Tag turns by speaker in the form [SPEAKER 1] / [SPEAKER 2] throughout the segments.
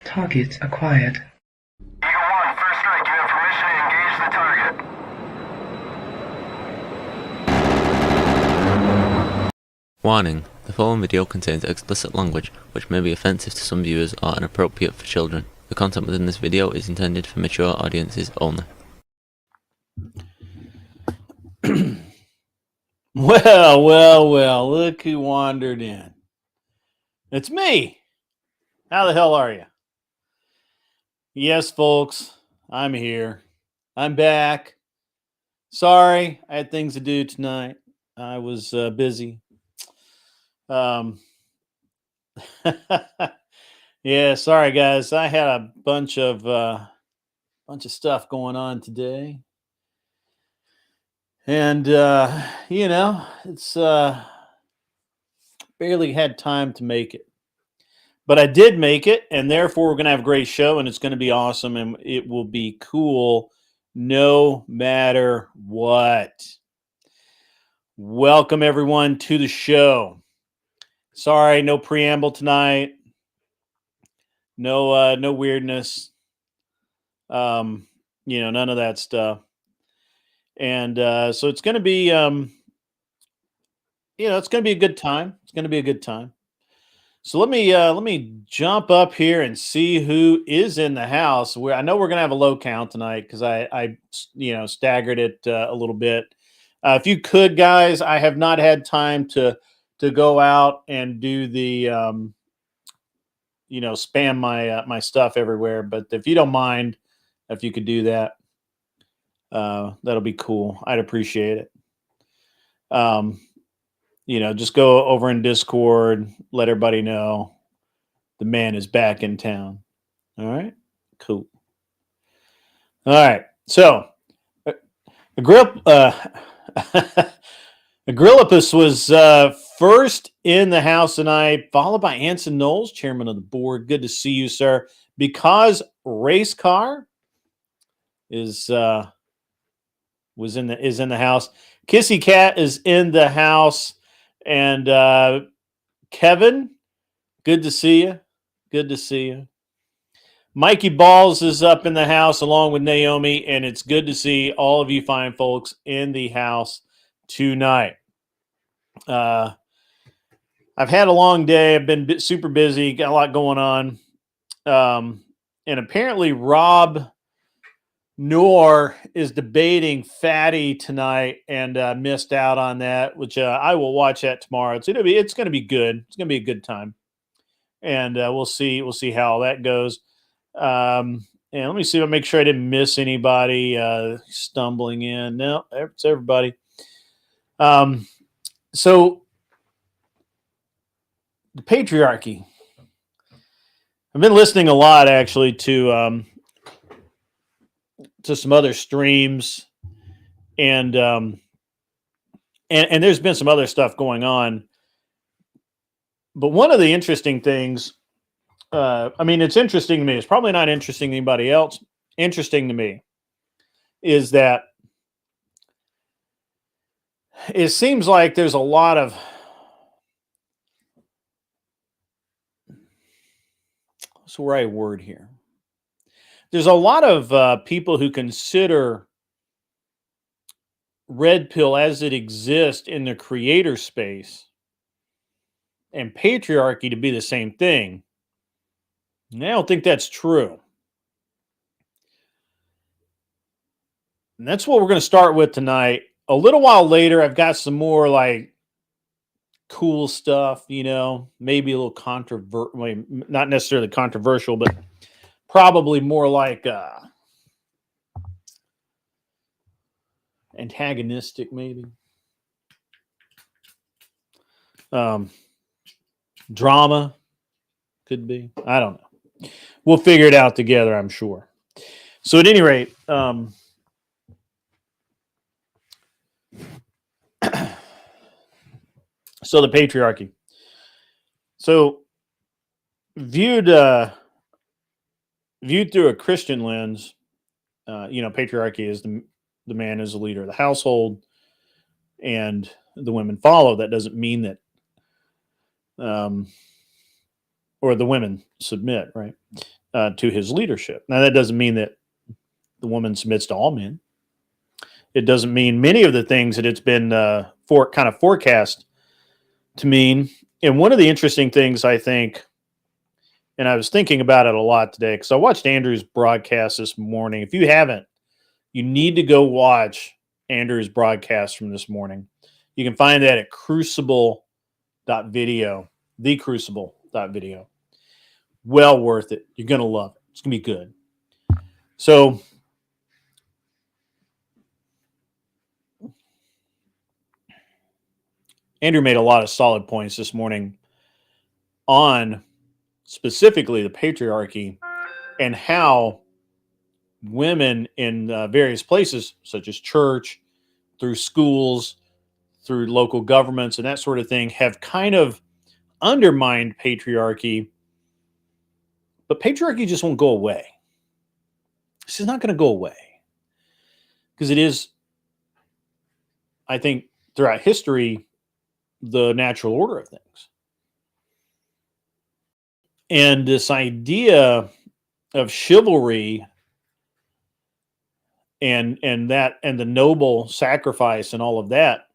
[SPEAKER 1] Target acquired.
[SPEAKER 2] Eagle 1, first strike. You have permission to engage the target.
[SPEAKER 3] Warning: the following video contains explicit language which may be offensive to some viewers or inappropriate for children. The content within this video is intended for mature audiences only.
[SPEAKER 4] Well, look who wandered in. It's me. How the hell are you? Yes, folks, I'm here. I'm back. Sorry, I had things to do tonight. I was busy. Yeah, sorry guys. I had a bunch of stuff going on today. And it's barely had time to make it. But I did make it, and therefore we're going to have a great show, and it's going to be awesome, and it will be cool no matter what. Welcome, everyone, to the show. Sorry, no preamble tonight. No weirdness. None of that stuff. And so it's going to be, it's going to be a good time. It's going to be a good time. So let me jump up here and see who is in the house. I know we're gonna have a low count tonight because I staggered it a little bit. If you could, guys, I have not had time to go out and do the spam my stuff everywhere. But if you don't mind, if you could do that, that'll be cool. I'd appreciate it. Just go over in Discord, let everybody know the man is back in town. All right, cool. All right, so Agrillipus was first in the house tonight, followed by Anson Knowles, chairman of the board. Good to see you, sir. Because Race Car is in the house. Kissy Cat is in the house. And Kevin, good to see you. Good to see you. Mikey Balls is up in the house along with Naomi, and it's good to see all of you fine folks in the house tonight. I've had a long day. I've been super busy, got a lot going on. And apparently Rob Noor is debating Fatty tonight and missed out on that, which I will watch that tomorrow. It's going to be good. It's going to be a good time, and we'll see how that goes. And let me see if I make sure I didn't miss anybody stumbling in. No, it's everybody. So the patriarchy. I've been listening a lot actually to some other streams, and there's been some other stuff going on. But one of the interesting things, it's interesting to me. It's probably not interesting to anybody else. Interesting to me is that it seems like there's a lot of what's the right word here? There's a lot of people who consider Red Pill as it exists in the creator space and patriarchy to be the same thing. And I don't think that's true. And that's what we're going to start with tonight. A little while later, I've got some more like cool stuff, maybe a little controversial, not necessarily controversial, but probably more like antagonistic, maybe. Drama could be. I don't know. We'll figure it out together, I'm sure. So at any rate, so the patriarchy. So viewed through a Christian lens, patriarchy is the man is the leader of the household, and the women follow. That doesn't mean that, or the women submit, right? to his leadership. Now, that doesn't mean that the woman submits to all men. It doesn't mean many of the things that it's been forecast to mean. And one of the interesting things, I think, and I was thinking about it a lot today because I watched Andrew's broadcast this morning. If you haven't, you need to go watch Andrew's broadcast from this morning. You can find that at crucible.video, thecrucible.video. Well worth it. You're going to love it. It's going to be good. So, Andrew made a lot of solid points this morning on specifically the patriarchy and how women in various places, such as church, through schools, through local governments, and that sort of thing, have kind of undermined patriarchy. But patriarchy just won't go away. This is not going to go away because it is, I think, throughout history, the natural order of things. And this idea of chivalry and the noble sacrifice and all of that,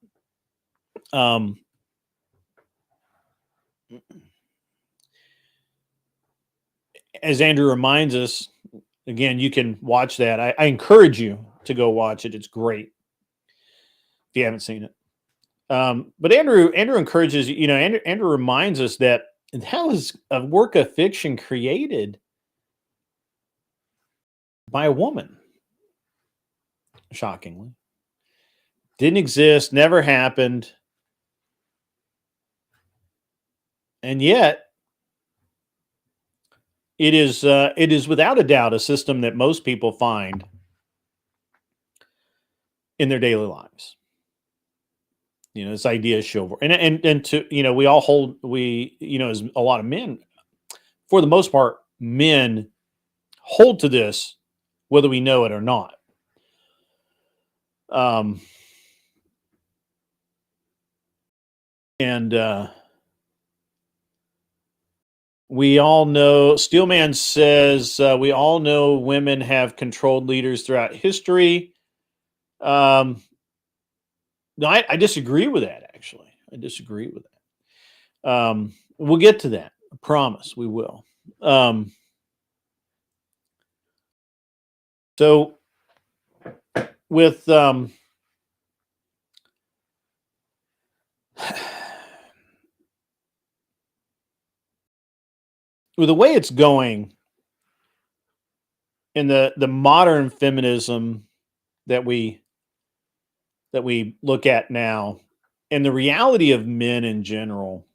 [SPEAKER 4] as Andrew reminds us, again, you can watch that. I encourage you to go watch it. It's great if you haven't seen it. But Andrew encourages, Andrew reminds us that was a work of fiction created by a woman. Shockingly, didn't exist, never happened, and yet it is without a doubt a system that most people find in their daily lives. This idea of chivalry, and to we all hold as a lot of men, for the most part, men hold to this whether we know it or not. We all know, Steelman says, we all know women have controlled leaders throughout history. No, I disagree with that, actually. I disagree with that. We'll get to that. I promise we will. So with with the way it's going in the modern feminism that we look at now, and the reality of men in general,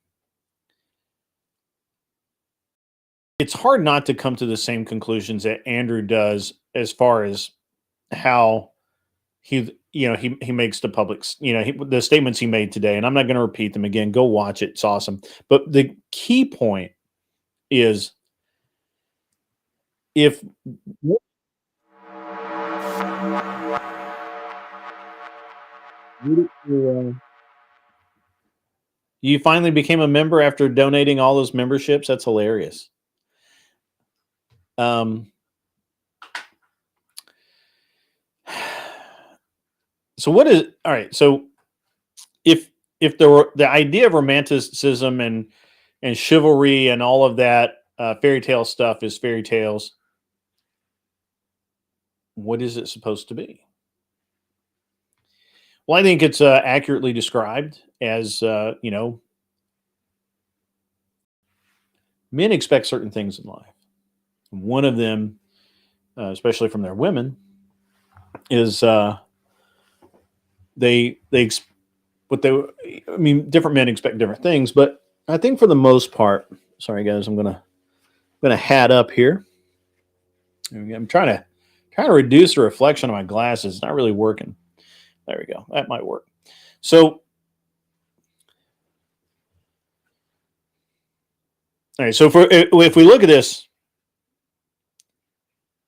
[SPEAKER 4] it's hard not to come to the same conclusions that Andrew does as far as how he makes the public, the statements he made today. And I'm not going to repeat them again. Go watch it. It's awesome. But the key point is, if you finally became a member after donating all those memberships, that's hilarious. So what is all right? So if the idea of romanticism and chivalry and all of that fairy tale stuff is fairy tales, what is it supposed to be? Well, I think it's accurately described as men expect certain things in life. One of them, especially from their women, is different men expect different things, but I think for the most part, sorry guys, I'm gonna hat up here. I'm trying to reduce the reflection of my glasses. It's not really working. There we go. That might work. So, all right. So if we look at this,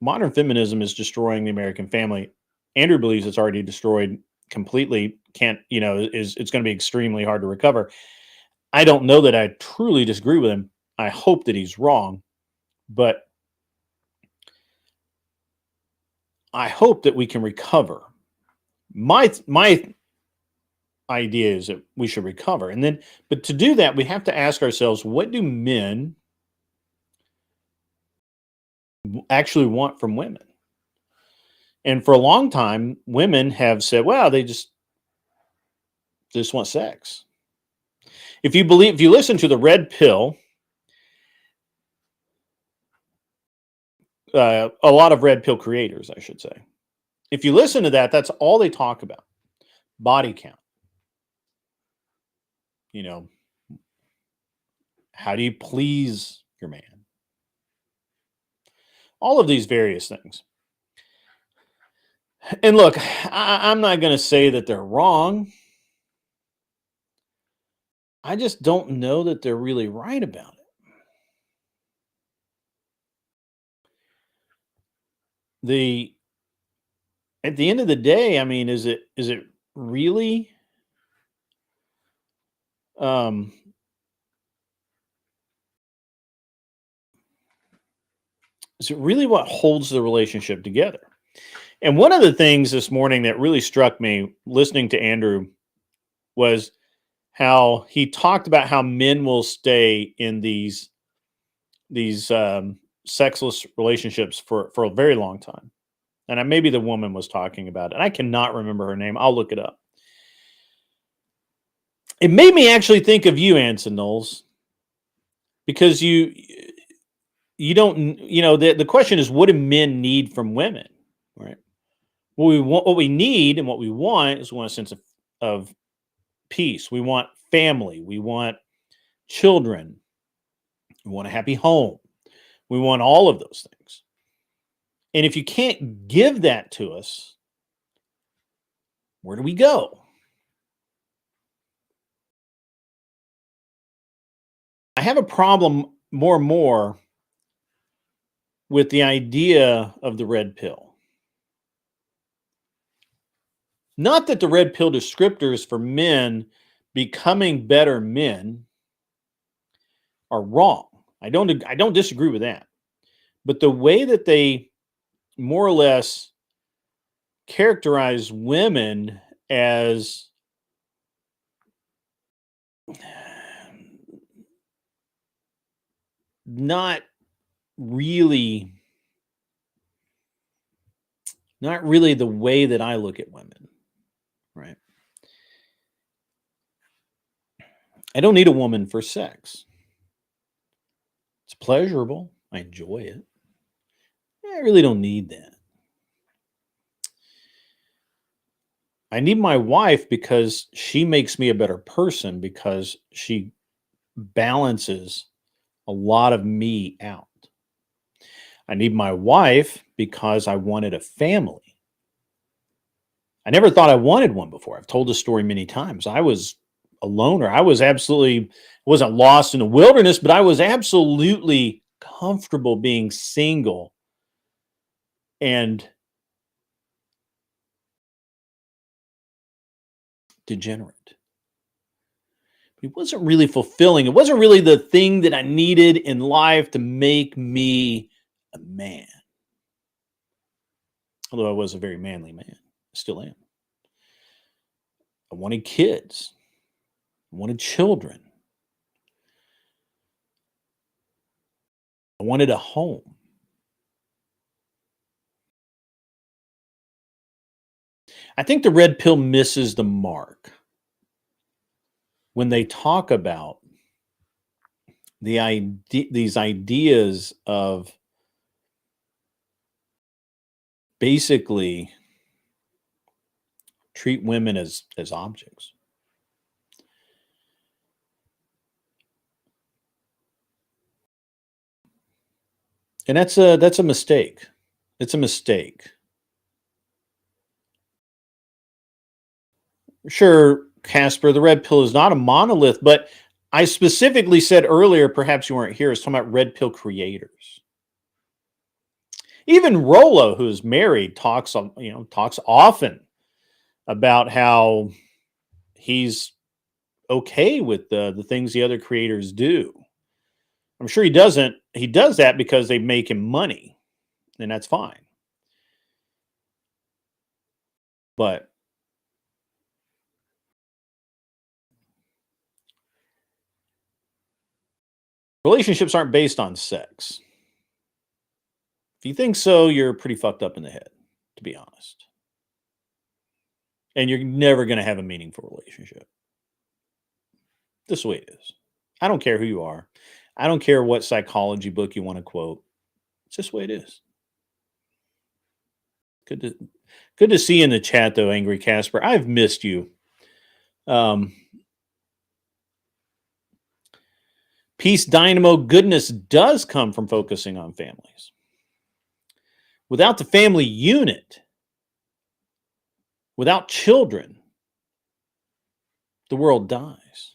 [SPEAKER 4] modern feminism is destroying the American family. Andrew believes it's already destroyed completely. It's going to be extremely hard to recover. I don't know that I truly disagree with him. I hope that he's wrong, but I hope that we can recover. My idea is that we should recover. And then, but to do that, we have to ask ourselves, what do men actually want from women? And for a long time, women have said, well, they just want sex. If you listen to the red pill, a lot of red pill creators, I should say, if you listen to that, that's all they talk about. Body count. You know, how do you please your man? All of these various things. And look, I'm not going to say that they're wrong. I just don't know that they're really right about it. At the end of the day, I mean, is it really is it really what holds the relationship together? And one of the things this morning that really struck me listening to Andrew was how he talked about how men will stay in these sexless relationships for a very long time. And maybe the woman was talking about it. And I cannot remember her name. I'll look it up. It made me actually think of you, Anson Knowles, because you don't, the question is, what do men need from women, right? What we need and what we want is we want a sense of peace. We want family. We want children. We want a happy home. We want all of those things. And if you can't give that to us, where do we go? I have a problem more and more with the idea of the red pill. Not that the red pill descriptors for men becoming better men are wrong. I don't disagree with that. But the way that they more or less characterize women as not really the way that I look at women, right? I don't need a woman for sex. It's pleasurable. I enjoy it. I really don't need that. I need my wife because she makes me a better person, because she balances a lot of me out. I need my wife because I wanted a family. I never thought I wanted one before. I've told this story many times. I was a loner. I wasn't lost in the wilderness, but I was absolutely comfortable being single and degenerate. It wasn't really fulfilling. It wasn't really the thing that I needed in life to make me a man. Although I was a very manly man. I still am. I wanted kids. I wanted children. I wanted a home. I think the red pill misses the mark when they talk about these ideas of basically treat women as objects. And that's a mistake. It's a mistake. Sure, Casper, the red pill is not a monolith, but I specifically said earlier, perhaps you weren't here, I was talking about red pill creators. Even Rollo, who's married, talks often about how he's okay with the things the other creators do. I'm sure he does that because they make him money, and that's fine. But relationships aren't based on sex. If you think so, you're pretty fucked up in the head, to be honest. And you're never going to have a meaningful relationship. This is the way it is. I don't care who you are. I don't care what psychology book you want to quote. It's just the way it is. Good to see you in the chat, though, Angry Casper. I've missed you. Peace Dynamo goodness does come from focusing on families. Without the family unit, without children, the world dies.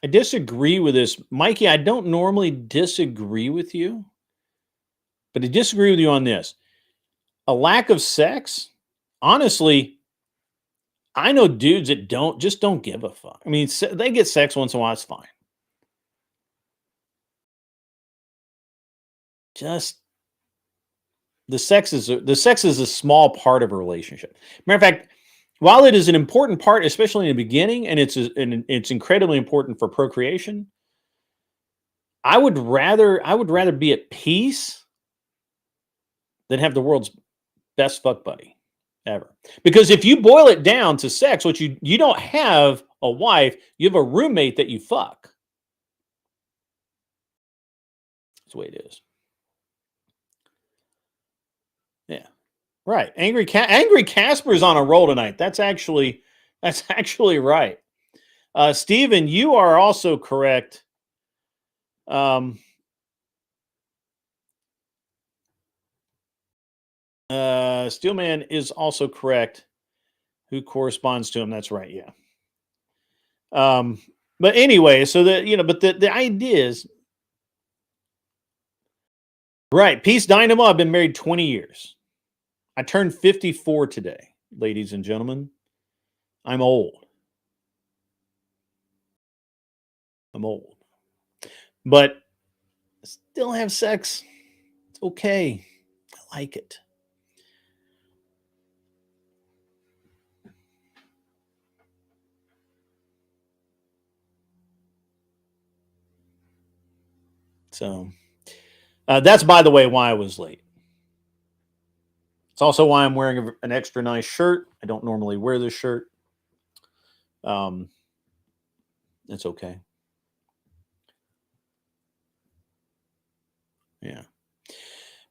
[SPEAKER 4] I disagree with this. Mikey, I don't normally disagree with you, but I disagree with you on this. A lack of sex, honestly, I know dudes that don't give a fuck. I mean, they get sex once in a while, it's fine. Just the sex is a small part of a relationship. Matter of fact, while it is an important part, especially in the beginning, and it's incredibly important for procreation, I would rather be at peace than have the world's best fuck buddy ever. Because if you boil it down to sex, what you don't have a wife, you have a roommate that you fuck. That's the way it is. Yeah. Right. Angry Casper's on a roll tonight. That's actually right. Steven, you are also correct. Steelman is also correct. Who corresponds to him? That's right. Yeah. But anyway, so the idea is right. Peace Dynamo. I've been married 20 years. I turned 54 today, ladies and gentlemen. I'm old. But still have sex. It's okay. I like it. So that's, by the way, why I was late. It's also why I'm wearing an extra nice shirt. I don't normally wear this shirt. It's okay. Yeah.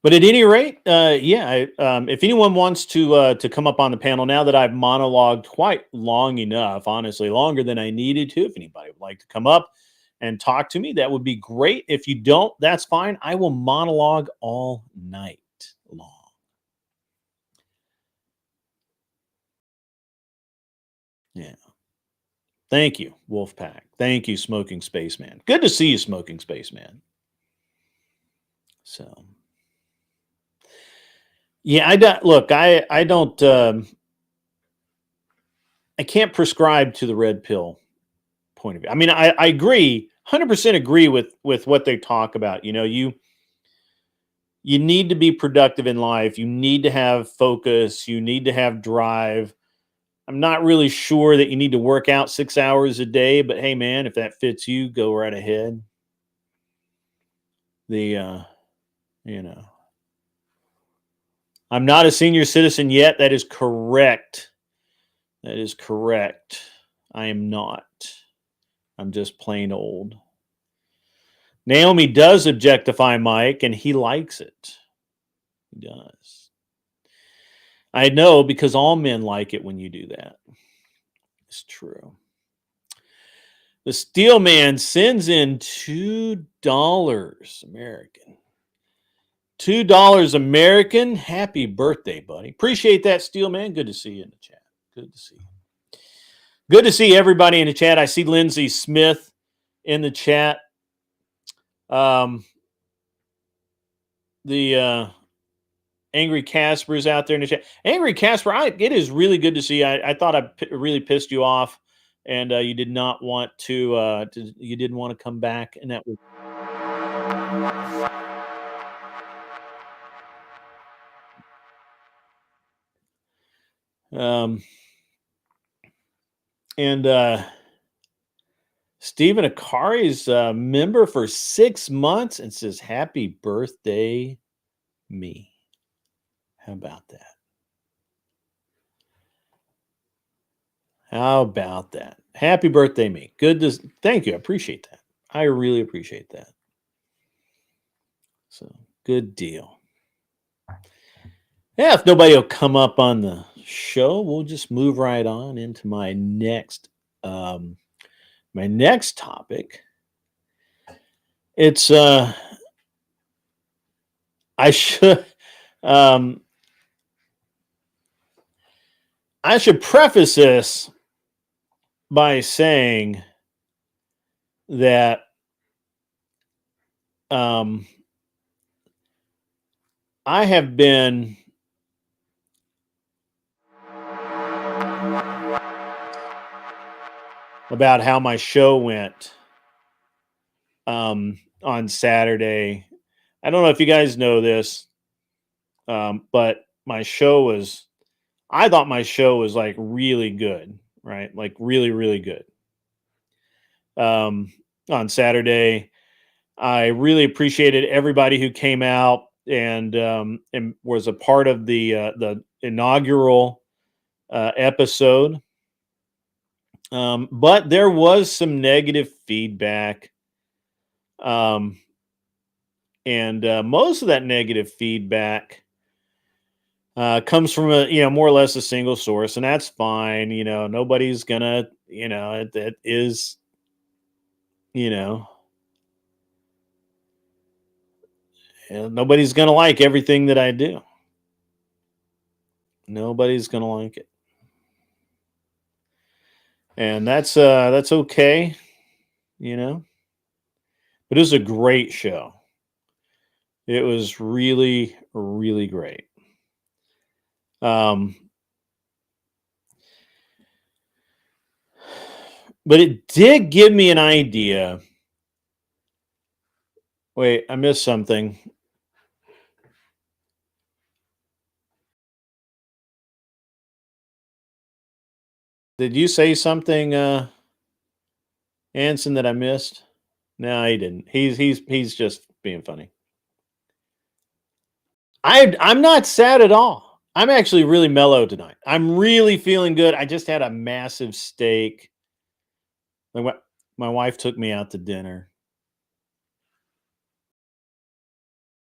[SPEAKER 4] But at any rate, if anyone wants to come up on the panel, now that I've monologued quite long enough, honestly, longer than I needed to, if anybody would like to come up and talk to me, that would be great. If you don't, that's fine. I will monologue all night long. Yeah. Thank you, Wolfpack. Thank you, Smoking Spaceman. Good to see you, Smoking Spaceman. So, yeah, I can't prescribe to the red pill point of view. I mean, I agree, 100% agree with what they talk about. You need to be productive in life. You need to have focus. You need to have drive. I'm not really sure that you need to work out 6 hours a day, but hey, man, if that fits you, go right ahead. I'm not a senior citizen yet. That is correct. I am not. I'm just plain old. Naomi does objectify Mike, and he likes it. He does. I know, because all men like it when you do that. It's true. The Steel Man sends in $2 American. $2 American. Happy birthday, buddy. Appreciate that, Steel Man. Good to see you in the chat. Good to see you. Good to see everybody in the chat. I see Lindsay Smith in the chat. The Angry Casper's out there in the chat. Angry Casper, it is really good to see you. I thought I really pissed you off, and you did not want you didn't want to come back, and that was. And Stephen Akari's a member for 6 months and says, "Happy birthday, me." How about that? How about that? Happy birthday, me. Thank you. I appreciate that. I really appreciate that. So, good deal. Yeah, if nobody will come up on the show, we'll just move right on into my next topic. It's I should I should preface this by saying that I have been about how my show went on Saturday. I don't know if you guys know this, but I thought my show was like really good, right? Like really, really good. On Saturday, I really appreciated everybody who came out and was a part of the inaugural episode. But there was some negative feedback. And most of that negative feedback comes from more or less a single source, and that's fine. Nobody's gonna, that is, nobody's gonna like everything that I do. Nobody's gonna like it, and that's okay, But it was a great show. It was really, really great. But it did give me an idea. Wait, I missed something. Did you say something, Anson, that I missed? No, he didn't. He's just being funny. I'm not sad at all. I'm actually really mellow tonight. I'm really feeling good. I just had a massive steak. My wife took me out to dinner.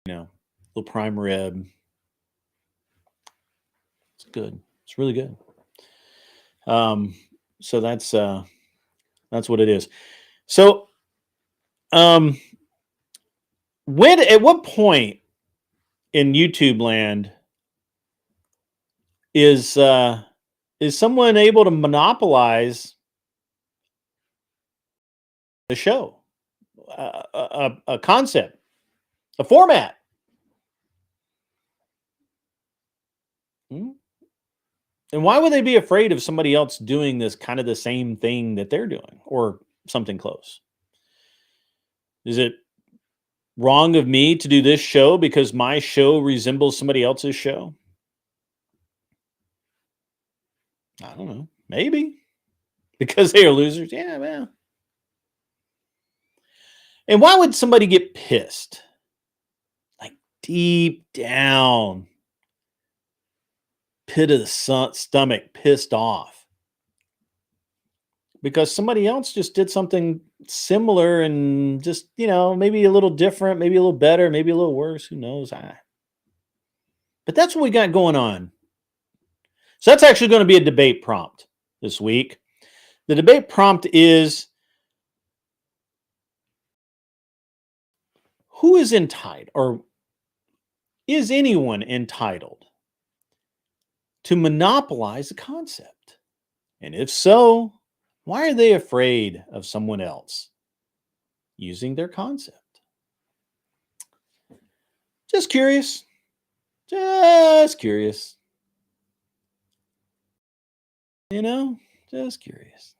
[SPEAKER 4] Little prime rib. It's good. It's really good. So that's what it is. So, at what point in YouTube land is someone able to monopolize the show, a concept, a format? And why would they be afraid of somebody else doing this kind of the same thing that they're doing or something close? Is it wrong of me to do this show because my show resembles somebody else's show? I don't know. Maybe. Because they are losers? Yeah, well. And why would somebody get pissed? Like deep down, pit of the stomach, pissed off. Because somebody else just did something similar and just, maybe a little different, maybe a little better, maybe a little worse. Who knows? But that's what we got going on. So that's actually going to be a debate prompt this week. The debate prompt is, who is entitled, or is anyone entitled to monopolize the concept? And if so, why are they afraid of someone else using their concept? Just curious. Just curious. Just curious.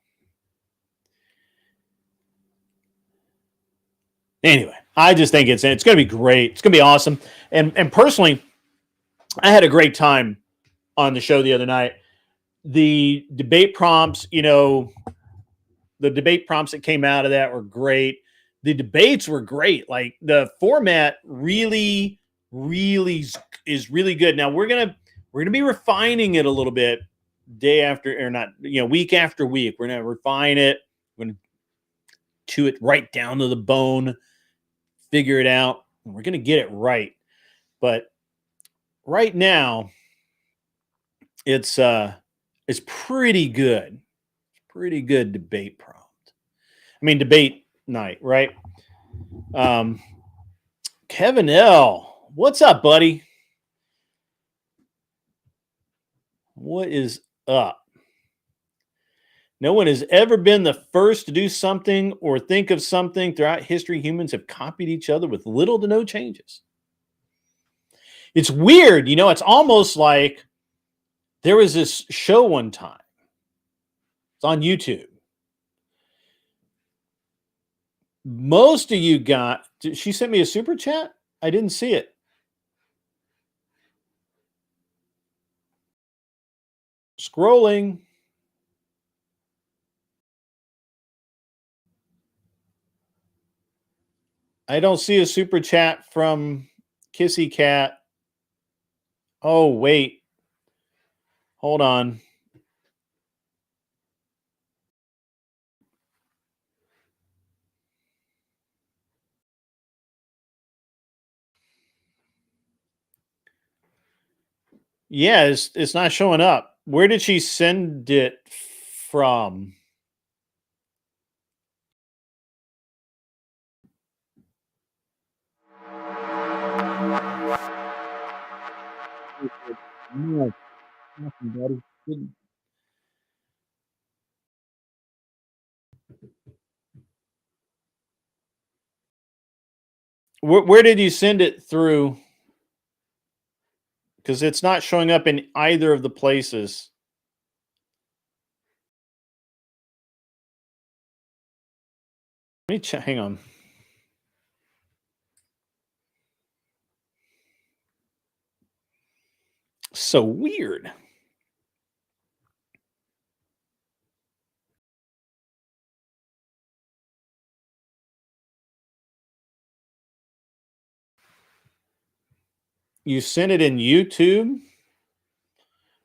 [SPEAKER 4] Anyway, I just think it's going to be great. It's going to be awesome. And personally, I had a great time on the show the other night. the debate prompts, you know, the debate prompts that came out of that were great. The debates were great. Like the format really is really good. Now we're gonna be refining it a little bit day after, or not, you know, week after week. We're gonna refine it. We're gonna chew it right down to the bone, figure it out. And we're gonna get it right. But right now, it's pretty good. Pretty good debate prompt. I mean, debate night, right? Kevin L, what's up, buddy? What is up? No one has ever been the first to do something or think of something. Throughout history, humans have copied each other with little to no changes. It's weird, you know, it's almost like there was this show one time. It's on YouTube. Most of you got, she sent me a super chat. I didn't see it. Scrolling. I don't see a super chat from Kissy Cat. Oh, wait. Hold on. Yeah, it's not showing up. Where did she send it from? No, nothing, buddy. Where did you send it through? Because it's not showing up in either of the places. Let me check. Hang on. So weird. You sent it in YouTube?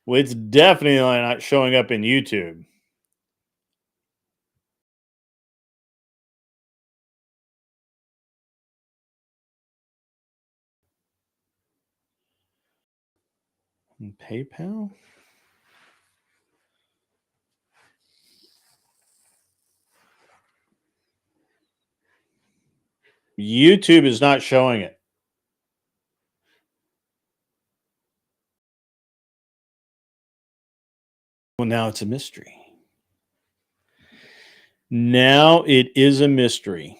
[SPEAKER 4] Well, it's definitely not showing up in YouTube. And PayPal? YouTube is not showing it. Well, now it's a mystery. Now it is a mystery.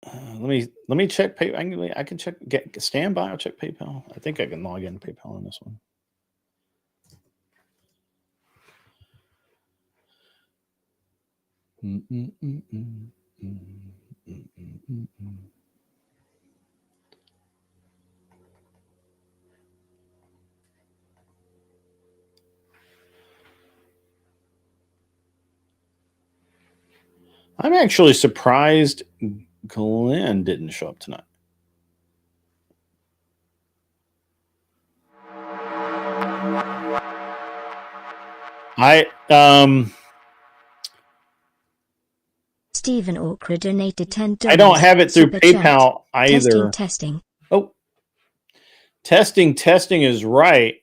[SPEAKER 4] Let me check PayPal. I can check. Stand by. I'll check PayPal. I think I can log in PayPal on this one. I'm actually surprised Glenn didn't show up tonight.
[SPEAKER 1] Stephen Orkra donated $10.
[SPEAKER 4] I don't have it through
[SPEAKER 1] Super
[SPEAKER 4] PayPal
[SPEAKER 1] chat.
[SPEAKER 4] either.
[SPEAKER 1] Testing.
[SPEAKER 4] Oh, testing is right.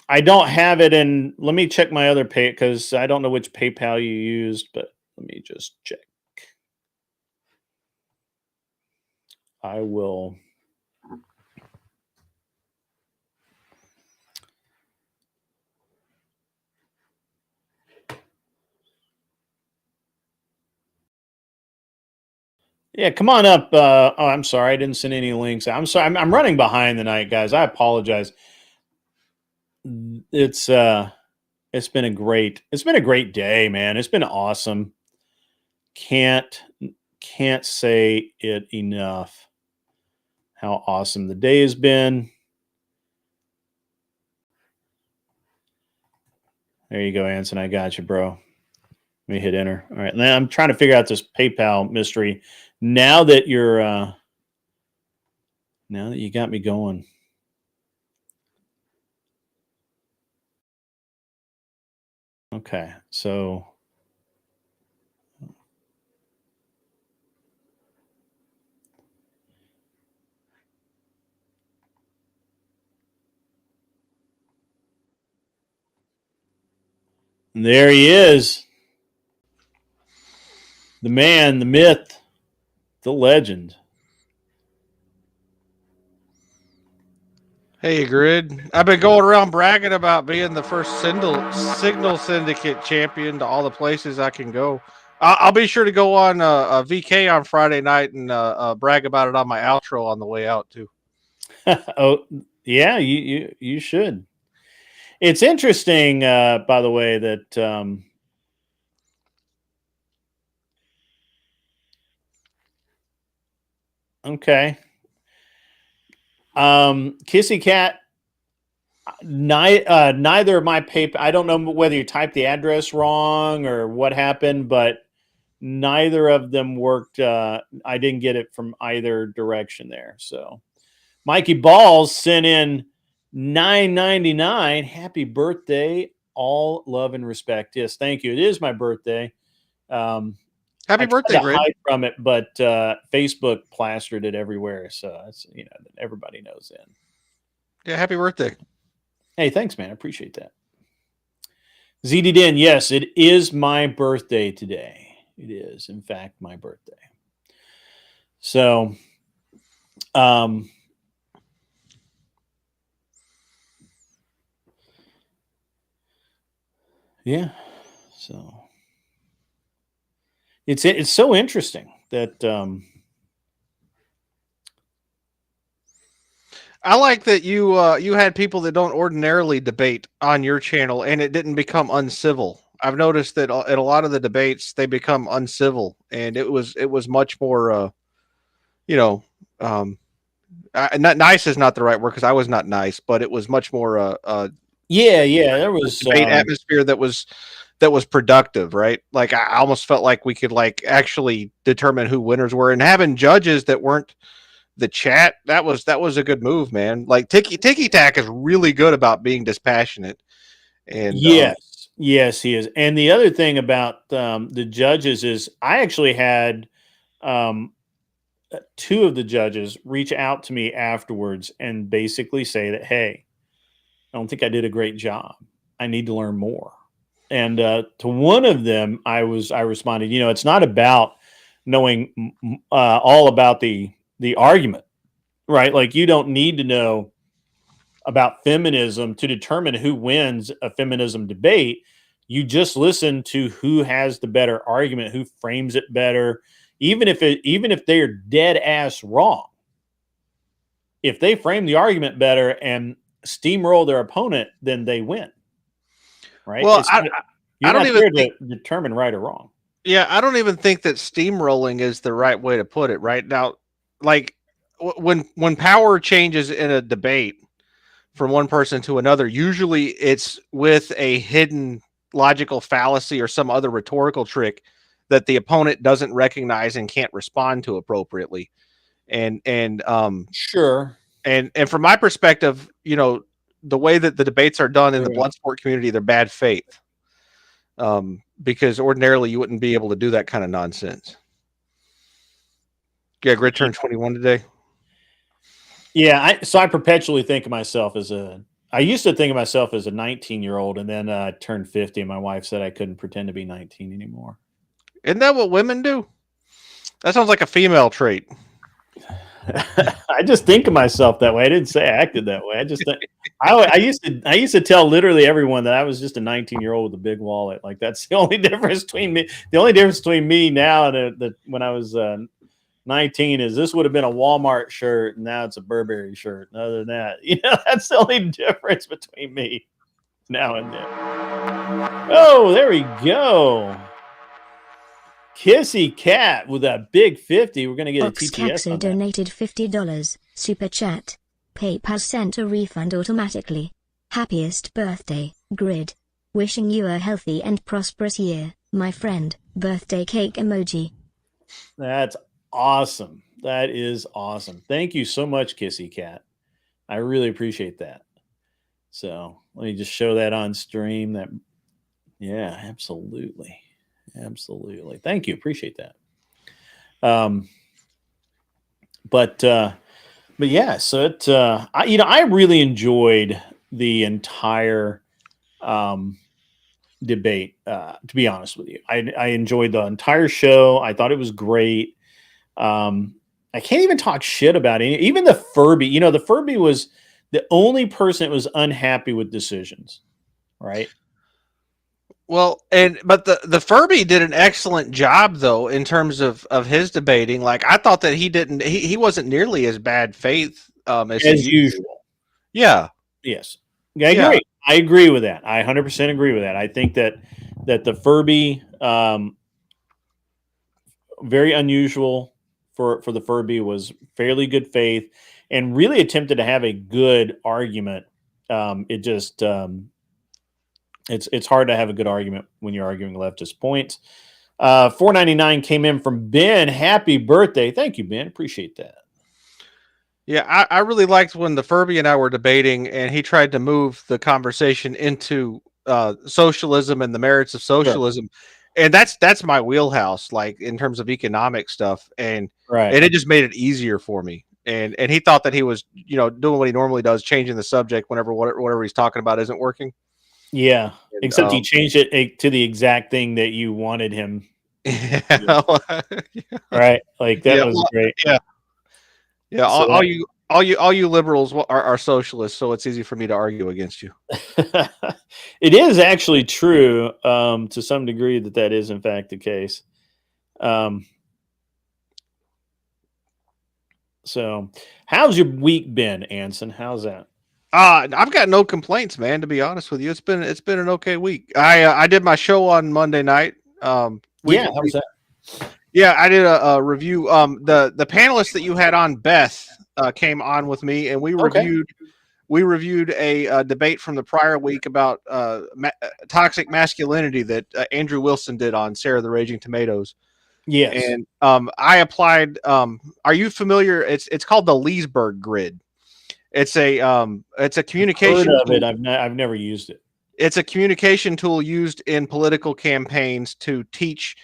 [SPEAKER 4] I don't have it in. Let me check my other pay, because I don't know which PayPal you used, but let me just check. I will. Yeah, come on up. Oh, I'm sorry, I didn't send any links. I'm sorry, I'm running behind tonight, guys. I apologize. It's been a great day, man. It's been awesome. Can't say it enough how awesome the day has been. There you go, Anson. I got you, bro. Let me hit enter. All right. Now I'm trying to figure out this PayPal mystery. Now that you're now that you got me going. Okay. So there he is. The man, the myth, the legend.
[SPEAKER 5] Hey, Grid. I've been going around bragging about being the first Signal Syndicate champion to all the places I can go. I'll be sure to go on a VK on Friday night and brag about it on my outro on the way out, too.
[SPEAKER 4] Oh, yeah, you should. It's interesting, by the way, that okay. Kissy Cat, neither of my paper, I don't know whether you typed the address wrong or what happened, but neither of them worked. I didn't get it from either direction there. So Mikey Balls sent in $9.99. Happy birthday. All love and respect. Yes, thank you. It is my birthday.
[SPEAKER 5] Happy birthday, Grid.
[SPEAKER 4] Hide from it, but Facebook plastered it everywhere, so it's everybody knows then.
[SPEAKER 5] Yeah, happy birthday.
[SPEAKER 4] Hey, thanks, man. I appreciate that. ZD Den, yes, it is my birthday today. It is, in fact, my birthday. So, yeah. So it's so interesting that
[SPEAKER 5] I like that you had people that don't ordinarily debate on your channel, and it didn't become uncivil. I've noticed that in a lot of the debates they become uncivil, and it was much more, not nice is not the right word because I was not nice, but it was much more
[SPEAKER 4] yeah, there was
[SPEAKER 5] debate atmosphere that was productive, right? Like I almost felt like we could like actually determine who winners were, and having judges that weren't the chat, that was a good move, man. Like Tiki Tack is really good about being dispassionate. And
[SPEAKER 4] yes, he is. And the other thing about the judges is I actually had two of the judges reach out to me afterwards and basically say that, hey, I don't think I did a great job. I need to learn more. And to one of them, I responded, it's not about knowing all about the argument, right? Like you don't need to know about feminism to determine who wins a feminism debate. You just listen to who has the better argument, who frames it better, even if they're dead ass wrong. If they frame the argument better and steamroll their opponent, then they win. Right?
[SPEAKER 5] Well,
[SPEAKER 4] you're not there to determine right or wrong.
[SPEAKER 5] Yeah, I don't even think that steamrolling is the right way to put it. Right now, like when power changes in a debate from one person to another, usually it's with a hidden logical fallacy or some other rhetorical trick that the opponent doesn't recognize and can't respond to appropriately. And
[SPEAKER 4] sure.
[SPEAKER 5] And from my perspective, the way that the debates are done in the blunt sport community, they're bad faith. Because ordinarily you wouldn't be able to do that kind of nonsense. Yeah, Grid turned 21 today.
[SPEAKER 4] Yeah, so I perpetually think of myself as I used to think of myself as a 19-year-old, and then I turned 50, and my wife said I couldn't pretend to be 19 anymore.
[SPEAKER 5] Isn't that what women do? That sounds like a female trait.
[SPEAKER 4] I just think of myself that way. I didn't say I acted that way. I just I used to tell literally everyone that I was just a 19-year-old with a big wallet. Like that's the only difference between me. The only difference between me now and when I was 19 is this would have been a Walmart shirt and now it's a Burberry shirt. And other than that, that's the only difference between me now and then. Oh, there we go. Kissy Cat with a big 50. We're going to get
[SPEAKER 1] Fox
[SPEAKER 4] a TTS
[SPEAKER 1] Taxi
[SPEAKER 4] on
[SPEAKER 1] donated $50. Super Chat. PayPal sent a refund automatically. Happiest birthday, Grid. Wishing you a healthy and prosperous year, my friend. Birthday cake emoji.
[SPEAKER 4] That's awesome. That is awesome. Thank you so much, Kissy Cat. I really appreciate that. So let me just show that on stream. That, yeah, absolutely, absolutely. Thank you. Appreciate that. But yeah. So it, I really enjoyed the entire debate. To be honest with you, I enjoyed the entire show. I thought it was great. I can't even talk shit about it. Even the Furby, the Furby was the only person that was unhappy with decisions, right?
[SPEAKER 5] Well, but the Furby did an excellent job though in terms of his debating. Like I thought that he wasn't nearly as bad faith as
[SPEAKER 4] usual.
[SPEAKER 5] Yeah.
[SPEAKER 4] Yes. I agree.
[SPEAKER 5] Yeah.
[SPEAKER 4] I agree with that. I 100% agree with that. I think that the Furby, very unusual for the Furby, was fairly good faith and really attempted to have a good argument. It just it's hard to have a good argument when you're arguing leftist points. 499 came in from Ben. Happy birthday. Thank you, Ben. Appreciate that.
[SPEAKER 5] Yeah, I really liked when the Furby and I were debating and he tried to move the conversation into socialism and the merits of socialism. Sure. And that's my wheelhouse, like in terms of economic stuff. And it just made it easier for me. And he thought that he was, doing what he normally does, changing the subject whenever whatever he's talking about isn't working.
[SPEAKER 4] Yeah, and, except he changed it to the exact thing that you wanted him.
[SPEAKER 5] Yeah.
[SPEAKER 4] Right, like that was great.
[SPEAKER 5] Yeah. Yeah, so all you liberals are socialists, so it's easy for me to argue against you.
[SPEAKER 4] It is actually true to some degree that is in fact the case. So, how's your week been, Anson? How's that?
[SPEAKER 5] I've got no complaints, man. To be honest with you, it's been an okay week. I did my show on Monday night.
[SPEAKER 4] How was that?
[SPEAKER 5] Yeah, I did a review. The panelist that you had on, Beth, came on with me, and we reviewed a debate from the prior week about toxic masculinity that Andrew Wilson did on Sarah the Raging Tomatoes.
[SPEAKER 4] Yes,
[SPEAKER 5] and I applied. Are you familiar? It's called the Leesburg grid. It's a communication.
[SPEAKER 4] I've heard of it. I've never used it.
[SPEAKER 5] It's a communication tool used in political campaigns to teach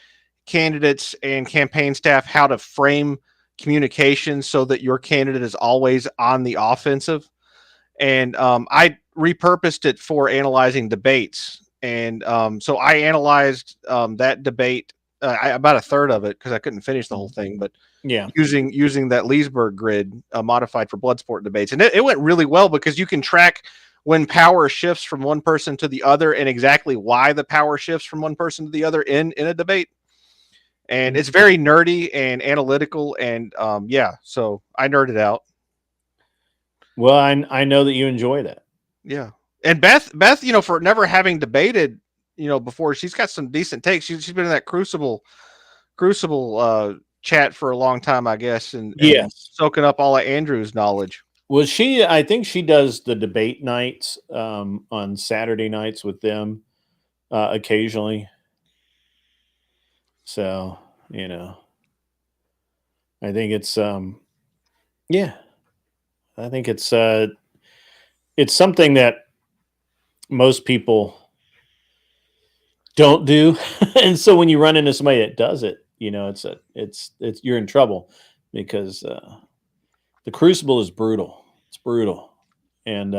[SPEAKER 5] candidates and campaign staff how to frame communication so that your candidate is always on the offensive. And I repurposed it for analyzing debates. And so I analyzed that debate, about a third of it, because I couldn't finish the whole thing. But
[SPEAKER 4] yeah,
[SPEAKER 5] using that Leesburg grid modified for Bloodsport debates. And it went really well because you can track when power shifts from one person to the other and exactly why the power shifts from one person to the other in a debate. And it's very nerdy and analytical, and so I nerded out.
[SPEAKER 4] Well, I know that you enjoy that.
[SPEAKER 5] Yeah, and Beth, for never having debated, before, she's got some decent takes. She's been in that Crucible chat for a long time, I guess, and soaking up all of Andrew's knowledge.
[SPEAKER 4] Well, I think she does the debate nights on Saturday nights with them occasionally. So, I think it's I think it's something that most people don't do. And so when you run into somebody that does it, it's you're in trouble, because the Crucible is brutal. It's brutal. And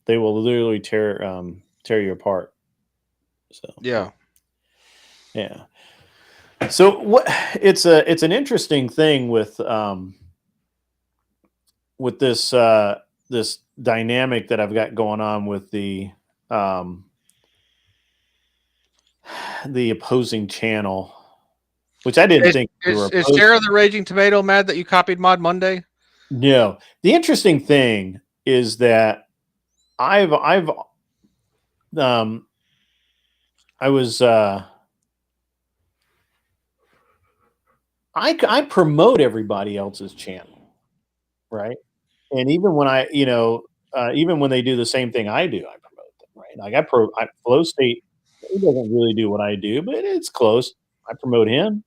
[SPEAKER 4] they will literally tear you apart. So
[SPEAKER 5] yeah.
[SPEAKER 4] So what it's an interesting thing with this this dynamic that I've got going on with the opposing channel, which I didn't think
[SPEAKER 5] is Sarah the Raging Tomato mad that you copied Mod Monday?
[SPEAKER 4] No. The interesting thing is that I promote everybody else's channel, right? And even when I, even when they do the same thing I do, I promote them, right? Like Flow State, he doesn't really do what I do, but it's close. I promote him,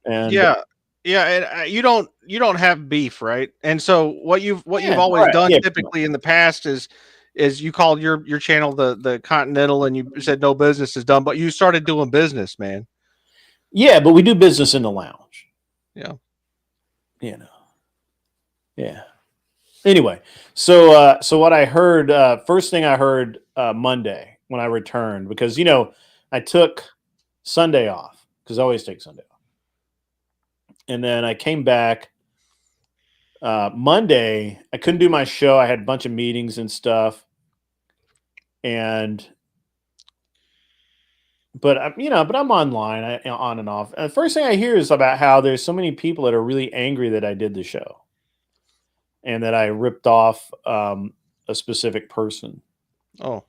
[SPEAKER 4] and
[SPEAKER 5] Yeah, yeah, and you don't have beef, right? And so what you've
[SPEAKER 4] yeah,
[SPEAKER 5] always
[SPEAKER 4] right,
[SPEAKER 5] done
[SPEAKER 4] yeah,
[SPEAKER 5] typically in the past is you called your channel the Continental, and you said no business is done, but you started doing business, man.
[SPEAKER 4] yeah, but we do business in the lounge,
[SPEAKER 5] Yeah.
[SPEAKER 4] you know, yeah. Anyway, so what I heard, first thing I heard Monday when I returned, because I took Sunday off because I always take Sunday off, and then I came back Monday. I couldn't do my show. I had a bunch of meetings and stuff, and but I'm online, on and off. And the first thing I hear is about how there's so many people that are really angry that I did the show and that I ripped off a specific person.
[SPEAKER 5] Oh,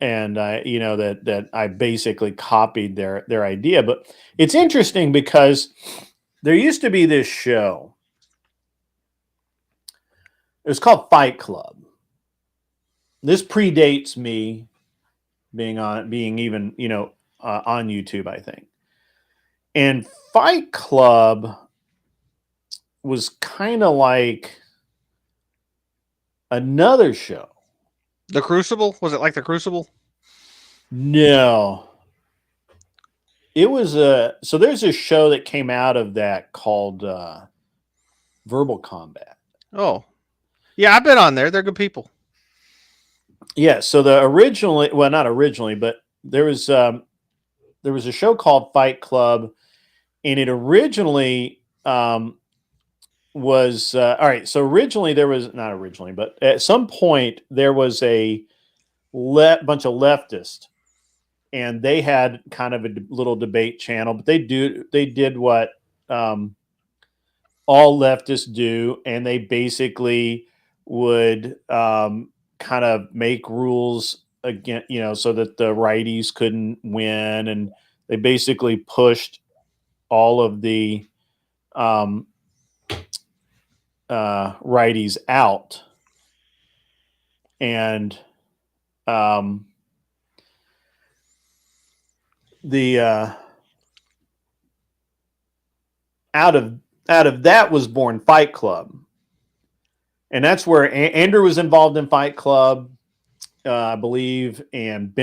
[SPEAKER 4] And that I basically copied their idea. But it's interesting because there used to be this show. It was called Fight Club. This predates me being even on YouTube, I think. And Fight Club was kind of like another show.
[SPEAKER 5] the Crucible, was it like the Crucible?
[SPEAKER 4] No, it was so there's a show that came out of that called Verbal Combat.
[SPEAKER 5] Oh, yeah, I've been on there. They're good people.
[SPEAKER 4] Yeah, so not originally, but there was a show called Fight Club, and it originally was all right. So originally there was not originally, but at some point there was a bunch of leftists, and they had kind of a little debate channel, but they did what all leftists do, and they basically would kind of make rules again, so that the righties couldn't win, and they basically pushed all of the righties out, and the out of that was born Fight Club, and that's where Andrew was involved in Fight Club, I believe, and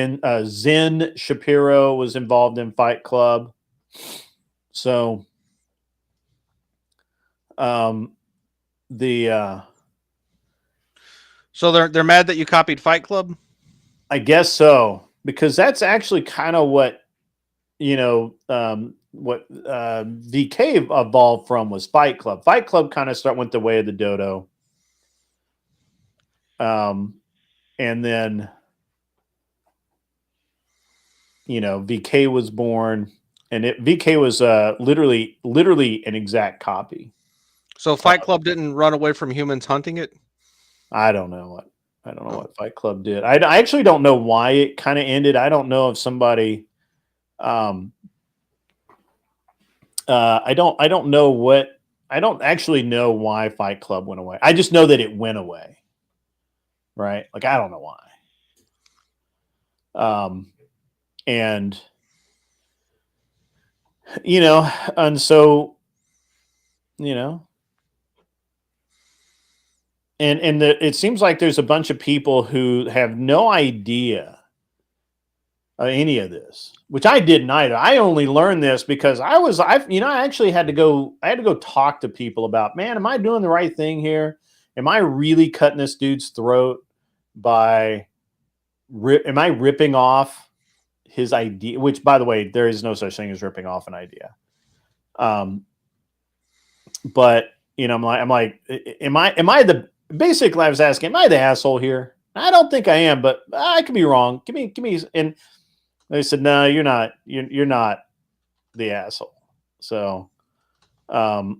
[SPEAKER 4] Zen Shapiro was involved in Fight Club. So,
[SPEAKER 5] So they're mad that you copied Fight Club?
[SPEAKER 4] I guess so, because that's actually kind of what VK evolved from was Fight Club. Fight Club kind of went the way of the dodo. And then VK was born, and VK was literally an exact copy.
[SPEAKER 5] So Fight Club didn't run away from humans hunting it?
[SPEAKER 4] I don't know what Fight Club did. I actually don't know why it kind of ended. I don't know if somebody I don't know what I don't actually know why Fight Club went away. I just know that it went away. Right? Like, I don't know why. And and so and it seems like there's a bunch of people who have no idea any of this, which I didn't either. I only learned this because I actually had to go talk to people about, man, am I doing the right thing here? Am I really cutting this dude's throat am I ripping off his idea? Which, by the way, there is no such thing as ripping off an idea. But I'm like, am I basically I was asking, am I the asshole here? I don't think I am, but I could be wrong. Give me, and they said, no, you're not. You're not the asshole. So, but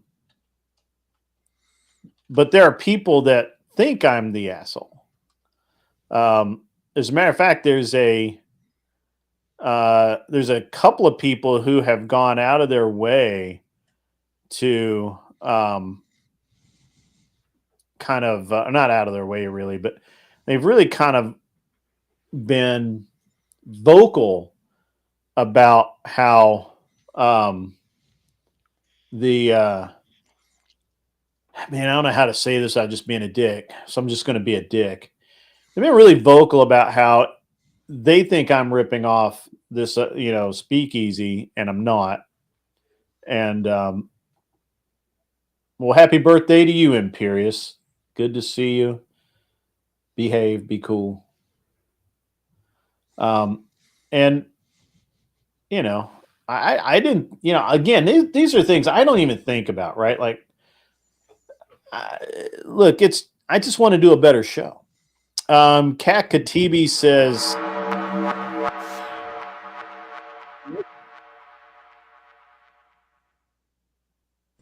[SPEAKER 4] there are people that think I'm the asshole. As a matter of fact, there's a couple of people who have gone out of their way to kind of not out of their way really, but they've really kind of been vocal about how the man, I don't know how to say this. I'm just being a dick, so I'm just going to be a dick. They've been really vocal about how they think I'm ripping off this, speakeasy, and I'm not. And well, happy birthday to you, Imperious. Good to see you. Behave, be cool. And I didn't, again, these are things I don't even think about, right? Like, look, I just want to do a better show. Kat Katibi says,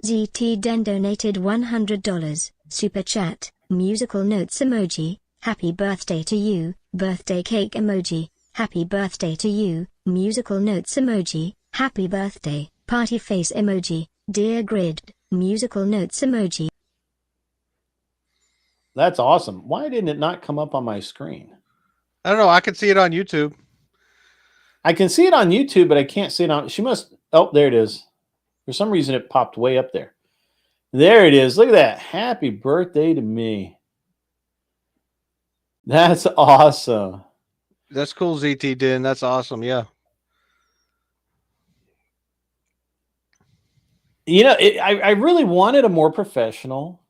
[SPEAKER 1] ZT Den donated $100. Super chat, musical notes emoji, happy birthday to you, birthday cake emoji, happy birthday to you, musical notes emoji, happy birthday, party face emoji, dear Grid, musical notes emoji.
[SPEAKER 4] that's awesome. Why didn't it not come up on my screen?
[SPEAKER 5] I don't know. I can see it on YouTube.
[SPEAKER 4] I can see it on YouTube, but I can't see it on. Oh, there it is. For some reason, it popped way up there. There it is. Look at that. Happy birthday to me. That's awesome.
[SPEAKER 5] That's cool, ZT Den. That's awesome. Yeah.
[SPEAKER 4] I really wanted a more professional.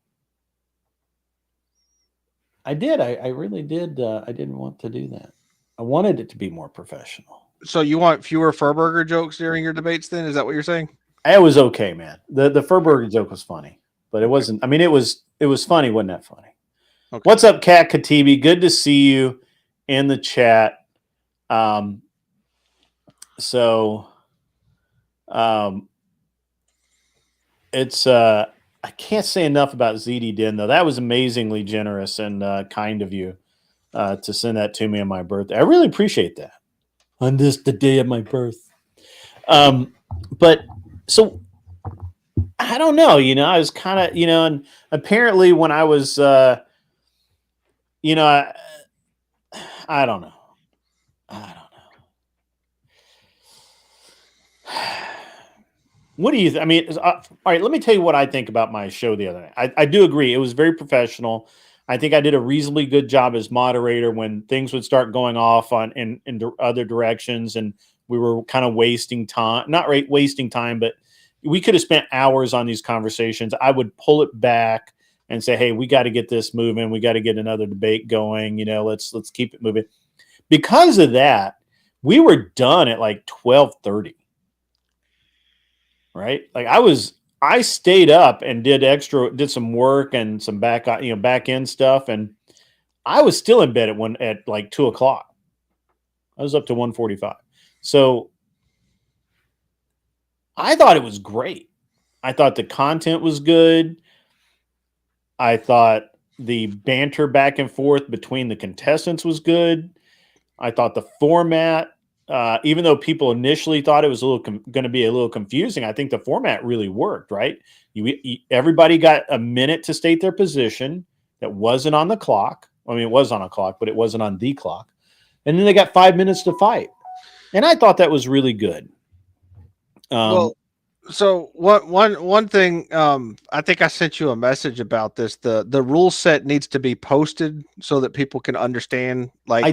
[SPEAKER 4] I did. I really did. I didn't want to do that. I wanted it to be more professional.
[SPEAKER 5] So you want fewer Furburger jokes during your debates then? Is that what you're saying?
[SPEAKER 4] It was okay, man. The Furburger joke was funny, but it wasn't. I mean, it was funny. Wasn't that funny? Okay. What's up, Kat Katibi? Good to see you in the chat. It's I can't say enough about ZD Den though. That was amazingly generous and kind of you to send that to me on my birthday. I really appreciate that. On the day of my birth. But so I don't know, I was kind of, and apparently when I was, I don't know. What do you I mean, all right, let me tell you what I think about my show the other night. I do agree. It was very professional. I think I did a reasonably good job as moderator when things would start going off in other directions and we were kind of wasting time, not wasting time, but we could have spent hours on these conversations. I would pull it back and say, hey, we got to get this moving. We got to get another debate going. Let's keep it moving. Because of that, we were done at like 12:30. Right? Like I stayed up and did some work and some back end stuff. And I was still in bed at like 2:00. I was up to 1:45. So I thought it was great. I thought the content was good. I thought the banter back and forth between the contestants was good. I thought the format, even though people initially thought it was going to be a little confusing, I think the format really worked, right? Everybody got a minute to state their position that wasn't on the clock. I mean, it was on a clock, but it wasn't on the clock. And then they got 5 minutes to fight. And I thought that was really good.
[SPEAKER 5] Well, so one thing, I think I sent you a message about this. The rule set needs to be posted so that people can understand. Like I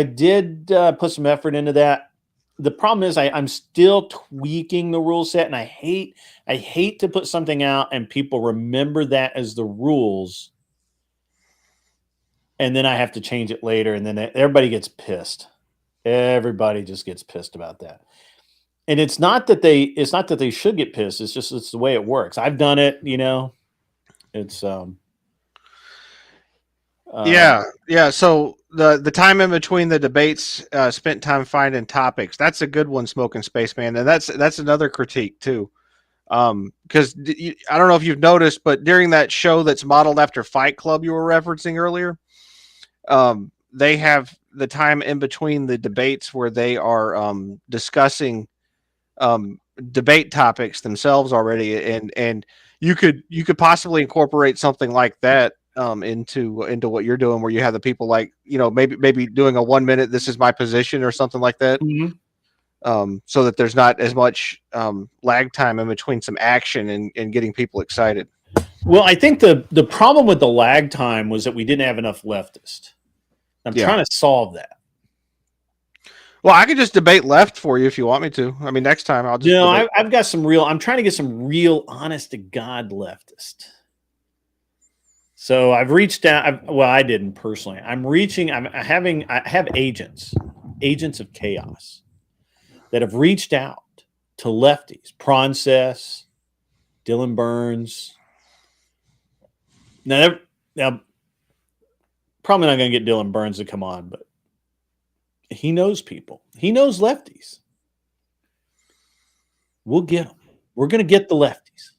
[SPEAKER 4] did put some effort into that. The problem is I'm still tweaking the rule set, and I hate to put something out and people remember that as the rules, and then I have to change it later, and then everybody gets pissed. Everybody just gets pissed about that. And it's not that they should get pissed. It's the way it works. I've done it, It's
[SPEAKER 5] yeah. So the time in between the debates, spent time finding topics. That's a good one, Smoking Spaceman, and that's another critique too. Because I don't know if you've noticed, but during that show that's modeled after Fight Club you were referencing earlier, they have the time in between the debates where they are discussing debate topics themselves already, and you could possibly incorporate something like that into what you're doing, where you have the people like, maybe doing a 1 minute, this is my position or something like that. So that there's not as much lag time in between some action and getting people excited.
[SPEAKER 4] Well, I think the problem with the lag time was that we didn't have enough leftists. I'm trying to solve that.
[SPEAKER 5] Well, I could just debate left for you if you want me to. I mean, next time I'll just.
[SPEAKER 4] No, I've got some real. I'm trying to get some real, honest to God leftist. So I've reached out. Well, I didn't personally. I'm reaching. I have agents of chaos that have reached out to lefties. Process, Dylan Burns. Now, probably not going to get Dylan Burns to come on, but he knows people. He knows lefties. We'll get them. We're going to get the lefties.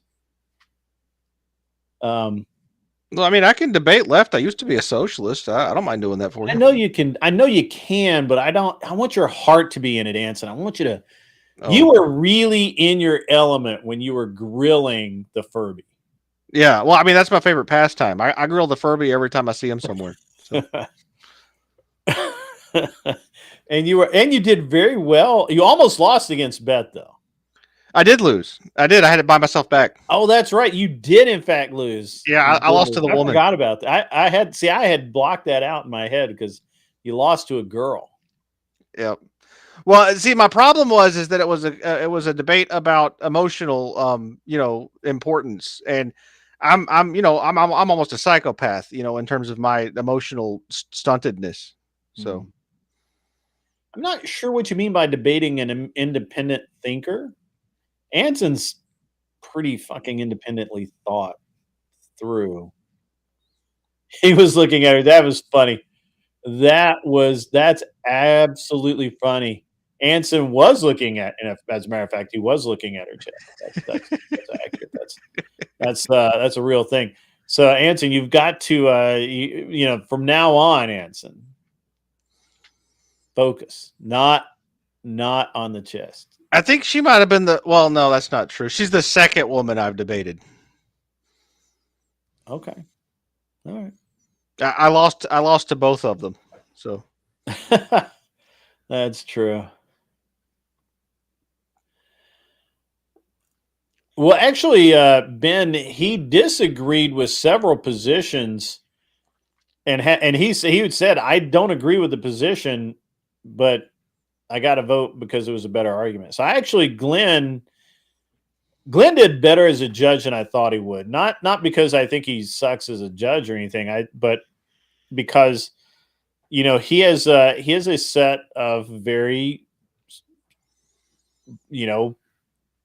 [SPEAKER 5] Well, I mean, I can debate left. I used to be a socialist. I don't mind doing that for you.
[SPEAKER 4] I know you can, but I don't. I want your heart to be in it, Anson. I want you to. Oh. You were really in your element when you were grilling the Furby.
[SPEAKER 5] Yeah, well, I mean, that's my favorite pastime. I grill the Furby every time I see him somewhere. So.
[SPEAKER 4] And you did very well. You almost lost against Beth, though.
[SPEAKER 5] I did lose. I did. I had to buy myself back.
[SPEAKER 4] Oh, that's right. You did, in fact, lose.
[SPEAKER 5] Yeah, I lost to the woman.
[SPEAKER 4] I forgot about that. I had blocked that out in my head because you lost to a girl.
[SPEAKER 5] Yep. Well, see, my problem is that it was a debate about emotional, importance, and I'm almost a psychopath, in terms of my emotional stuntedness. So,
[SPEAKER 4] I'm not sure what you mean by debating an independent thinker. Anson's pretty fucking independently thought through. He was looking at her. That was funny. That's absolutely funny. Anson was looking at, and as a matter of fact, he was looking at her chest. That's accurate. That's a real thing. So, Anson, you've got to, from now on, Anson, focus, not on the chest.
[SPEAKER 5] I think she might have been well, no, that's not true. She's the second woman I've debated.
[SPEAKER 4] Okay. All right.
[SPEAKER 5] I lost to both of them. So
[SPEAKER 4] that's true. Well, actually, Ben, he disagreed with several positions, and he said, I don't agree with the position, but I got to vote because it was a better argument. So Glenn did better as a judge than I thought he would. Not because I think he sucks as a judge or anything, but because he has a set of very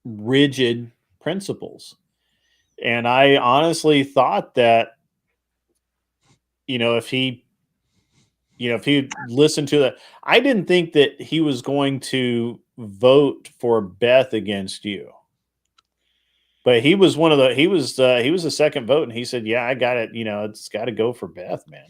[SPEAKER 4] rigid principles, and I honestly thought that if he listened to that, I didn't think that he was going to vote for Beth against you. But he was he was the second vote, and he said, "Yeah, I got it. It's got to go for Beth, man."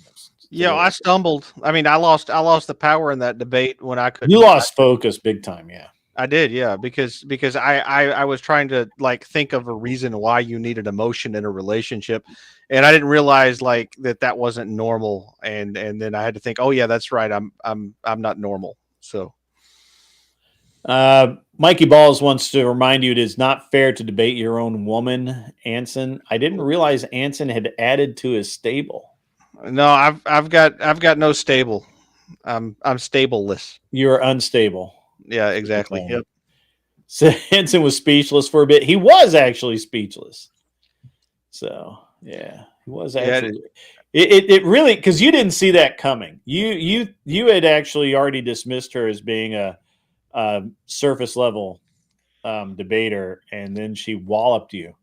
[SPEAKER 5] I stumbled. I mean, I lost the power in that debate when I could.
[SPEAKER 4] You lost focus big time, yeah.
[SPEAKER 5] I did, yeah, because I was trying to think of a reason why you needed emotion in a relationship, and I didn't realize that wasn't normal, and then I had to think, oh yeah, that's right, I'm not normal. So,
[SPEAKER 4] Mikey Balls wants to remind you it is not fair to debate your own woman, Anson. I didn't realize Anson had added to his stable.
[SPEAKER 5] No, I've got no stable. I'm stableless.
[SPEAKER 4] You're unstable.
[SPEAKER 5] Yeah, exactly.
[SPEAKER 4] Okay. Yep. So Anson was speechless for a bit. He was actually speechless. So yeah, he was actually. It really, because you didn't see that coming. You had actually already dismissed her as being a surface level debater, and then she walloped you,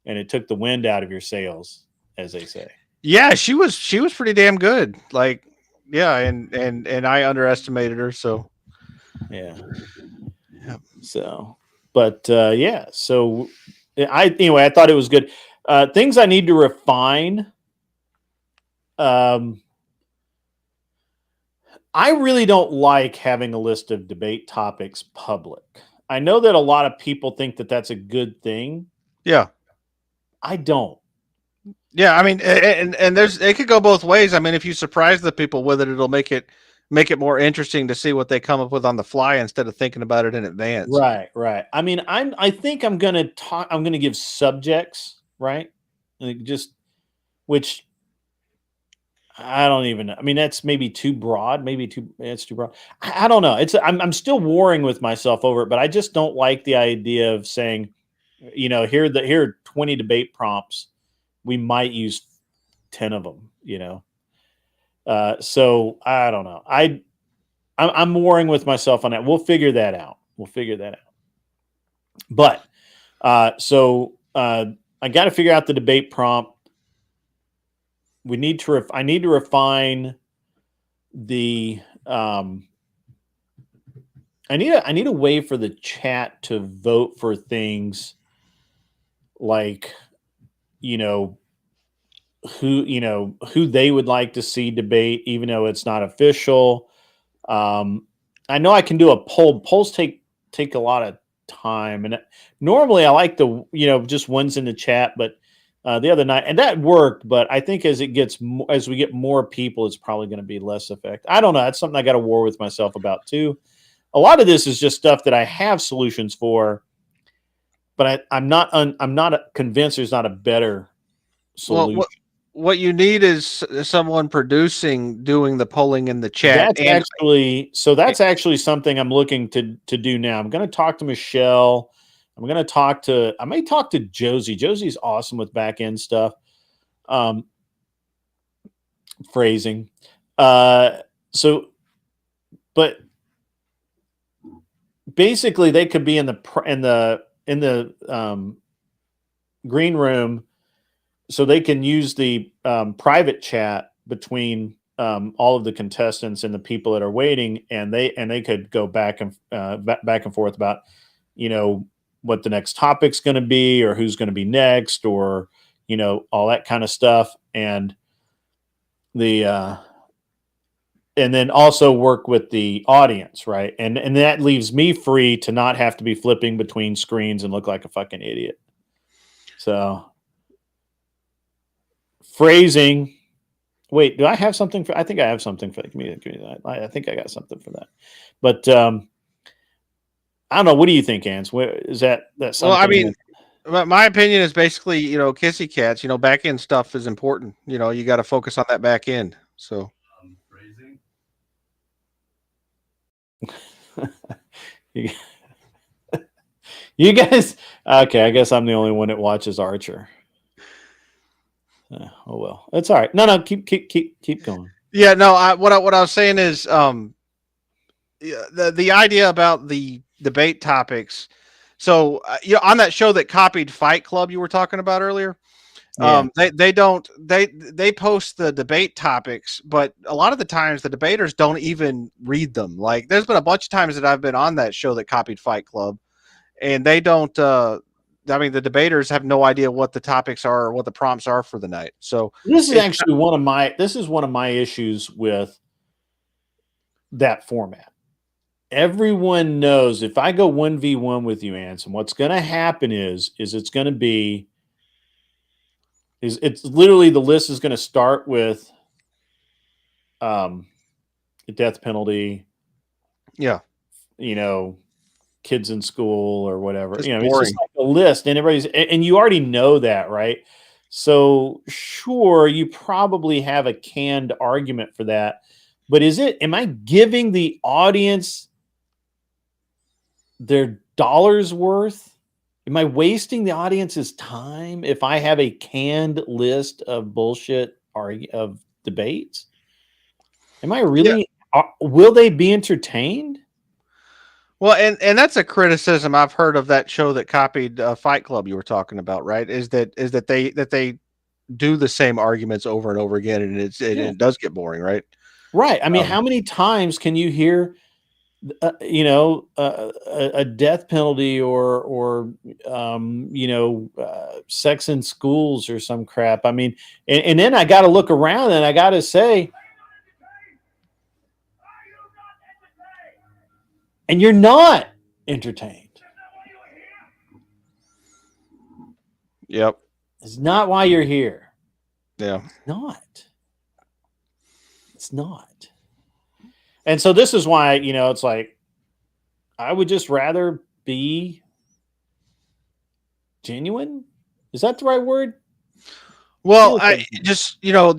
[SPEAKER 4] and it took the wind out of your sails, as they say.
[SPEAKER 5] Yeah, she was pretty damn good. And I underestimated her. So
[SPEAKER 4] yeah. So, but yeah. So I thought it was good. Things I need to refine. I really don't like having a list of debate topics public. I know that a lot of people think that that's a good thing.
[SPEAKER 5] Yeah.
[SPEAKER 4] I don't.
[SPEAKER 5] Yeah, I mean, and it could go both ways. I mean, if you surprise the people with it, it'll make it more interesting to see what they come up with on the fly instead of thinking about it in advance.
[SPEAKER 4] Right, right. I mean, I think I'm gonna talk. I'm gonna give subjects, right? Like just which I don't even know. I mean, that's maybe too broad. Maybe it's too broad. I don't know. I'm still warring with myself over it, but I just don't like the idea of saying, here are 20 debate prompts. We might use 10 of them. So I don't know. I'm warring with myself on that. We'll figure that out. But I got to figure out the debate prompt. We need to. I need to refine the. I need a way for the chat to vote for things like, who they would like to see debate, even though it's not official. I know I can do a poll. Polls take a lot of time, and normally I like the just ones in the chat, but the other night, and that worked, but I think as we get more people, it's probably going to be less effective. I don't know. That's something I got to war with myself about too. A lot of this is just stuff that I have solutions for, but I'm not convinced there's not a better solution.
[SPEAKER 5] Well, what you need is someone doing the polling in the chat.
[SPEAKER 4] That's actually something I'm looking to do now. I'm going to talk to Michelle. I may talk to Josie. Josie's awesome with back end stuff, phrasing. But basically, they could be in the green room, so they can use the private chat between all of the contestants and the people that are waiting, and they could go back and forth about what the next topic's going to be, or who's going to be next, or all that kind of stuff, and then also work with the audience, right? And that leaves me free to not have to be flipping between screens and look like a fucking idiot. So phrasing. Wait, do I have something for? I think I have something for the community. I think I got something for that, but I don't know. What do you think, Ans? Is that something?
[SPEAKER 5] Well, I mean, my opinion is basically, kissy cats. Back end stuff is important. You got to focus on that back end. So,
[SPEAKER 4] you guys, okay? I guess I'm the only one that watches Archer. Oh well, that's all right. No, keep going.
[SPEAKER 5] Yeah, no. What I was saying is, the idea about the debate topics. So, on that show that copied Fight Club you were talking about earlier, they post the debate topics, but a lot of the times the debaters don't even read them. Like, there's been a bunch of times that I've been on that show that copied Fight Club, and they don't. I mean, the debaters have no idea what the topics are or what the prompts are for the night. So
[SPEAKER 4] this is actually one of my issues with that format. Everyone knows if I go 1v1 with you, Anson, what's going to happen is it's going to be it's literally the list is going to start with the death penalty.
[SPEAKER 5] Yeah.
[SPEAKER 4] Kids in school or whatever.
[SPEAKER 5] It's
[SPEAKER 4] it's just like a list, and and you already know that, right? So sure, you probably have a canned argument for that, but am I giving the audience their dollars worth? Am I wasting the audience's time if I have a canned list of bullshit of debates? Am I really? Yeah. Will they be entertained?
[SPEAKER 5] Well, and that's a criticism I've heard of that show that copied Fight Club you were talking about, right? Is that they do the same arguments over and over again, and it does get boring, right?
[SPEAKER 4] Right. I mean, how many times can you hear a death penalty or sex in schools or some crap? I mean, and then I got to look around and I got to say, and you're not entertained.
[SPEAKER 5] Yep.
[SPEAKER 4] It's not why you're here.
[SPEAKER 5] Yeah.
[SPEAKER 4] Not. It's not. And so this is why, it's like, I would just rather be genuine. Is that the right word?
[SPEAKER 5] Well, I just, your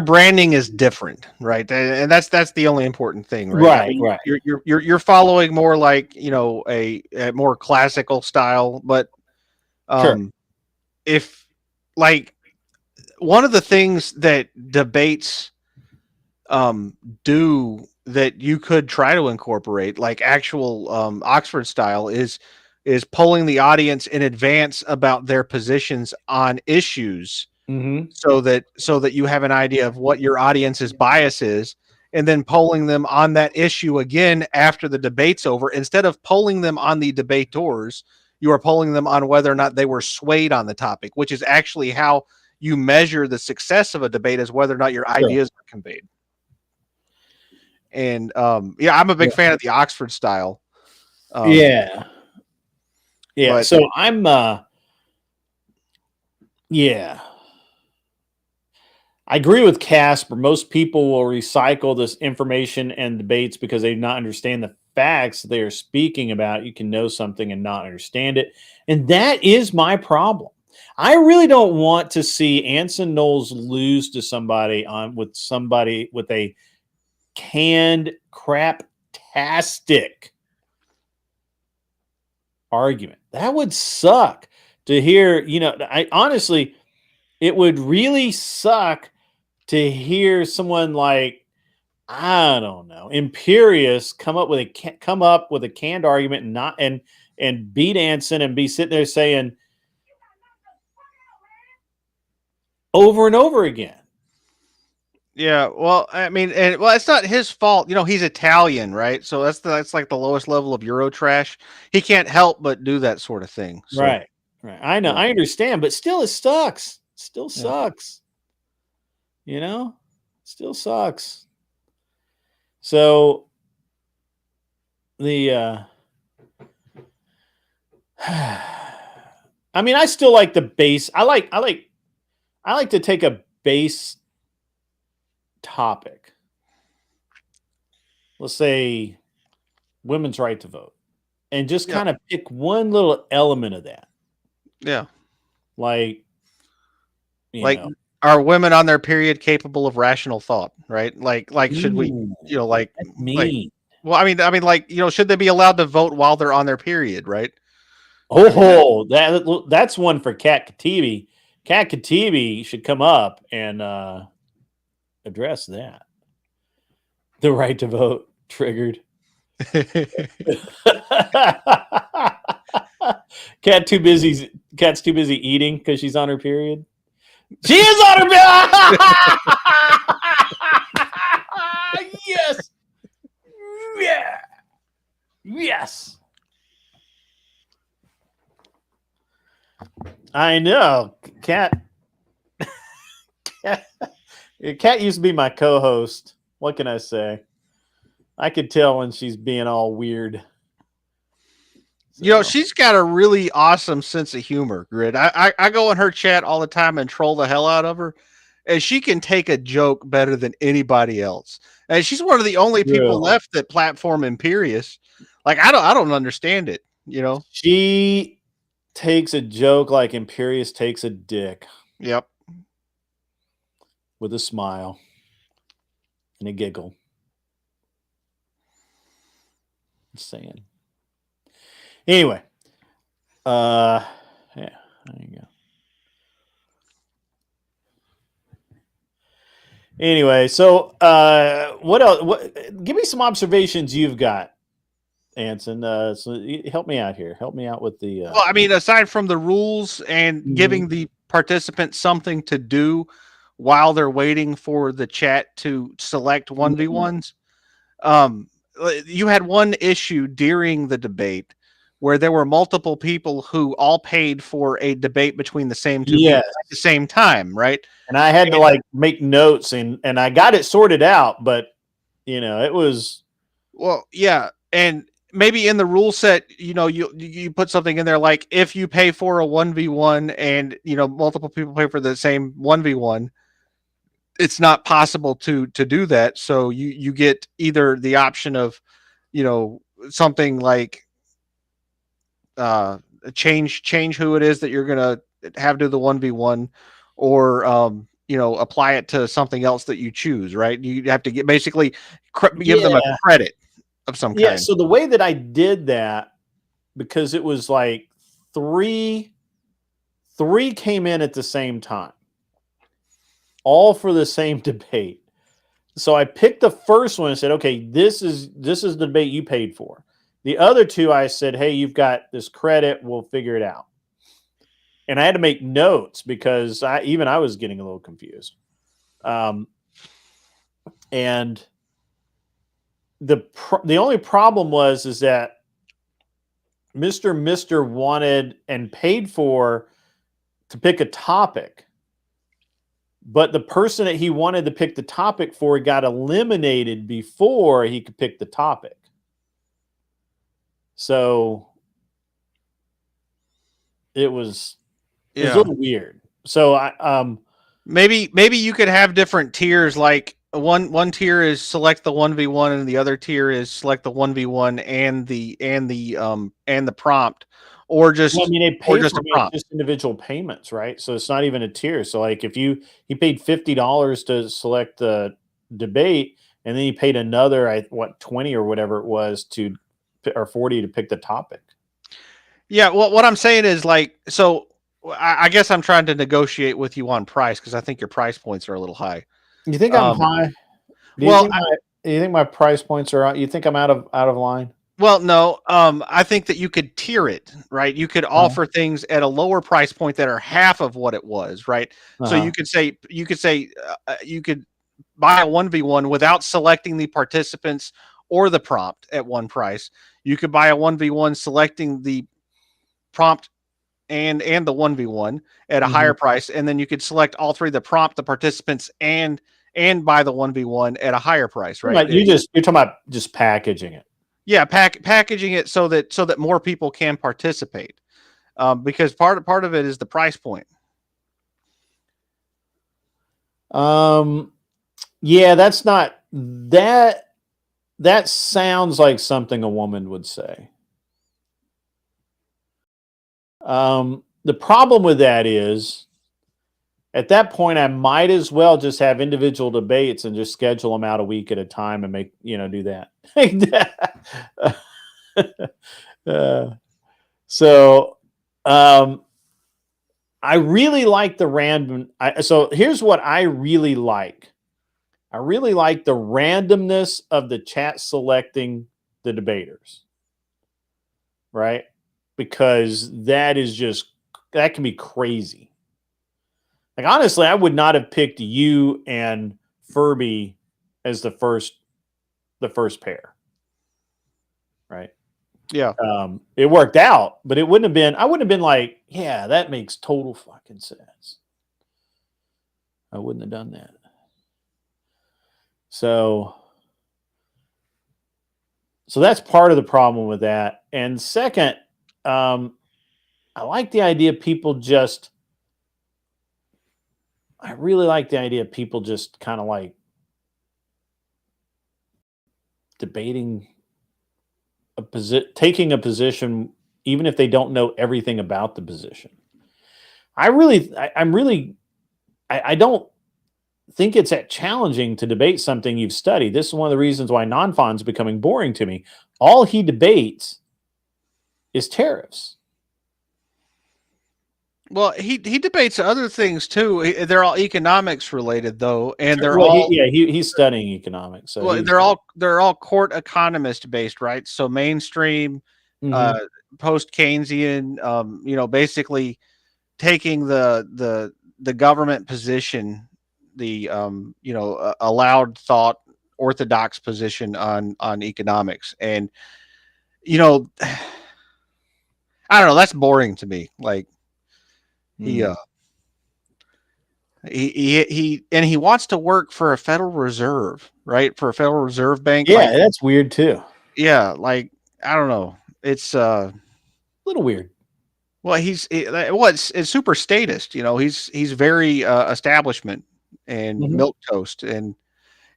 [SPEAKER 5] branding is different, right? And that's the only important thing, right?
[SPEAKER 4] Right,
[SPEAKER 5] I mean,
[SPEAKER 4] right.
[SPEAKER 5] You're following more like, a more classical style, but
[SPEAKER 4] Sure.
[SPEAKER 5] if like one of the things that debates do that you could try to incorporate, like actual Oxford style, is polling the audience in advance about their positions on issues,
[SPEAKER 4] Mm-hmm.
[SPEAKER 5] so that you have an idea of what your audience's bias is, and then polling them on that issue again after the debate's over. Instead of polling them on the debaters, you are polling them on whether or not they were swayed on the topic, which is actually how you measure the success of a debate, is whether or not your ideas are conveyed. And I'm a big fan of the Oxford style.
[SPEAKER 4] Yeah.
[SPEAKER 5] But
[SPEAKER 4] So I'm yeah. I agree with Casper. Most people will recycle this information and debates because they do not understand the facts they are speaking about. You can know something and not understand it. And that is my problem. I really don't want to see Anson Knowles lose to somebody with a canned crap-tastic argument. That would suck to hear. I honestly, it would really suck to hear someone like, I don't know, Imperious come up with a canned argument and beat Anson and be sitting there saying over and over again.
[SPEAKER 5] yeah, well, I mean, it's not his fault. He's Italian, right? So that's like the lowest level of Eurotrash. He can't help but do that sort of thing. So,
[SPEAKER 4] Right. I know.
[SPEAKER 5] yeah.
[SPEAKER 4] I understand, but still, it sucks. Still
[SPEAKER 5] Yeah.
[SPEAKER 4] sucks. Still sucks. So the I mean, I still like the base. I like to take a base topic. Let's say women's right to vote, and just
[SPEAKER 5] Yeah.
[SPEAKER 4] kind of pick one little element of that.
[SPEAKER 5] Yeah.
[SPEAKER 4] Like,
[SPEAKER 5] Like, are women on their period capable of rational thought, right? Should we,
[SPEAKER 4] ooh,
[SPEAKER 5] like,
[SPEAKER 4] that's mean.
[SPEAKER 5] well, I mean, like, should they be allowed to vote while they're on their period, right?
[SPEAKER 4] Oh, that's one for Kat Katibi. Kat Katibi should come up and address that. The right to vote triggered. Cat's too busy eating because she's on her period. She is on her period. Yes. Yeah. Yes. I know. Cat used to be my co-host. What can I say? I could tell when she's being all weird. So.
[SPEAKER 5] She's got a really awesome sense of humor, Grid. I go in her chat all the time and troll the hell out of her, and she can take a joke better than anybody else. And she's one of the only people left that platform Imperious. Like, I don't understand it.
[SPEAKER 4] She takes a joke like Imperious takes a dick.
[SPEAKER 5] Yep.
[SPEAKER 4] With a smile and a giggle. Just saying. Anyway, yeah, there you go. Anyway, so what else? Give me some observations you've got, Anson. So help me out here. Help me out with the.
[SPEAKER 5] Well, I mean, aside from the rules and giving the participants something to do while they're waiting for the chat to select 1v1s, you had one issue during the debate where there were multiple people who all paid for a debate between the same two people at the same time, right?
[SPEAKER 4] And I had to make notes and I got it sorted out, but it was
[SPEAKER 5] well, yeah, and maybe in the rule set, you put something in there like if you pay for a 1v1 and multiple people pay for the same 1v1, it's not possible to do that. So you get either the option of something like change who it is that you're gonna have do the 1v1, or apply it to something else that you choose, right? You have to basically give them a
[SPEAKER 4] Yeah.
[SPEAKER 5] credit of some
[SPEAKER 4] Yeah.
[SPEAKER 5] kind.
[SPEAKER 4] So the way that I did that, because it was like three came in at the same time, all for the same debate. So I picked the first one and said, okay, this is the debate you paid for. The other two, I said, hey, you've got this credit, we'll figure it out. And I had to make notes because I was getting a little confused. And the only problem is that Mr. wanted and paid for to pick a topic, but the person that he wanted to pick the topic for got eliminated before he could pick the topic. So it was a little weird. So
[SPEAKER 5] maybe you could have different tiers, like one tier is select the 1v1 and the other tier is select the 1v1 and the prompt, or just
[SPEAKER 4] they pay
[SPEAKER 5] or just
[SPEAKER 4] for
[SPEAKER 5] a prompt.
[SPEAKER 4] just individual payments, right? So it's not even a tier. So like if he paid $50 to select the debate, and then he paid another 20 or whatever it was or 40 to pick the topic.
[SPEAKER 5] Yeah, well, what I'm saying is like, so I guess I'm trying to negotiate with you on price because I think your price points are a little high.
[SPEAKER 4] You think I'm high? Do you think my price points are out? You think I'm out of line?
[SPEAKER 5] Well, no. I think that you could tier it, right? You could offer things at a lower price point that are half of what it was, right? So you could say you could buy a 1v1 without selecting the participants or the prompt at one price. You could buy a 1v1 selecting the prompt and the 1v1 at a higher price, and then you could select all three: the prompt, the participants, and buy the 1v1 at a higher price, right?
[SPEAKER 4] You're talking about just packaging it.
[SPEAKER 5] Yeah, packaging it so that more people can participate, because part of it is the price point.
[SPEAKER 4] Yeah, that's not that. That sounds like something a woman would say. The problem with that is, at that point, I might as well just have individual debates and just schedule them out a week at a time and do that. So I really like the random. So here's what I really like. I really like the randomness of the chat selecting the debaters, right? Because that can be crazy. Like, honestly, I would not have picked you and Furby as the first pair, right?
[SPEAKER 5] Yeah.
[SPEAKER 4] It worked out, but I wouldn't have been like, yeah, that makes total fucking sense. I wouldn't have done that. So that's part of the problem with that. And second, I like the idea of people just, I really like the idea of people just kind of like debating taking a position, even if they don't know everything about the position. I don't think it's that challenging to debate something you've studied. This is one of the reasons why non-fon's becoming boring to me. All he debates is tariffs.
[SPEAKER 5] Well, he debates other things too. They're all economics related though, and they're
[SPEAKER 4] he's studying economics. So
[SPEAKER 5] they're all court economist based, right? So mainstream, post Keynesian, basically taking the government position, the allowed thought orthodox position on economics, and I don't know, that's boring to me. Like he wants to work for a Federal Reserve, right? For a Federal Reserve bank.
[SPEAKER 4] Yeah, that's weird too.
[SPEAKER 5] Yeah, like I don't know. It's
[SPEAKER 4] A little weird.
[SPEAKER 5] well, it's super statist. You know, he's very establishment and
[SPEAKER 4] Mhm.
[SPEAKER 5] milk toast, and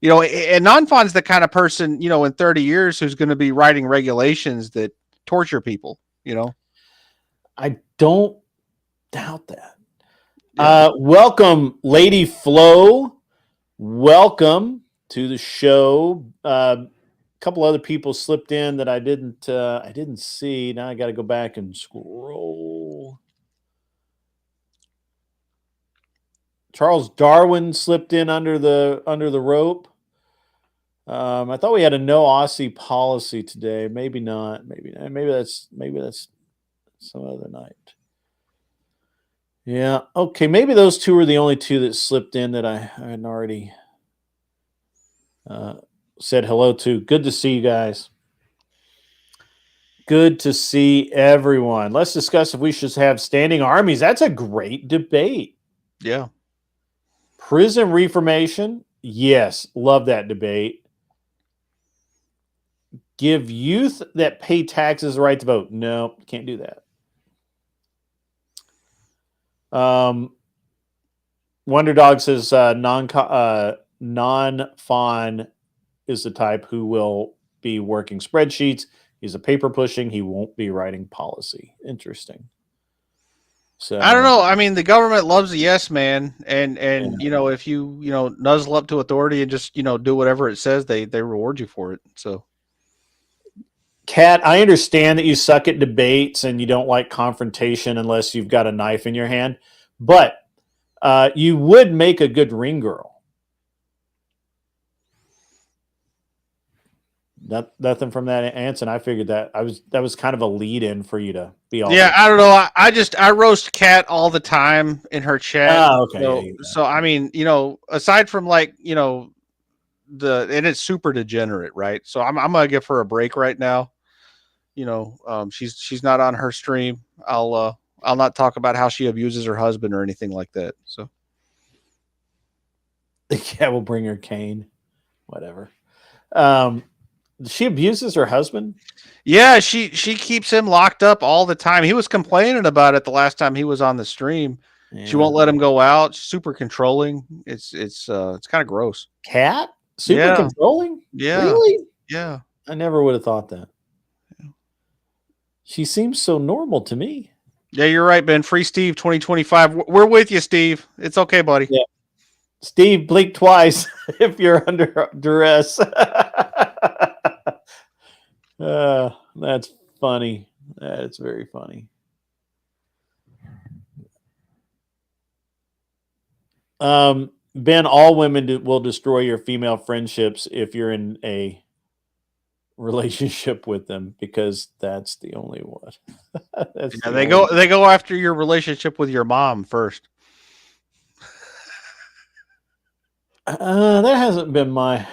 [SPEAKER 5] you know, and Nanfan's the kind of person, you know, in 30 years who's going to be writing regulations that torture people. You know,
[SPEAKER 4] I don't doubt that.
[SPEAKER 5] yeah.
[SPEAKER 4] Welcome, Lady Flo. Welcome to the show. A couple other people slipped in that I didn't see. Now I got to go back and scroll. Charles Darwin slipped in under the rope. I thought we had a no Aussie policy today. Maybe not. Maybe that's some other night. Yeah. Okay. Maybe those two were the only two that slipped in that I hadn't already said hello to. Good to see you guys. Good to see everyone. Let's discuss if we should have standing armies. That's a great debate.
[SPEAKER 5] Yeah.
[SPEAKER 4] Prison reformation. Yes. Love that debate. Give youth that pay taxes the right to vote. No, can't do that. Wonder Dog says non-fawn is the type who will be working spreadsheets. He's a paper pushing. He won't be writing policy. Interesting. So
[SPEAKER 5] I don't know. I mean, the government loves a yes man, and
[SPEAKER 4] Yeah.
[SPEAKER 5] you know, if you nuzzle up to authority and just do whatever it says, they reward you for it. So,
[SPEAKER 4] Kat, I understand that you suck at debates and you don't like confrontation unless you've got a knife in your hand, but you would make a good ring girl. Nothing from that, Anson. I figured that was kind of a lead in for you to be all.
[SPEAKER 5] yeah, I don't know. I roast Kat all the time in her chat.
[SPEAKER 4] Oh, okay.
[SPEAKER 5] So,
[SPEAKER 4] Yeah.
[SPEAKER 5] so I mean, aside from like and it's super degenerate, right? So I'm gonna give her a break right now. She's not on her stream. I'll not talk about how she abuses her husband or anything like that. So
[SPEAKER 4] Yeah, we'll bring her cane. Whatever. She abuses her husband.
[SPEAKER 5] yeah, she keeps him locked up all the time. He was complaining about it the last time he was on the stream.
[SPEAKER 4] Yeah.
[SPEAKER 5] She won't let him go out. She's super controlling. It's kind of gross.
[SPEAKER 4] Cat? Super
[SPEAKER 5] Yeah.
[SPEAKER 4] controlling?
[SPEAKER 5] Yeah.
[SPEAKER 4] Really?
[SPEAKER 5] Yeah.
[SPEAKER 4] I never would have thought that. She seems so normal to me.
[SPEAKER 5] Yeah, you're right, Ben. Free Steve 2025. We're with you, Steve. It's okay, buddy.
[SPEAKER 4] Yeah. Steve, blink twice if you're under duress. That's funny. That's very funny. Ben, all women will destroy your female friendships if you're in a relationship with them, because that's the only one.
[SPEAKER 5] They go after your relationship with your mom first.
[SPEAKER 4] That hasn't been my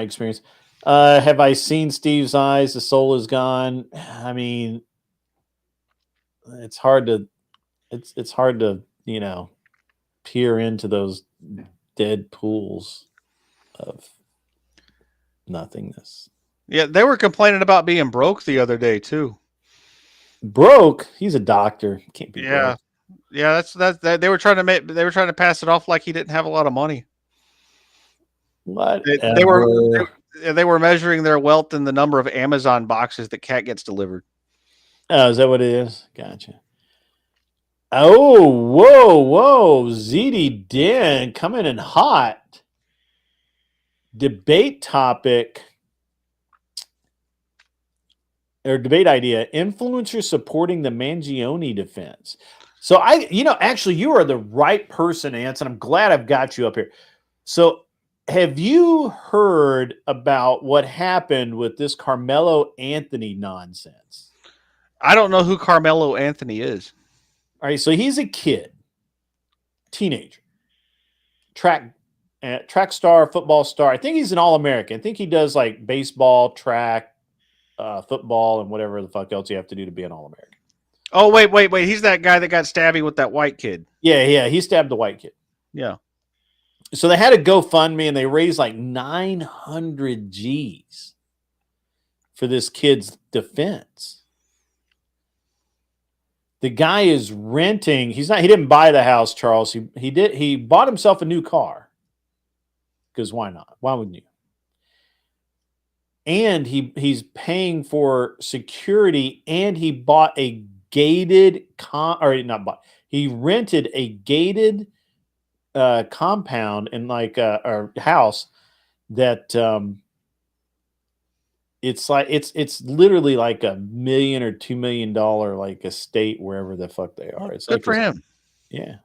[SPEAKER 4] experience. Have I seen Steve's eyes? The soul is gone. I mean, it's hard to peer into those dead pools of nothingness.
[SPEAKER 5] Yeah, they were complaining about being broke the other day too.
[SPEAKER 4] Broke? He's a doctor. Can't be broke.
[SPEAKER 5] Yeah. That's they were trying to pass it off like he didn't have a lot of money.
[SPEAKER 4] What?
[SPEAKER 5] They were measuring their wealth in the number of Amazon boxes that Cat gets delivered.
[SPEAKER 4] Oh, is that what it is? Gotcha. Oh, whoa. ZD Den coming in hot. Debate topic or debate idea: influencers supporting the Mangione defense. So actually, you are the right person, Anson. I'm glad I've got you up here. So, have you heard about what happened with this Carmelo Anthony nonsense?
[SPEAKER 5] I don't know who Carmelo Anthony is.
[SPEAKER 4] All right, so he's a kid, teenager, track star, football star. I think he's an All-American. I think he does like baseball, track, football, and whatever the fuck else you have to do to be an All-American.
[SPEAKER 5] Oh, wait. He's that guy that got stabby with that white kid.
[SPEAKER 4] Yeah. He stabbed the white kid.
[SPEAKER 5] Yeah.
[SPEAKER 4] So they had a GoFundMe and they raised like 900 G's for this kid's defense. The guy is renting. He didn't buy the house, Charles. He bought himself a new car. Because why not? Why wouldn't you? And he's paying for security, and he bought a gated he rented a gated compound in like a house that it's literally like $1 million or $2 million like estate wherever the fuck they are. It's
[SPEAKER 5] Good
[SPEAKER 4] like
[SPEAKER 5] for him.
[SPEAKER 4] Yeah.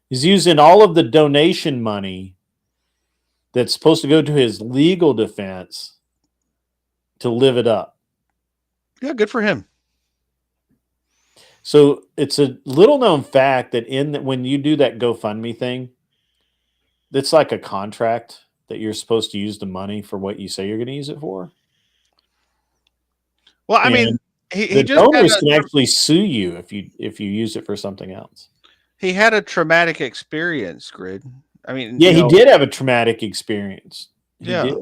[SPEAKER 4] He's using all of the donation money that's supposed to go to his legal defense to live it up.
[SPEAKER 5] Yeah, good for him.
[SPEAKER 4] So it's a little known fact that when you do that GoFundMe thing, it's like a contract that you're supposed to use the money for what you say you're going to use it for.
[SPEAKER 5] Well, I mean,
[SPEAKER 4] the donors can actually sue you if you use it for something else.
[SPEAKER 5] He had a traumatic experience, Grid. I mean,
[SPEAKER 4] yeah, he did have a traumatic experience. He did.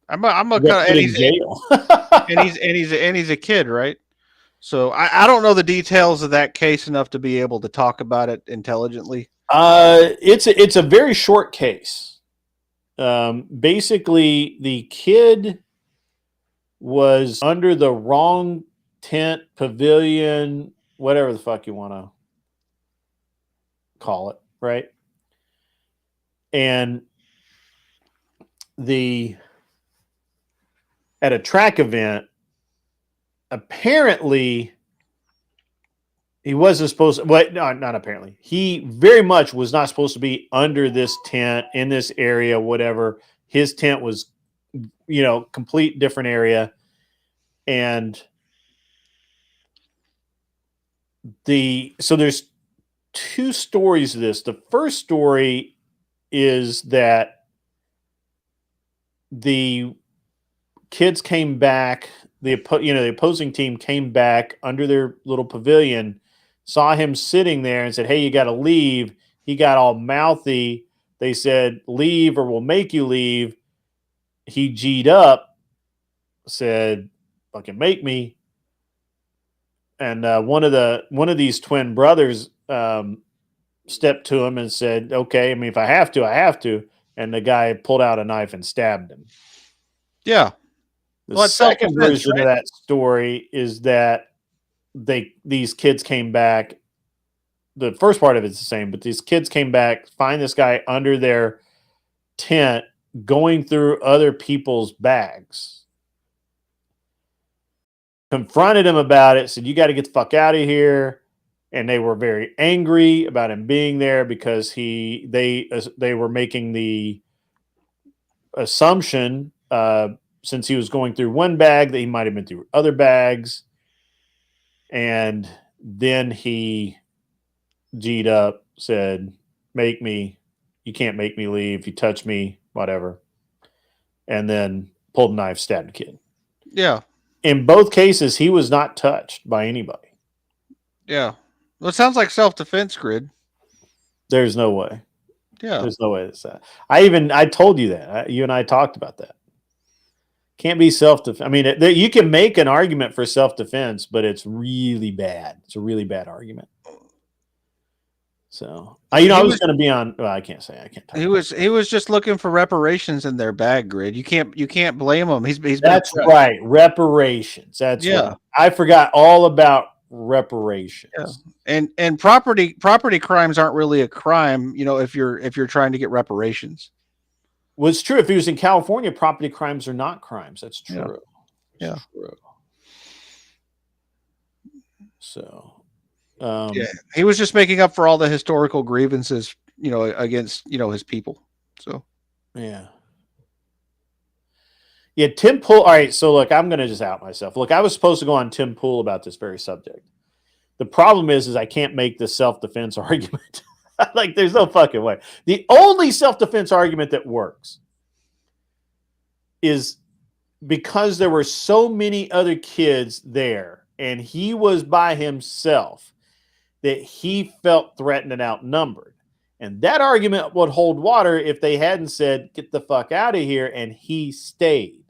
[SPEAKER 5] I'm a kind of, and he's
[SPEAKER 4] jail.
[SPEAKER 5] and he's a kid, right? So I don't know the details of that case enough to be able to talk about it intelligently.
[SPEAKER 4] It's a very short case. Basically, the kid was under the wrong tent, pavilion, whatever the fuck you want to call it, right? And at a track event, apparently he wasn't supposed to, well, no, not apparently. He very much was not supposed to be under this tent in this area, whatever. His tent was, complete different area. And so there's two stories of this. The first story is that the kids came back, the opposing team came back under their little pavilion, saw him sitting there and said, "Hey, you got to leave." He got all mouthy. They said, "Leave or we'll make you leave." He G'd up, said, "Fucking make me." And one of these twin brothers stepped to him and said, "Okay, I mean, if I have to, I have to." And the guy pulled out a knife and stabbed him.
[SPEAKER 5] Yeah.
[SPEAKER 4] The second version of that story is that these kids came back. The first part of it's the same, but these kids came back, find this guy under their tent, going through other people's bags. Confronted him about it, said, "You got to get the fuck out of here." And they were very angry about him being there because they were making the assumption, since he was going through one bag, that he might have been through other bags. And then he G'd up, said, "Make me, you can't make me leave. You touch me, whatever." And then pulled a knife, stabbed the kid.
[SPEAKER 5] Yeah.
[SPEAKER 4] In both cases, he was not touched by anybody.
[SPEAKER 5] Yeah. Well, it sounds like self-defense, Grid.
[SPEAKER 4] There's no way.
[SPEAKER 5] Yeah.
[SPEAKER 4] There's no way that's that. I told you that. You and I talked about that. Can't be self-defense. I mean, you can make an argument for self-defense, but it's really bad. It's a really bad argument. So, I was going to be on. Well, I can't say. I can't talk.
[SPEAKER 5] He was just looking for reparations in their bag, Grid. You can't blame him. He's
[SPEAKER 4] That's right. Reparations. That's right. I forgot all about reparations.
[SPEAKER 5] Yeah. And property crimes aren't really a crime, if you're trying to get reparations.
[SPEAKER 4] Well, it's true. If he was in California, property crimes are not crimes. That's true.
[SPEAKER 5] Yeah.
[SPEAKER 4] True. So,
[SPEAKER 5] he was just making up for all the historical grievances, against, his people. So,
[SPEAKER 4] yeah. Yeah, Tim Pool. All right, so look, I'm going to just out myself. Look, I was supposed to go on Tim Pool about this very subject. The problem is I can't make the self-defense argument. Like, there's no fucking way. The only self-defense argument that works is because there were so many other kids there and he was by himself that he felt threatened and outnumbered. And that argument would hold water if they hadn't said, "Get the fuck out of here," and he stayed.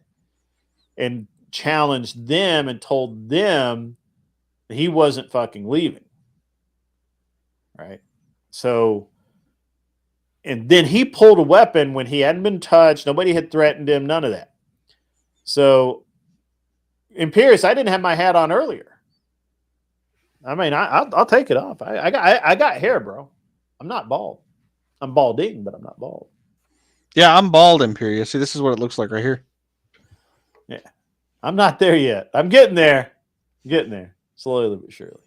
[SPEAKER 4] And challenged them and told them that he wasn't fucking leaving. Right? So, and then he pulled a weapon when he hadn't been touched. Nobody had threatened him, none of that. So, Imperius, I didn't have my hat on earlier. I mean, I'll take it off. I got hair, bro. I'm not bald. I'm balding, but I'm not bald.
[SPEAKER 5] Yeah, I'm bald, Imperius. See, this is what it looks like right here.
[SPEAKER 4] Yeah. I'm not there yet. I'm getting there. Getting there. Slowly but surely.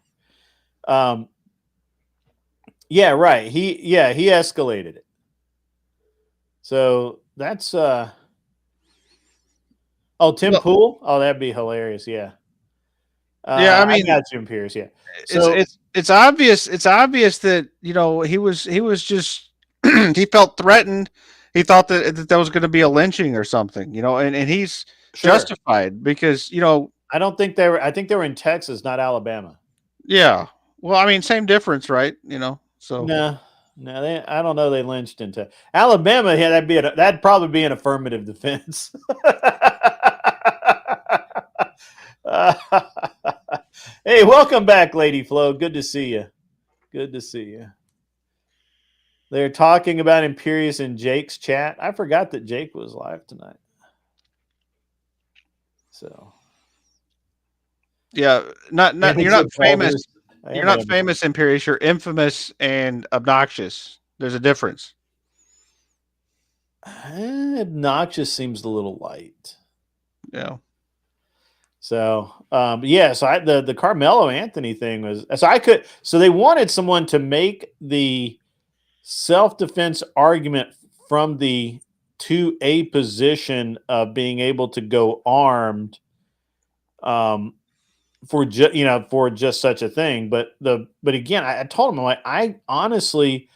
[SPEAKER 4] Yeah, right. He escalated it. So that's Tim Pool? Oh, that'd be hilarious, yeah.
[SPEAKER 5] Yeah, I mean,
[SPEAKER 4] I got Jim Pierce, yeah. So
[SPEAKER 5] it's obvious that, you know, he was just he felt threatened. He thought that there was going to be a lynching or something, you know, and he's justified because, you know,
[SPEAKER 4] I think they were in Texas, not Alabama.
[SPEAKER 5] Yeah. Well, I mean, same difference, right? You know. So
[SPEAKER 4] no, I don't know. They lynched into Alabama. Yeah, that'd probably be an affirmative defense. Hey, welcome back, Lady Flo. Good to see you. Good to see you. They're talking about Imperius in Jake's chat. I forgot that Jake was live tonight. So,
[SPEAKER 5] yeah, you're not famous. You're not famous, Imperius. You're infamous and obnoxious. There's a difference.
[SPEAKER 4] Obnoxious seems a little light.
[SPEAKER 5] Yeah.
[SPEAKER 4] So, yeah. So the Carmelo Anthony thing was so they wanted someone to make the self-defense argument from to a position of being able to go armed, for just such a thing. But again, I told him, I'm like, I honestly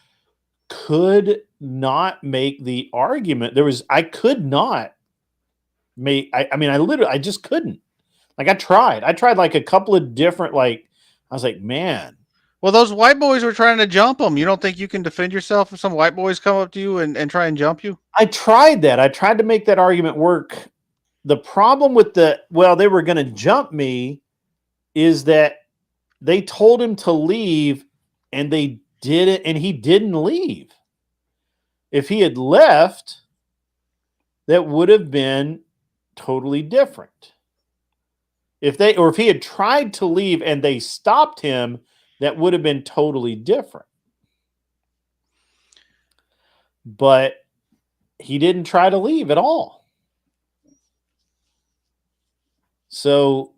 [SPEAKER 4] could not make the argument. I could not make. I mean, I just couldn't. Like I tried like a couple of different, like, I was like, man.
[SPEAKER 5] Well, those white boys were trying to jump him. You don't think you can defend yourself if some white boys come up to you and try and jump you?
[SPEAKER 4] I tried that. I tried to make that argument work. The problem with they were going to jump me is that they told him to leave and they did it, and he didn't leave. If he had left, that would have been totally different. If he had tried to leave and they stopped him, that would have been totally different. But he didn't try to leave at all. So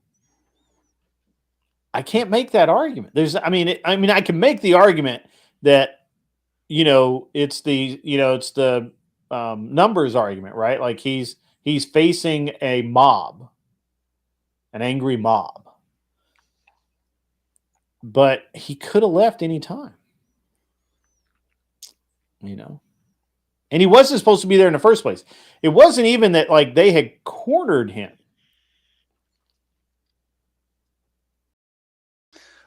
[SPEAKER 4] I can't make that argument. I can make the argument that, it's the numbers argument, right? Like he's facing a mob, an angry mob. But he could have left any time. And he wasn't supposed to be there in the first place. It wasn't even that like they had cornered him.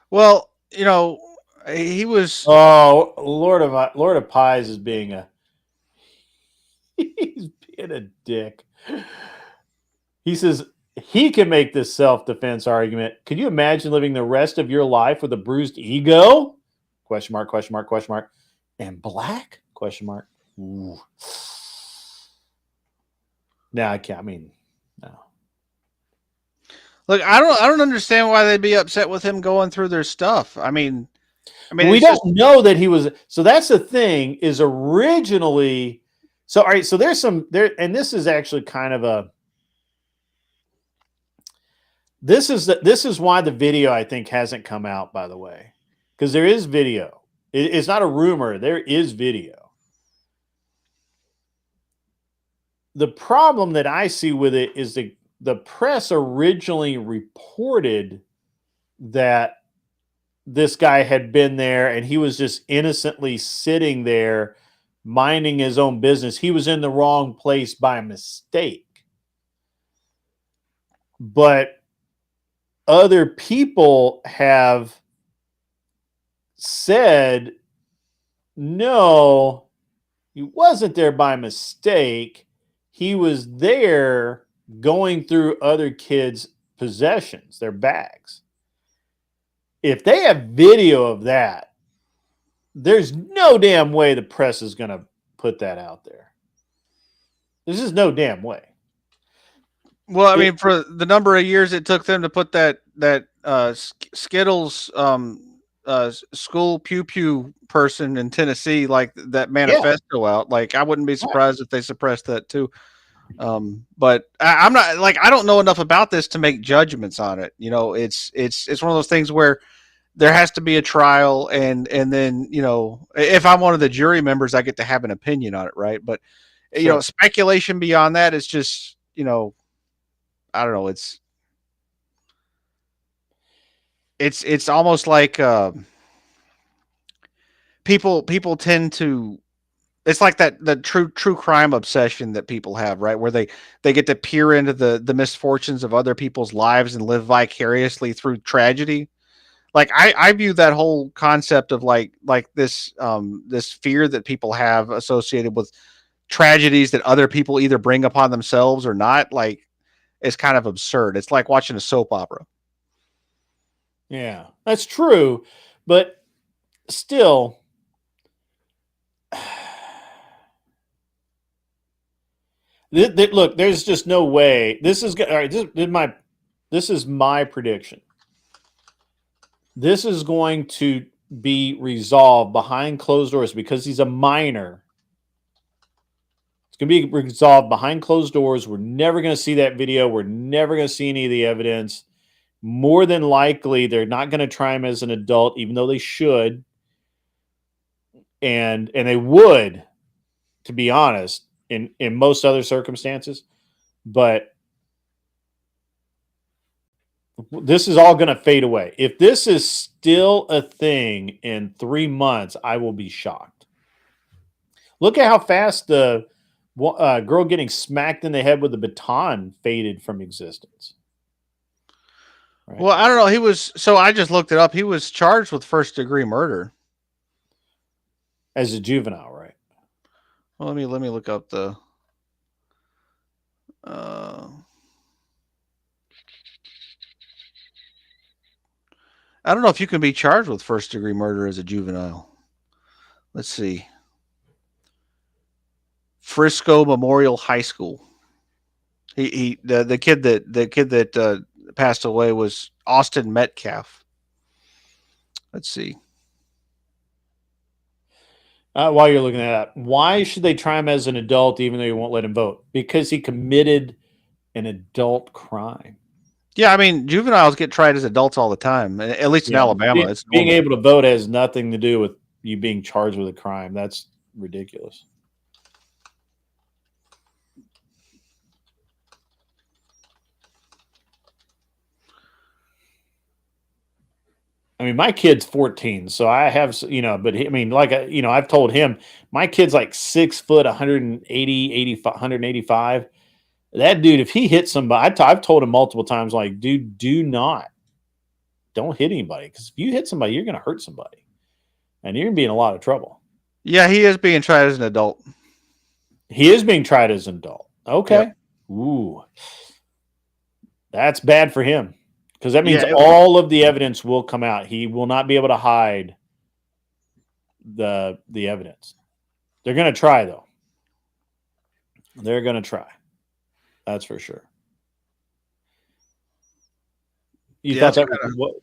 [SPEAKER 5] Well, he was.
[SPEAKER 4] Oh, Lord of Pies is being he's being a dick. He says he can make this self-defense argument. Could you imagine living the rest of your life with a bruised ego? Question mark, question mark, question mark. And black? Question mark. Ooh. No, I can't. No.
[SPEAKER 5] Look, I don't understand why they'd be upset with him going through their stuff. I mean,
[SPEAKER 4] we don't know that he was. So that's the thing. Is originally. So all right. So there's and this is actually kind of a. This is why the video, I think, hasn't come out, by the way, because there is video. It's not a rumor. There is video. The problem that I see with it is the press originally reported that this guy had been there and he was just innocently sitting there minding his own business. He was in the wrong place by mistake. But other people have said, no, he wasn't there by mistake. He was there going through other kids' possessions, their bags. If they have video of that, there's no damn way the press is going to put that out there. There's just no damn way.
[SPEAKER 5] Well, I mean, for the number of years it took them to put that Skittles school pew pew person in Tennessee, like that manifesto out, like I wouldn't be surprised if they suppressed that too. But I'm not, like, I don't know enough about this to make judgments on it. You know, it's one of those things where there has to be a trial, and then, you know, if I'm one of the jury members, I get to have an opinion on it, right? But you know, speculation beyond that is just, you know, I don't know. It's almost like people tend to. It's like the true crime obsession that people have, right? Where they get to peer into the misfortunes of other people's lives and live vicariously through tragedy. Like I view that whole concept of like this this fear that people have associated with tragedies that other people either bring upon themselves or not, like, is kind of absurd. It's like watching a soap opera.
[SPEAKER 4] Yeah, that's true, but still, look, there's just no way. This is all right. This is my prediction. This is going to be resolved behind closed doors because he's a minor. It's going to be resolved behind closed doors. We're never going to see that video. We're never going to see any of the evidence. More than likely, they're not going to try him as an adult, even though they should. And they would, to be honest, in most other circumstances. But this is all going to fade away. If this is still a thing in 3 months, I will be shocked. Look at how fast the girl getting smacked in the head with a baton faded from existence. Right?
[SPEAKER 5] Well, I don't know. So I just looked it up. He was charged with first-degree murder
[SPEAKER 4] as a juvenile, right?
[SPEAKER 5] Well, let me look up the. I don't know if you can be charged with first-degree murder as a juvenile. Let's see. Frisco Memorial High School. The kid that passed away was Austin Metcalf. Let's see.
[SPEAKER 4] While you're looking at that, why should they try him as an adult even though you won't let him vote? Because he committed an adult crime.
[SPEAKER 5] Yeah, I mean, juveniles get tried as adults all the time, at least in Alabama. It's
[SPEAKER 4] being able to vote has nothing to do with you being charged with a crime. That's ridiculous. I mean, my kid's 14, so I have, you know, but I mean, like, you know, I've told him my kid's like 6 foot, 185. That dude, if he hits somebody, I've told him multiple times, like, dude, don't hit anybody. Because if you hit somebody, you're going to hurt somebody. And you're going to be in a lot of trouble.
[SPEAKER 5] Yeah, he is being tried as an adult.
[SPEAKER 4] He is being tried as an adult. Okay. Yep. Ooh. That's bad for him. Because that means all of the evidence will come out. He will not be able to hide the evidence. They're going to try, though. They're going to try. That's for sure. You thought that was what?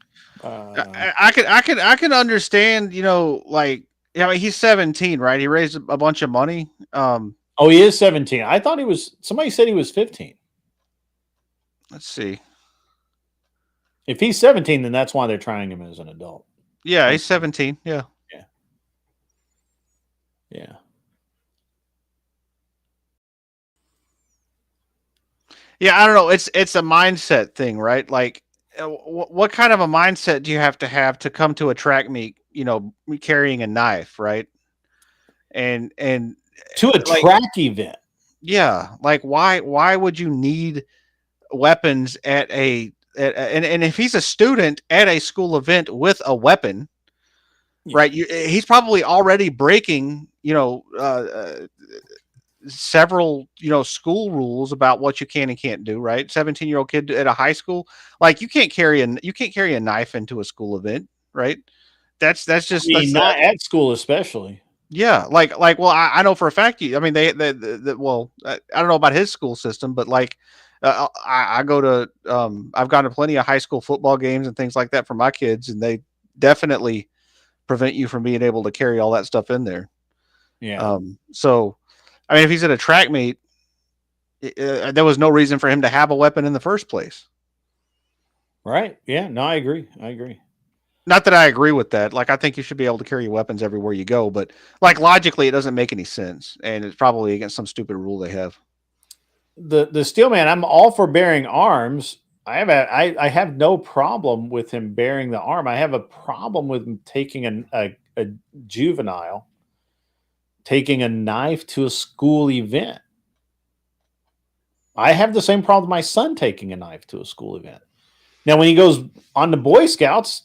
[SPEAKER 5] I can understand, you know, like, I mean, he's 17, right? He raised a bunch of money.
[SPEAKER 4] Oh, he is 17. I thought he was. Somebody said he was 15.
[SPEAKER 5] Let's see.
[SPEAKER 4] If he's 17, then that's why they're trying him as an adult.
[SPEAKER 5] Yeah, he's 17. Yeah.
[SPEAKER 4] Yeah. Yeah.
[SPEAKER 5] Yeah, I don't know. It's a mindset thing, right? Like, what kind of a mindset do you have to come to a track meet, you know, carrying a knife, right? And
[SPEAKER 4] to a track event.
[SPEAKER 5] Yeah, like why would you need weapons at and if he's a student at a school event with a weapon, right? He's probably already breaking, you know, several, school rules about what you can and can't do, right? 17-year-old kid at a high school, like you can't carry a knife into a school event, right?
[SPEAKER 4] I mean, not at school, especially.
[SPEAKER 5] Yeah, well, I know for a fact I mean, well, I don't know about his school system, but like, I go to, I've gone to plenty of high school football games and things like that for my kids, and they definitely prevent you from being able to carry all that stuff in there.
[SPEAKER 4] Yeah.
[SPEAKER 5] So, I mean, if he's at a track meet, there was no reason for him to have a weapon in the first place.
[SPEAKER 4] Right. Yeah. No, I agree. I agree.
[SPEAKER 5] Not that I agree with that. Like, I think you should be able to carry weapons everywhere you go, but like logically, it doesn't make any sense, and it's probably against some stupid rule they have.
[SPEAKER 4] The steel man, I'm all for bearing arms. I have no problem with him bearing the arm. I have a problem with him taking a juvenile taking a knife to a school event. I have the same problem with my son taking a knife to a school event. Now, when he goes on the Boy Scouts,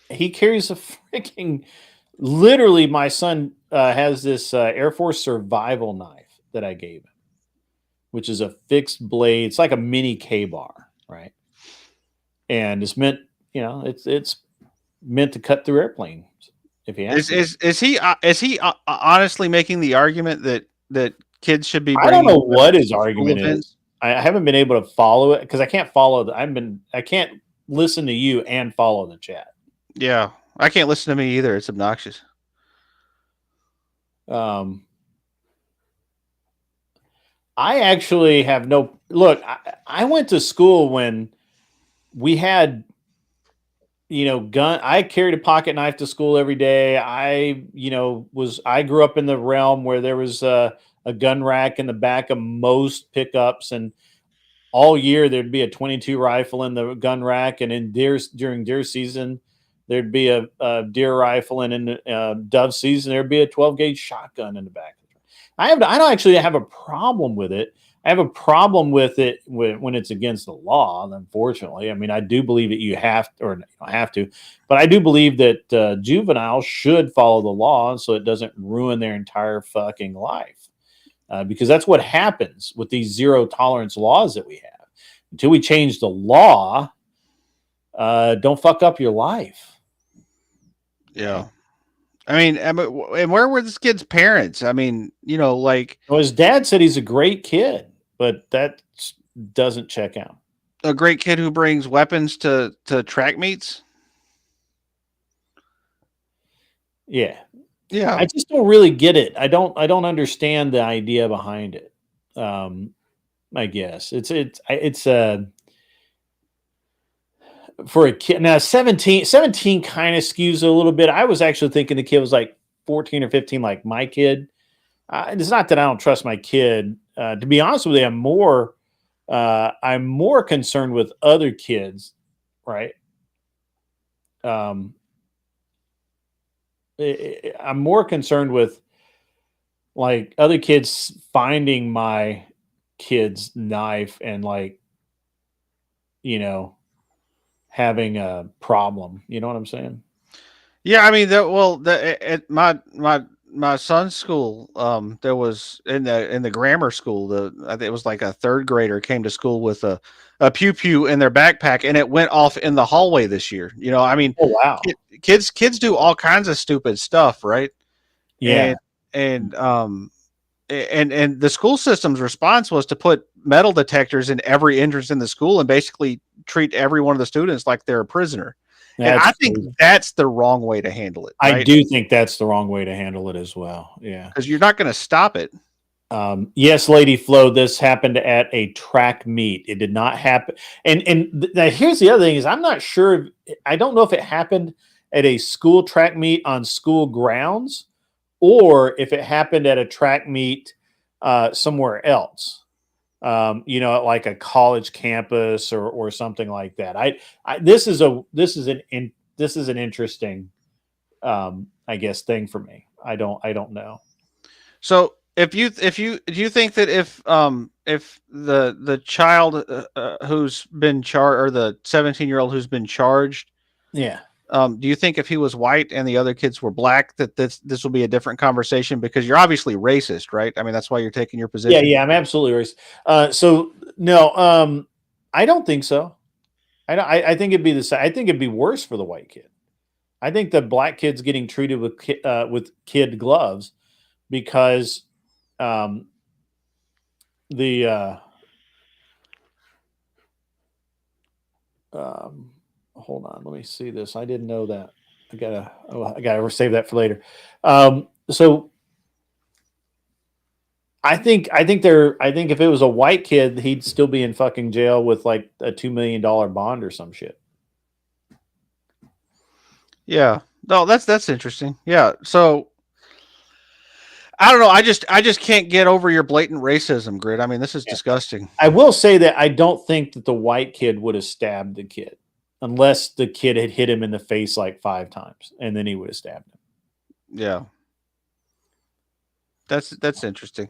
[SPEAKER 4] he carries a freaking, literally, my son has this Air Force survival knife that I gave him, which is a fixed blade. It's like a mini K-bar, right? And it's meant, it's meant to cut through airplanes. If he has
[SPEAKER 5] is he honestly making the argument that kids should be?
[SPEAKER 4] I don't know what his argument is. I haven't been able to follow it because I can't follow. I can't listen to you and follow the chat.
[SPEAKER 5] Yeah, I can't listen to me either. It's obnoxious.
[SPEAKER 4] I actually have no look. I went to school when we had, gun. I carried a pocket knife to school every day. I grew up in the realm where there was a gun rack in the back of most pickups, and all year there'd be a 22 rifle in the gun rack, and during deer season there'd be a deer rifle, and in dove season there'd be a 12 gauge shotgun in the back. I don't actually have a problem with it. I have a problem with it when it's against the law, unfortunately. I mean, I do believe that you have to, or you don't have to, but I do believe that juveniles should follow the law so it doesn't ruin their entire fucking life. Because that's what happens with these zero tolerance laws that we have. Until we change the law, don't fuck up your life.
[SPEAKER 5] Yeah. I mean, and where were this kid's parents? I mean, like...
[SPEAKER 4] Well, his dad said he's a great kid, but that doesn't check out.
[SPEAKER 5] A great kid who brings weapons to track meets?
[SPEAKER 4] Yeah.
[SPEAKER 5] Yeah.
[SPEAKER 4] I just don't really get it. I don't understand the idea behind it. I guess it's for a kid. Now 17 kind of skews a little bit. I was actually thinking the kid was like 14 or 15, like my kid. It's not that I don't trust my kid. To be honest with you, I'm more concerned with other kids, right? I'm more concerned with like other kids finding my kid's knife and like, having a problem. You know what I'm saying?
[SPEAKER 5] Yeah, I mean, at my son's school, there was in the grammar school, I think it was like a third grader came to school with a pew pew in their backpack, and it went off in the hallway this year. I mean,
[SPEAKER 4] oh wow,
[SPEAKER 5] kids do all kinds of stupid stuff, right?
[SPEAKER 4] Yeah,
[SPEAKER 5] and the school system's response was to put metal detectors in every entrance in the school and basically treat every one of the students like they're a prisoner. And I think that's the wrong way to handle it. Right?
[SPEAKER 4] I do think that's the wrong way to handle it as well. Yeah.
[SPEAKER 5] Because you're not going to stop it.
[SPEAKER 4] Yes, Lady Flo, this happened at a track meet. It did not happen. And now here's the other thing is I'm not sure. I don't know if it happened at a school track meet on school grounds or if it happened at a track meet somewhere else. Like a college campus or something like that. This is an interesting, I guess, thing for me. I don't know.
[SPEAKER 5] So do you think that if the child who's been charged or the 17-year-old who's been charged,
[SPEAKER 4] yeah,
[SPEAKER 5] Do you think if he was white and the other kids were black, that this will be a different conversation? Because you're obviously racist, right? I mean, that's why you're taking your
[SPEAKER 4] Yeah,
[SPEAKER 5] position.
[SPEAKER 4] yeah, I'm absolutely racist. So no, I don't think so. I think it'd be the same. I think it'd be worse for the white kid. I think the black kid's getting treated with kid gloves because um, the hold on, let me see this. I didn't know that. I gotta save that for later. So I think if it was a white kid, he'd still be in fucking jail with like a $2 million bond or some shit.
[SPEAKER 5] Yeah. No, that's interesting. Yeah. So I don't know. I just can't get over your blatant racism, Grid. I mean, this is
[SPEAKER 4] Yeah.
[SPEAKER 5] disgusting.
[SPEAKER 4] I will say that I don't think that the white kid would have stabbed the kid unless the kid had hit him in the face like 5 times and then he would have stabbed him.
[SPEAKER 5] Yeah. That's interesting.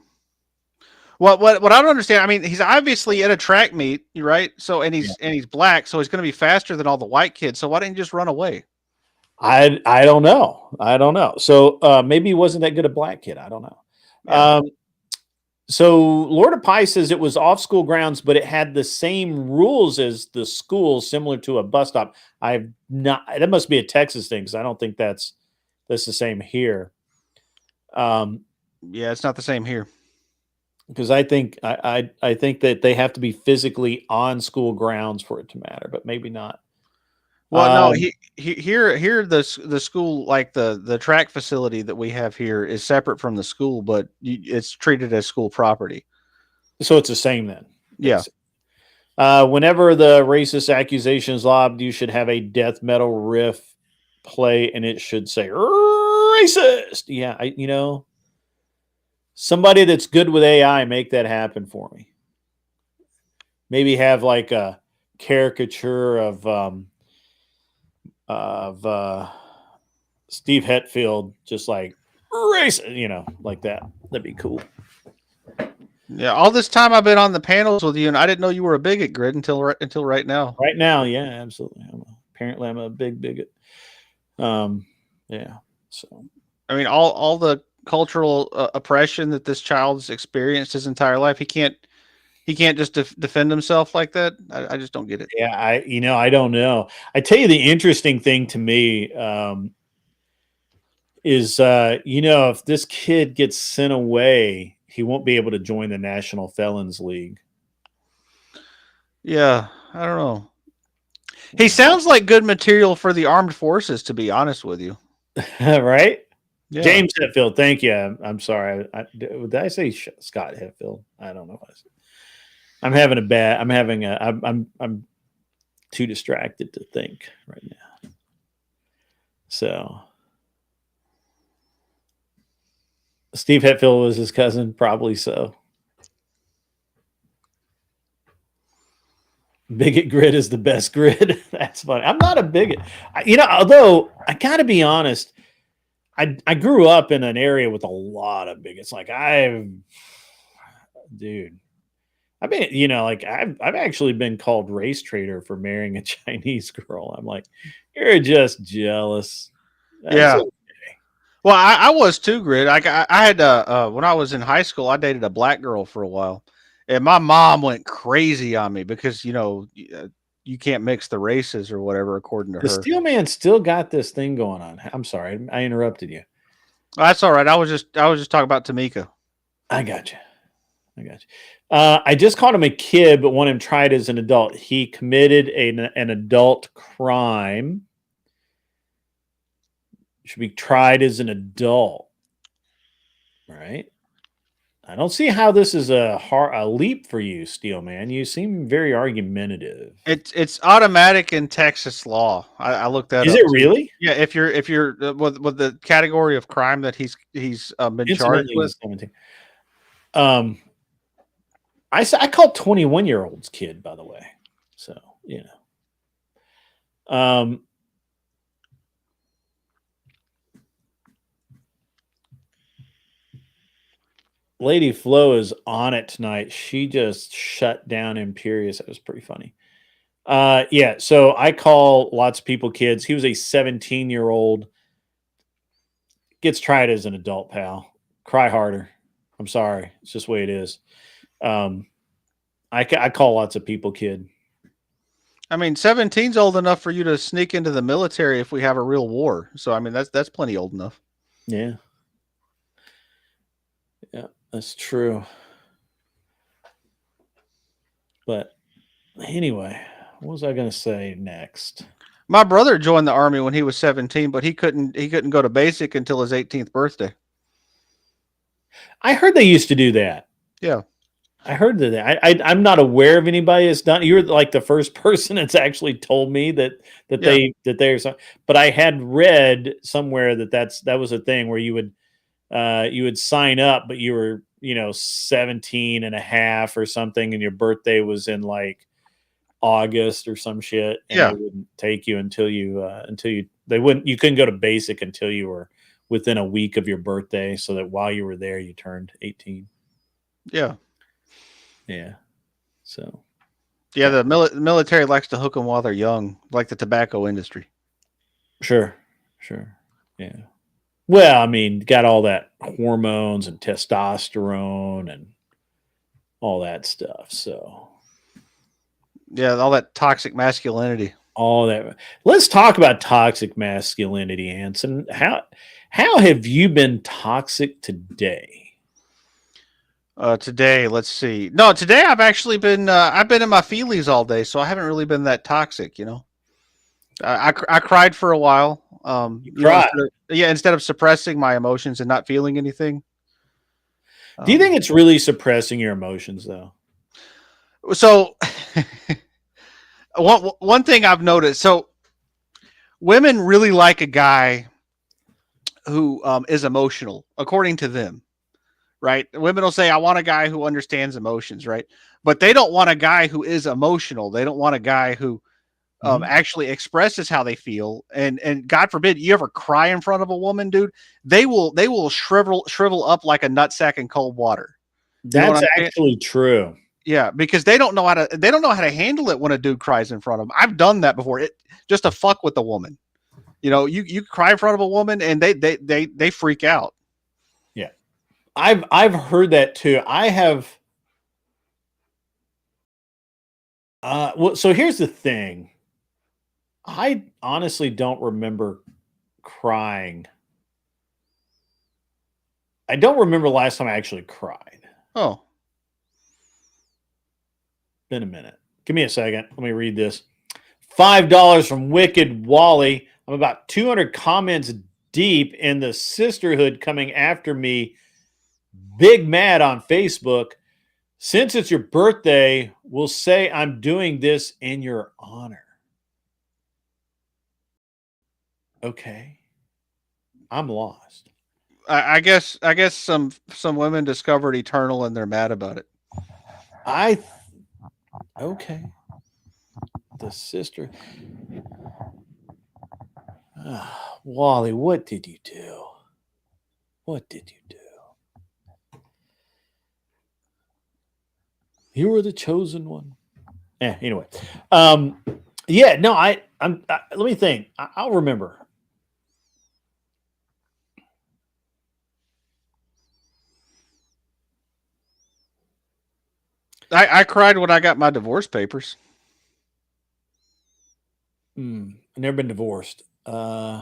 [SPEAKER 5] What I don't understand, I mean, he's obviously at a track meet, right? So
[SPEAKER 4] Yeah.
[SPEAKER 5] and he's black, so he's going to be faster than all the white kids. So why didn't he just run away?
[SPEAKER 4] I don't know. I don't know. So maybe he wasn't that good a black kid. I don't know.
[SPEAKER 5] Yeah.
[SPEAKER 4] So Lord of Pie says it was off school grounds, but it had the same rules as the school, similar to a bus stop. I've not. That must be a Texas thing because I don't think that's the same here.
[SPEAKER 5] Yeah, it's not the same here.
[SPEAKER 4] Because I think I think that they have to be physically on school grounds for it to matter, but maybe not.
[SPEAKER 5] Well, no,
[SPEAKER 4] Um,
[SPEAKER 5] here the school, like the track facility that we have here, is separate from the school, but it's treated as school property.
[SPEAKER 4] so it's the same then.
[SPEAKER 5] Yeah.
[SPEAKER 4] Basically. Whenever the racist accusation is lobbed, you should have a death metal riff play, and it should say racist. Yeah, somebody that's good with AI make that happen for me. Maybe have like a caricature of Steve Hetfield, just like racist, like that. That'd be cool.
[SPEAKER 5] Yeah, all this time I've been on the panels with you, and I didn't know you were a bigot, Grid, until right now.
[SPEAKER 4] Right now, yeah, absolutely. Apparently, I'm a big bigot. Yeah. So
[SPEAKER 5] I mean, all the cultural oppression that this child's experienced his entire life, he can't just defend himself like that. I just don't get it.
[SPEAKER 4] yeah, I don't know. I tell you, the interesting thing to me is, if this kid gets sent away, he won't be able to join the National Felons League.
[SPEAKER 5] Yeah, I don't know. He sounds like good material for the armed forces, to be honest with you.
[SPEAKER 4] Right?
[SPEAKER 5] Yeah.
[SPEAKER 4] James Hetfield, thank you. I'm sorry. Did I say Scott Hetfield? I don't know. I'm having a bad. I'm too distracted to think right now. So Steve Hetfield was his cousin, probably so. Bigot Grid is the best grid. That's funny. I'm not a bigot. Although I gotta be honest, I grew up in an area with a lot of bigots. Like dude, I mean, I've actually been called race traitor for marrying a Chinese girl. I'm like, you're just jealous.
[SPEAKER 5] Yeah. Well, I was too, Grid. I had when I was in high school, I dated a black girl for a while, and my mom went crazy on me because you can't mix the races or whatever, according to
[SPEAKER 4] The
[SPEAKER 5] her.
[SPEAKER 4] Steel Man still got this thing going on. I'm sorry, I interrupted you.
[SPEAKER 5] That's all right. I was just talking about Tamika.
[SPEAKER 4] I got you. I just called him a kid, but want him tried as an adult. He committed an adult crime. Should be tried as an adult, right? I don't see how this is a leap for you, Steel Man. You seem very argumentative.
[SPEAKER 5] It's automatic in Texas law. I looked that
[SPEAKER 4] Is
[SPEAKER 5] up.
[SPEAKER 4] it really?
[SPEAKER 5] Yeah, if you're with the category of crime that he's been charged with.
[SPEAKER 4] 17. I call 21-year-olds kid, by the way. So Lady Flo is on it tonight. She just shut down Imperious. That was pretty funny. Yeah. So I call lots of people kids. He was a 17-year-old. Gets tried as an adult, pal. Cry harder. I'm sorry. It's just the way it is. Um, I call lots of people kid.
[SPEAKER 5] I mean, 17's old enough for you to sneak into the military if we have a real war. So I mean, that's plenty old enough.
[SPEAKER 4] Yeah. Yeah, that's true. But anyway, what was I going to say next?
[SPEAKER 5] My brother joined the army when he was 17, but he couldn't go to basic until his 18th birthday.
[SPEAKER 4] I heard they used to do that.
[SPEAKER 5] Yeah.
[SPEAKER 4] I heard that. I'm not aware of anybody that's done. You're like the first person that's actually told me that
[SPEAKER 5] Yeah.
[SPEAKER 4] they're. But I had read somewhere that was a thing where you would sign up, but you were 17 and a half or something, and your birthday was in like August or some shit, and
[SPEAKER 5] Yeah.
[SPEAKER 4] they wouldn't take you until you couldn't go to basic until you were within a week of your birthday, so that while you were there you turned 18.
[SPEAKER 5] Yeah.
[SPEAKER 4] Yeah. So
[SPEAKER 5] Yeah, the military likes to hook them while they're young, like the tobacco industry.
[SPEAKER 4] sure. Yeah. Well, I mean, got all that hormones and testosterone and all that stuff. So
[SPEAKER 5] Yeah, all that toxic masculinity.
[SPEAKER 4] all that. Let's talk about toxic masculinity, Anson. How have you been toxic today?
[SPEAKER 5] Today, let's see. No, today I've actually been I've been in my feelies all day, so I haven't really been that toxic. I cried for a while.
[SPEAKER 4] Cried.
[SPEAKER 5] Instead of suppressing my emotions and not feeling anything.
[SPEAKER 4] Do you think it's really suppressing your emotions, though?
[SPEAKER 5] So? One thing I've noticed. So women really like a guy who is emotional, according to them. Right? Women will say, I want a guy who understands emotions, right? But they don't want a guy who is emotional. They don't want a guy who actually expresses how they feel. And God forbid you ever cry in front of a woman, dude. They will shrivel up like a nutsack in cold water.
[SPEAKER 4] That's actually true.
[SPEAKER 5] Yeah, because they don't know how to handle it when a dude cries in front of them. I've done that before. Just to fuck with the woman. You cry in front of a woman and they freak out.
[SPEAKER 4] Yeah. I've heard that too. I have well, so here's the thing. I honestly don't remember crying. I don't remember last time I actually cried.
[SPEAKER 5] Oh.
[SPEAKER 4] Been a minute. Give me a second. Let me read this. $5 from Wicked Wally. I'm about 200 comments deep in the sisterhood coming after me. Big mad on Facebook. Since it's your birthday, we'll say I'm doing this in your honor. Okay. I'm lost.
[SPEAKER 5] I guess some women discovered Eternal and they're mad about it.
[SPEAKER 4] Okay. The sister. Wally, what did you do? What did you do? You were the chosen one. Anyway. Yeah, no, let me think. I'll remember.
[SPEAKER 5] I cried when I got my divorce papers.
[SPEAKER 4] I've never been divorced. Yeah.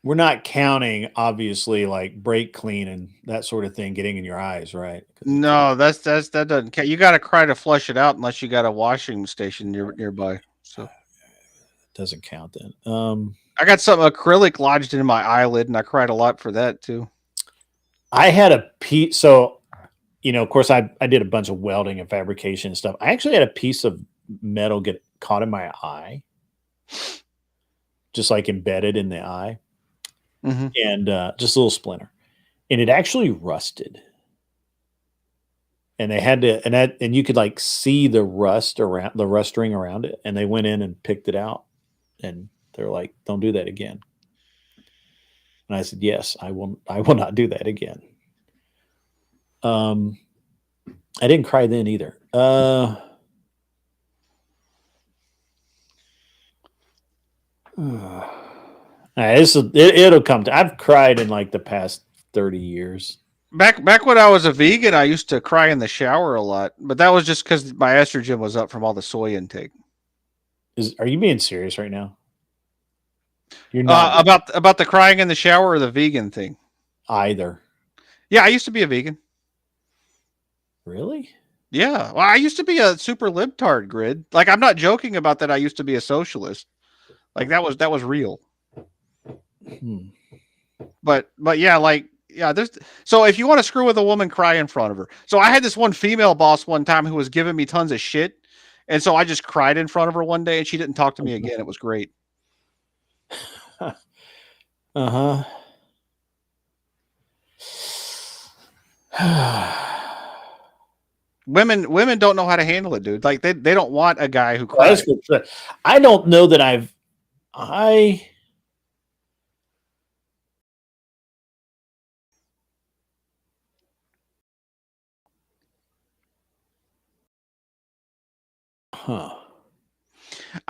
[SPEAKER 4] We're not counting, obviously, like brake clean and that sort of thing getting in your eyes, right?
[SPEAKER 5] No, that doesn't count. You got to cry to flush it out unless you got a washing station nearby. So
[SPEAKER 4] it doesn't count then.
[SPEAKER 5] I got some acrylic lodged in my eyelid, and I cried a lot for that too.
[SPEAKER 4] I had a piece. So, of course, I did a bunch of welding and fabrication and stuff. I actually had a piece of metal get caught in my eye, just like embedded in the eye.
[SPEAKER 5] Mm-hmm.
[SPEAKER 4] And just a little splinter, and it actually rusted. And they had to, and you could like see the rust ring around it. And they went in and picked it out, and They're like, don't do that again. And I said, yes, I will not do that again. I didn't cry then either. It'll come to. I've cried in like the past 30 years.
[SPEAKER 5] Back when I was a vegan, I used to cry in the shower a lot, but that was just because my estrogen was up from all the soy intake.
[SPEAKER 4] Are you being serious right now? You're not
[SPEAKER 5] About the crying in the shower or the vegan thing.
[SPEAKER 4] either.
[SPEAKER 5] Yeah, I used to be a vegan.
[SPEAKER 4] Really?
[SPEAKER 5] Yeah, well, I used to be a super libtard, Grid. Like, I'm not joking about that. I used to be a socialist. Like, that was real. But yeah, like, yeah, there's so if you want to screw with a woman, cry in front of her. So I had this one female boss one time who was giving me tons of shit, and so I just cried in front of her one day, and she didn't talk to me again. It was great.
[SPEAKER 4] Uh-huh.
[SPEAKER 5] Women don't know how to handle it, dude. Like they don't want a guy who cries.
[SPEAKER 4] I don't know that
[SPEAKER 5] I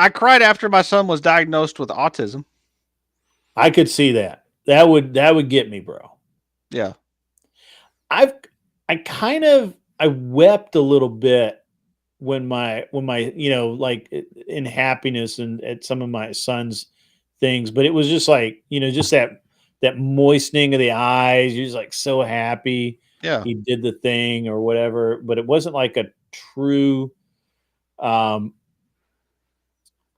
[SPEAKER 5] cried after my son was diagnosed with autism.
[SPEAKER 4] I could see that. That would get me, bro.
[SPEAKER 5] Yeah.
[SPEAKER 4] I wept a little bit when my like in happiness and at some of my son's things, but it was just like, just that moistening of the eyes. You're just like so happy.
[SPEAKER 5] Yeah.
[SPEAKER 4] He did the thing or whatever, but it wasn't like a true it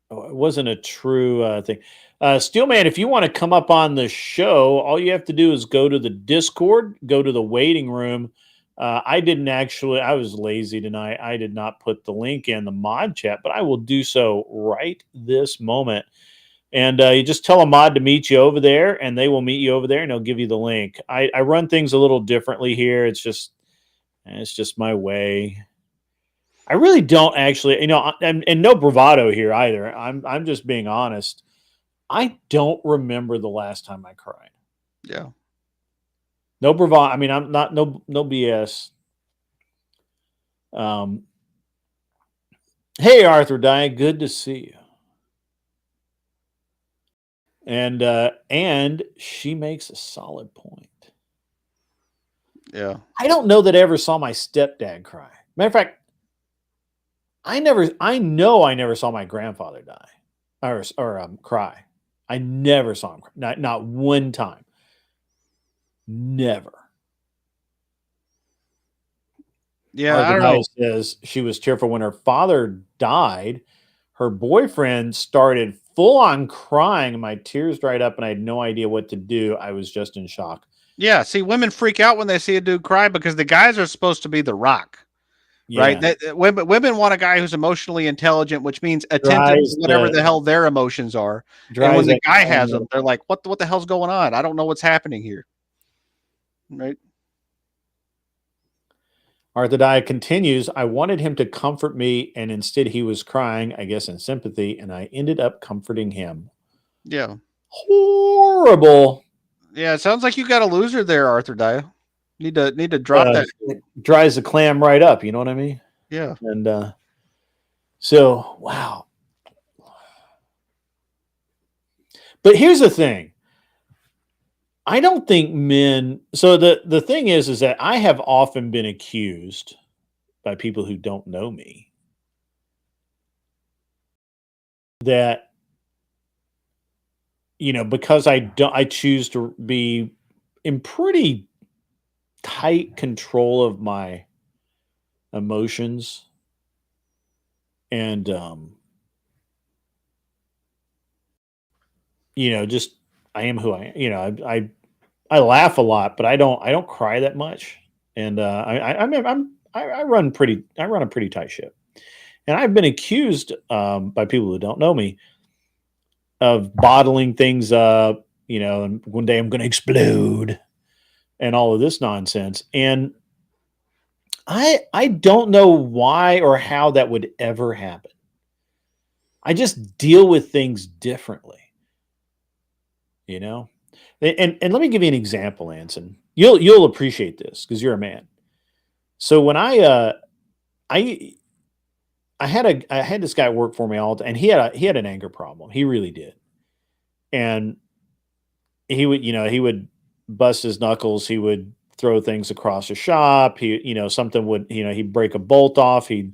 [SPEAKER 4] wasn't a true thing. Steelman, if you want to come up on the show, all you have to do is go to the Discord, go to the waiting room. I was lazy tonight. I did not put the link in the mod chat, but I will do so right this moment. And you just tell a mod to meet you over there, and they will meet you over there, and they'll give you the link. I run things a little differently here. It's just my way. I really don't actually, and no bravado here either. I'm just being honest. I don't remember the last time I cried.
[SPEAKER 5] Yeah.
[SPEAKER 4] No bravado. I mean, I'm not no BS. Hey Arthur Dye, good to see you. And she makes a solid point.
[SPEAKER 5] Yeah.
[SPEAKER 4] I don't know that I ever saw my stepdad cry. Matter of fact, I never saw my grandfather die or cry. I never saw him cry. Not one time. Never.
[SPEAKER 5] Yeah, I don't know.
[SPEAKER 4] Says she was tearful when her father died. Her boyfriend started full on crying. My tears dried up and I had no idea what to do. I was just in shock.
[SPEAKER 5] Yeah, see, women freak out when they see a dude cry because the guys are supposed to be the rock. Yeah. Right? Women want a guy who's emotionally intelligent, which means attentive to whatever the hell their emotions are. And when the guy has them, they're like, what the hell's going on? I don't know what's happening here. Right?
[SPEAKER 4] Arthur Dye continues, I wanted him to comfort me, and instead he was crying, I guess in sympathy, and I ended up comforting him.
[SPEAKER 5] Yeah.
[SPEAKER 4] Horrible.
[SPEAKER 5] Yeah, it sounds like you got a loser there, Arthur Dye. Need to drop that.
[SPEAKER 4] It dries the clam right up, you know what I mean?
[SPEAKER 5] Yeah.
[SPEAKER 4] And so, wow. But here's the thing. I don't think men. So the thing is that I have often been accused by people who don't know me that, because I choose to be in pretty tight control of my emotions and just I am who I am. I laugh a lot, but I don't cry that much. And I run a pretty tight ship. And I've been accused by people who don't know me of bottling things up, and one day I'm going to explode and all of this nonsense. And I don't know why or how that would ever happen. I just deal with things differently. you know. And let me give you an example, Anson. You'll appreciate this because you're a man. So when I I had this guy work for me all the and he had an anger problem. He really did. And he would bust his knuckles, he would throw things across the shop, something would, he'd break a bolt off, he'd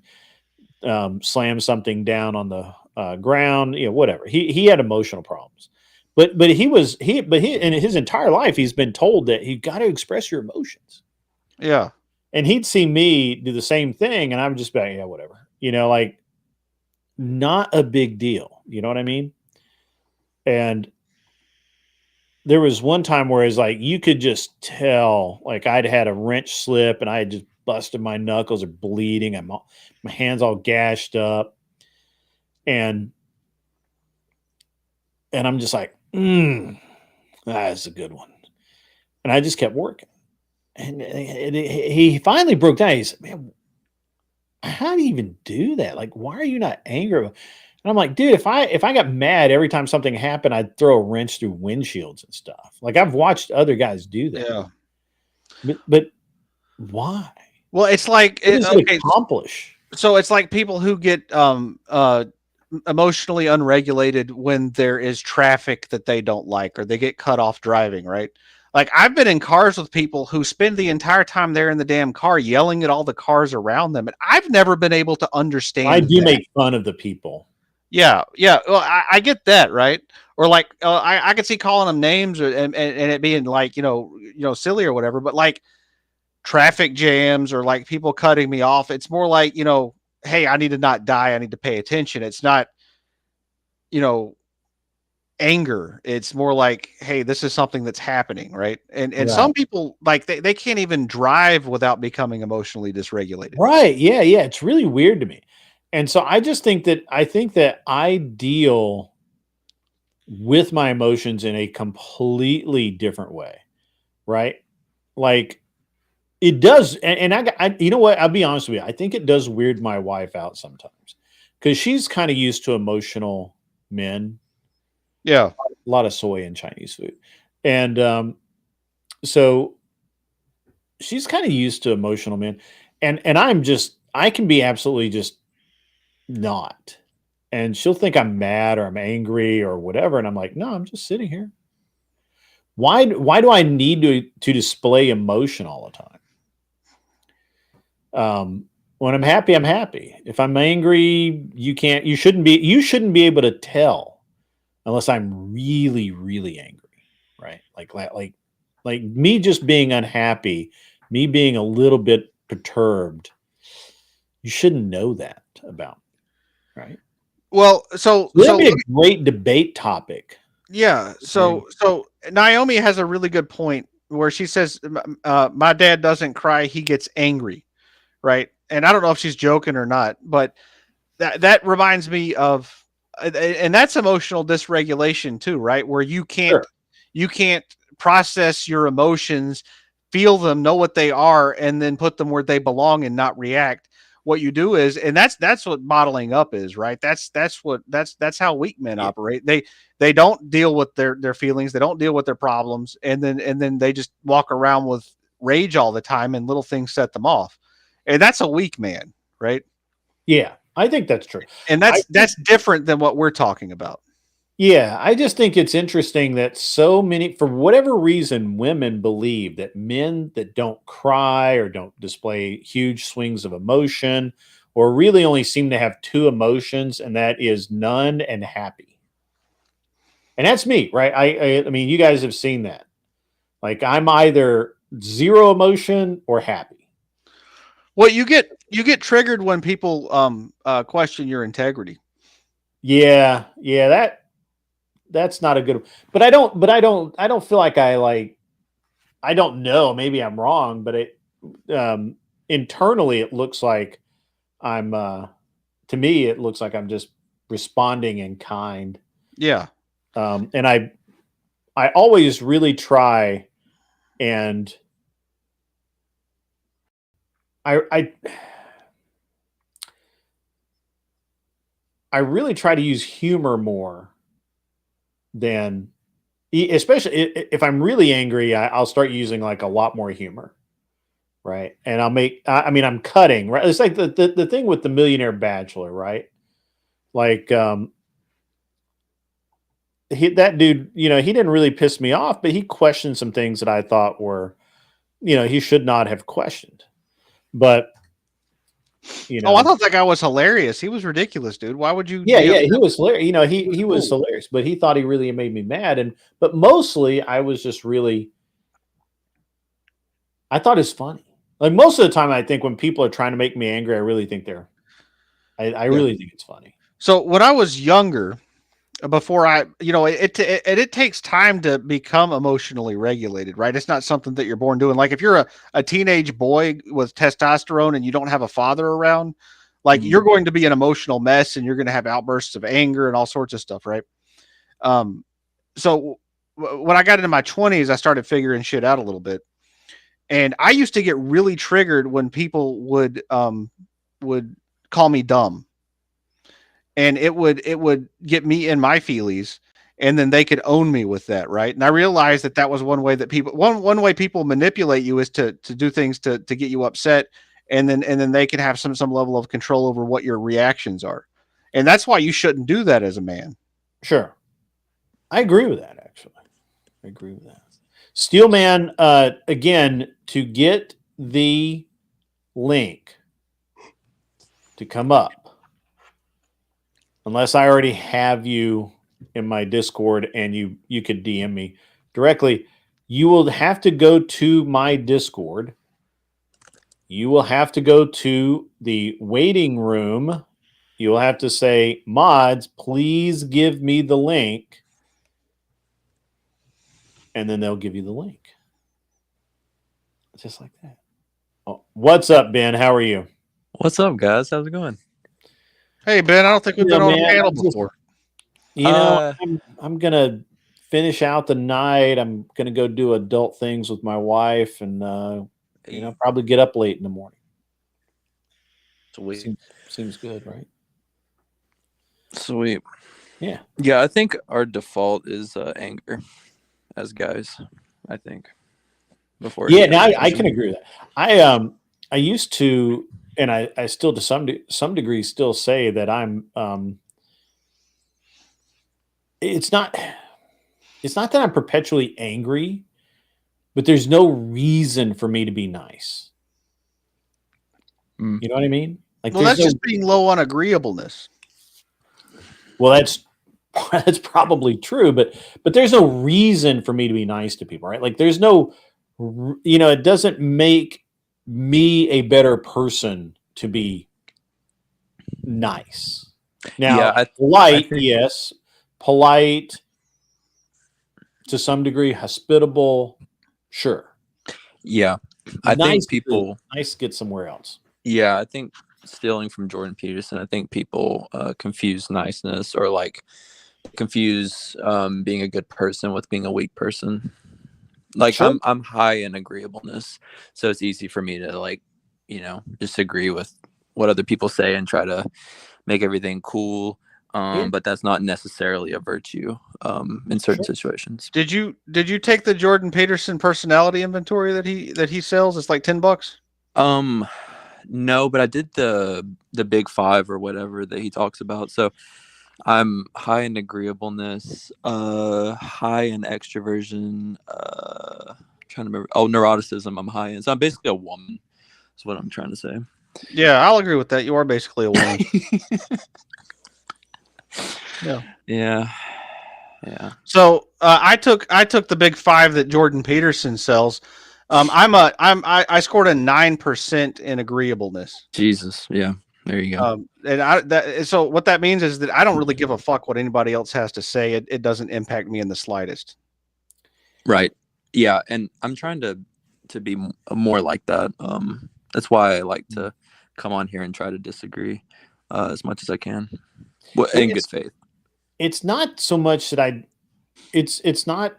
[SPEAKER 4] slam something down on the ground, whatever. He had emotional problems. But he in his entire life he's been told that you got to express your emotions.
[SPEAKER 5] Yeah.
[SPEAKER 4] And he'd see me do the same thing and I'm just like, yeah, whatever. Like not a big deal. You know what I mean? And there was one time where it's like you could just tell, like I'd had a wrench slip and I had just busted my knuckles are bleeding. My hands all gashed up, and I'm just like, that's a good one. And I just kept working, and he finally broke down. He said, "Man, how do you even do that? Like, why are you not angry?" And I'm like, dude, if I got mad every time something happened, I'd throw a wrench through windshields and stuff. Like I've watched other guys do that.
[SPEAKER 5] Yeah.
[SPEAKER 4] But why?
[SPEAKER 5] Well, it's like
[SPEAKER 4] What does it accomplish?
[SPEAKER 5] So it's like people who get emotionally unregulated when there is traffic that they don't like or they get cut off driving, right? Like I've been in cars with people who spend the entire time they're in the damn car yelling at all the cars around them, and I've never been able to understand.
[SPEAKER 4] I do make fun of the people.
[SPEAKER 5] Yeah, yeah. Well, I get that, right? Or like I could see calling them names and it being like silly or whatever, but like traffic jams or like people cutting me off, it's more like hey, I need to not die. I need to pay attention. It's not anger. It's more like, hey, this is something that's happening, right? And
[SPEAKER 4] Right.
[SPEAKER 5] Some people like they can't even drive without becoming emotionally dysregulated.
[SPEAKER 4] Right. Yeah. Yeah. It's really weird to me. And so I just think that I deal with my emotions in a completely different way. Right. Like it does. And I you know what? I'll be honest with you. I think it does weird my wife out sometimes because she's kind of used to emotional men.
[SPEAKER 5] Yeah.
[SPEAKER 4] A lot of soy in Chinese food. And so she's kind of used to emotional men. And I can be absolutely just not. And she'll think I'm mad or I'm angry or whatever. And I'm like, no, I'm just sitting here. Why do I need to display emotion all the time? When I'm happy, I'm happy. If I'm angry, you shouldn't be able to tell unless I'm really, really angry, right? Like me just being unhappy, me being a little bit perturbed, you shouldn't know that about me, right?
[SPEAKER 5] Well, so
[SPEAKER 4] That'd be a great debate topic.
[SPEAKER 5] yeah. So Naomi has a really good point where she says, my dad doesn't cry, he gets angry. Right. And I don't know if she's joking or not, but that reminds me of, and that's emotional dysregulation too, right? Where you can't process your emotions, feel them, know what they are, and then put them where they belong and not react. What you do is, and that's what bottling up is, right? That's how weak men operate. They don't deal with their feelings, they don't deal with their problems, and then they just walk around with rage all the time, and little things set them off. And that's a weak man, right?
[SPEAKER 4] Yeah, I think that's true.
[SPEAKER 5] And that's different than what we're talking about.
[SPEAKER 4] Yeah, I just think it's interesting that so many, for whatever reason, women believe that men that don't cry or don't display huge swings of emotion or really only seem to have two emotions, and that is none and happy. And that's me, right? I mean, you guys have seen that. Like I'm either zero emotion or happy.
[SPEAKER 5] Well, you get triggered when people question your integrity.
[SPEAKER 4] Yeah, that's not a good. But I don't feel like I don't know. Maybe I'm wrong, but internally it looks like I'm. To me, it looks like I'm just responding in kind.
[SPEAKER 5] Yeah.
[SPEAKER 4] And I always really try, and I really try to use humor more than especially if I'm really angry, I'll start using like a lot more humor, right? And I'll make. I mean, I'm cutting, right? It's like the thing with the Millionaire Bachelor, right? Like that dude, he didn't really piss me off, but he questioned some things that I thought were, he should not have questioned. But
[SPEAKER 5] Oh, I thought that guy was hilarious. He was ridiculous, dude. Why would you?
[SPEAKER 4] yeah, he was hilarious. He was hilarious, but he thought he really made me mad. But mostly I was just really, I thought it's funny. Like most of the time, I think when people are trying to make me angry, I really think I really think it's funny.
[SPEAKER 5] So when I was younger, before it takes time to become emotionally regulated, right? It's not something that you're born doing. Like if you're a teenage boy with testosterone and you don't have a father around, like you're going to be an emotional mess and you're going to have outbursts of anger and all sorts of stuff, right? So when I got into my 20s, I started figuring shit out a little bit. And I used to get really triggered when people would call me dumb. And it would get me in my feelies, and then they could own me with that, right? And I realized that was one way that one way people manipulate you is to do things to get you upset, and then they can have some level of control over what your reactions are, and that's why you shouldn't do that as a man.
[SPEAKER 4] Sure, I agree with that. Actually, I agree with that. Steelman, again, to get the link to come up. Unless I already have you in my Discord and you could DM me directly, you will have to go to my Discord. You will have to go to the waiting room. You will have to say, mods, please give me the link. And then they'll give you the link. Just like that. Oh, what's up, Ben? How are you?
[SPEAKER 6] What's up, guys? How's it going?
[SPEAKER 5] Hey, Ben, I don't think we've been on a panel before.
[SPEAKER 4] I'm gonna finish out the night. I'm gonna go do adult things with my wife, and probably get up late in the morning.
[SPEAKER 6] Sweet.
[SPEAKER 4] Seems good, right?
[SPEAKER 6] Sweet.
[SPEAKER 4] Yeah.
[SPEAKER 6] Yeah, I think our default is anger as guys. I think before.
[SPEAKER 4] Yeah, now I can agree with that. I used to. And I still, to some degree, still say that I'm. It's not that I'm perpetually angry, but there's no reason for me to be nice. You know what I mean? Like,
[SPEAKER 5] well, that's just being low on agreeableness.
[SPEAKER 4] Well, that's probably true, but there's no reason for me to be nice to people, right? Like, there's no, it doesn't make me a better person to be nice. Now, polite, yes, polite to some degree, hospitable, sure.
[SPEAKER 6] Yeah, I think people
[SPEAKER 4] nice get somewhere else.
[SPEAKER 6] Yeah, I think stealing from Jordan Peterson, I think people confuse niceness or like confuse being a good person with being a weak person. Like sure. I'm high in agreeableness, so it's easy for me to like, just agree with what other people say and try to make everything cool. But that's not necessarily a virtue in certain situations.
[SPEAKER 5] Did you take the Jordan Peterson personality inventory that he sells? It's like $10.
[SPEAKER 6] No, but I did the big 5 or whatever that he talks about. So I'm high in agreeableness, high in extroversion, trying to remember. Oh, neuroticism I'm high in. So I'm basically a woman. That's what I'm trying to say.
[SPEAKER 5] Yeah, I'll agree with that. You are basically a woman.
[SPEAKER 6] Yeah.
[SPEAKER 5] So I took the big 5 that Jordan Peterson sells. I scored a 9% in agreeableness.
[SPEAKER 6] Jesus, yeah, there you go.
[SPEAKER 5] So what that means is that I don't really give a fuck what anybody else has to say. It doesn't impact me in the slightest.
[SPEAKER 6] Right. Yeah, and I'm trying to be more like that. That's why I like to come on here and try to disagree as much as I can, in good faith.
[SPEAKER 4] It's not so much that it's not.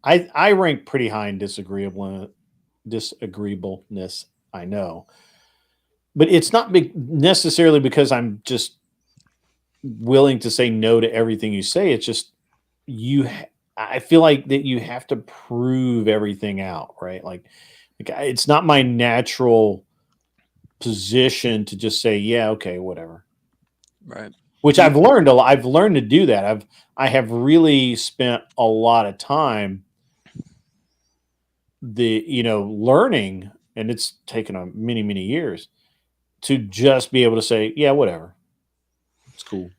[SPEAKER 4] I rank pretty high in disagreeableness. I know, but it's not necessarily because I'm just willing to say no to everything you say. It's just I feel like that you have to prove everything out, right? Like it's not my natural position to just say, yeah, okay, whatever.
[SPEAKER 6] Right.
[SPEAKER 4] Which I've learned a lot. I've learned to do that. I have really spent a lot of time learning, and it's taken a many years to just be able to say, yeah, whatever. It's cool.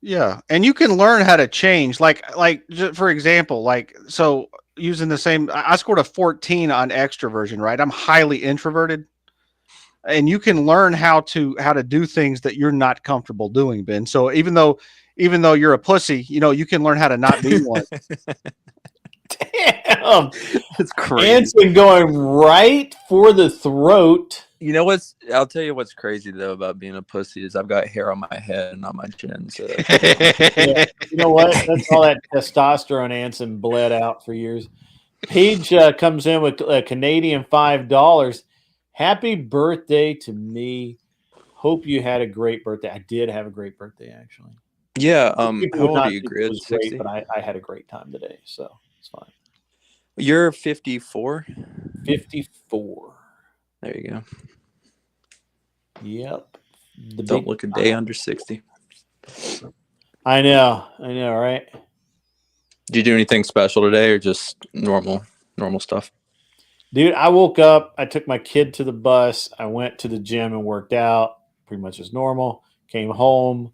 [SPEAKER 5] Yeah, and you can learn how to change. For example, so using the same, I scored a 14 on extroversion, right? I'm highly introverted, and you can learn how to do things that you're not comfortable doing, Ben. So even though you're a pussy, you can learn how to not be one.
[SPEAKER 4] Damn,
[SPEAKER 6] It's crazy.
[SPEAKER 4] Anson going right for the throat.
[SPEAKER 6] I'll tell you what's crazy though about being a pussy is I've got hair on my head and not my chin. So
[SPEAKER 4] Yeah, you know what? That's all that testosterone Anson bled out for years. Paige comes in with a Canadian $5. Happy birthday to me. Hope you had a great birthday. I did have a great birthday, actually.
[SPEAKER 6] yeah,
[SPEAKER 4] People
[SPEAKER 6] how
[SPEAKER 4] would
[SPEAKER 6] old
[SPEAKER 4] not
[SPEAKER 6] are you,
[SPEAKER 4] think it
[SPEAKER 6] Grid?
[SPEAKER 4] was great,
[SPEAKER 6] 60?
[SPEAKER 4] but I had a great time today, so it's fine.
[SPEAKER 6] You're 54.
[SPEAKER 4] 54.
[SPEAKER 6] There you go.
[SPEAKER 4] Yep.
[SPEAKER 6] Don't look a day under 60.
[SPEAKER 4] I know, right?
[SPEAKER 6] Did you do anything special today, or just normal stuff?
[SPEAKER 4] Dude, I woke up, I took my kid to the bus, I went to the gym and worked out, pretty much as normal, came home,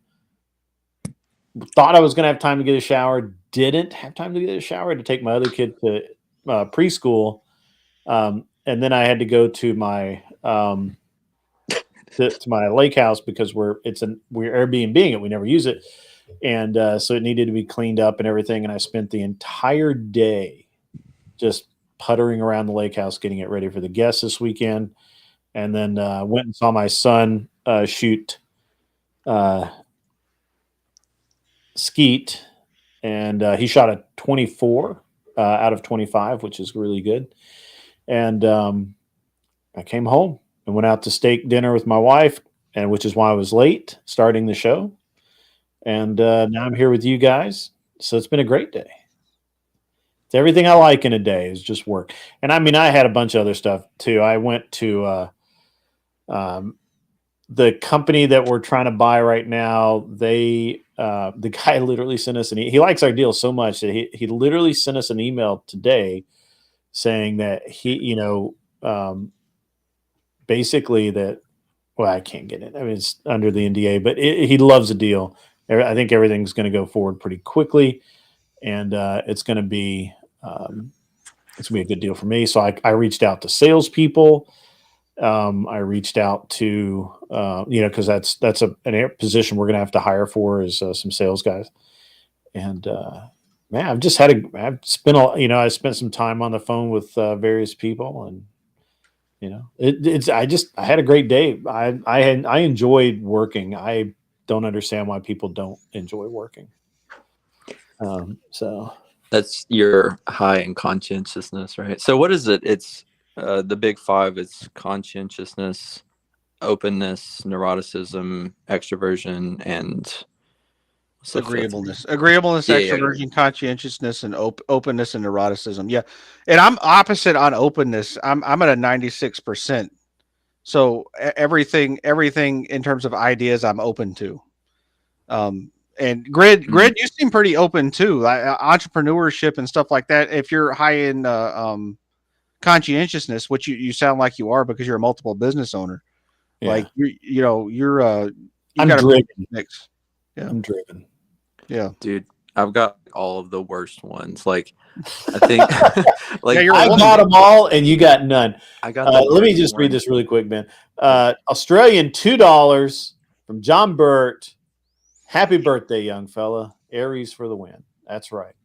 [SPEAKER 4] thought I was going to have time to get a shower, didn't have time to get a shower to take my other kid to preschool, and then I had to go to my to my lake house because we're Airbnb-ing it, we never use it, and so it needed to be cleaned up and everything, and I spent the entire day just puttering around the lake house getting it ready for the guests this weekend, and then went and saw my son shoot skeet, and he shot a 24 out of 25, which is really good. And I came home and went out to steak dinner with my wife, and which is why I was late starting the show. And now I'm here with you guys. So it's been a great day. It's everything I like in a day is just work. And I mean, I had a bunch of other stuff too. I went to the company that we're trying to buy right now. The guy literally sent us he likes our deal so much that he literally sent us an email today saying that basically that, well, I can't get it. I mean, it's under the NDA, but he loves the deal. I think everything's going to go forward pretty quickly, and it's going to be a good deal for me. So I reached out to salespeople. I reached out to because that's a position we're going to have to hire for is some sales guys, and man, I spent some time on the phone with various people, and I had a great day. I enjoyed working. I don't understand why people don't enjoy working. So
[SPEAKER 6] That's your high in conscientiousness, right? So what is it? It's the big five. It's conscientiousness, openness, neuroticism, extroversion, and
[SPEAKER 5] Agreeableness,
[SPEAKER 6] Yeah,
[SPEAKER 5] extroversion, conscientiousness, and openness and neuroticism. Yeah, and I'm opposite on openness. I'm at a 96%. So everything in terms of ideas, I'm open to. And Grid, you seem pretty open too. Entrepreneurship and stuff like that. If you're high in conscientiousness, which you sound like you are because you're a multiple business owner.
[SPEAKER 4] yeah.
[SPEAKER 5] Like you're
[SPEAKER 4] I'm driven.
[SPEAKER 5] Mix. Yeah,
[SPEAKER 4] I'm driven.
[SPEAKER 5] Yeah,
[SPEAKER 6] dude, I've got all of the worst ones. Like, I think, like,
[SPEAKER 5] Yeah,
[SPEAKER 4] I got them all, and you got none.
[SPEAKER 6] I got.
[SPEAKER 4] Let me just read this really quick, Ben. Australian $2 from John Burt. Happy birthday, young fella. Aries for the win. That's right.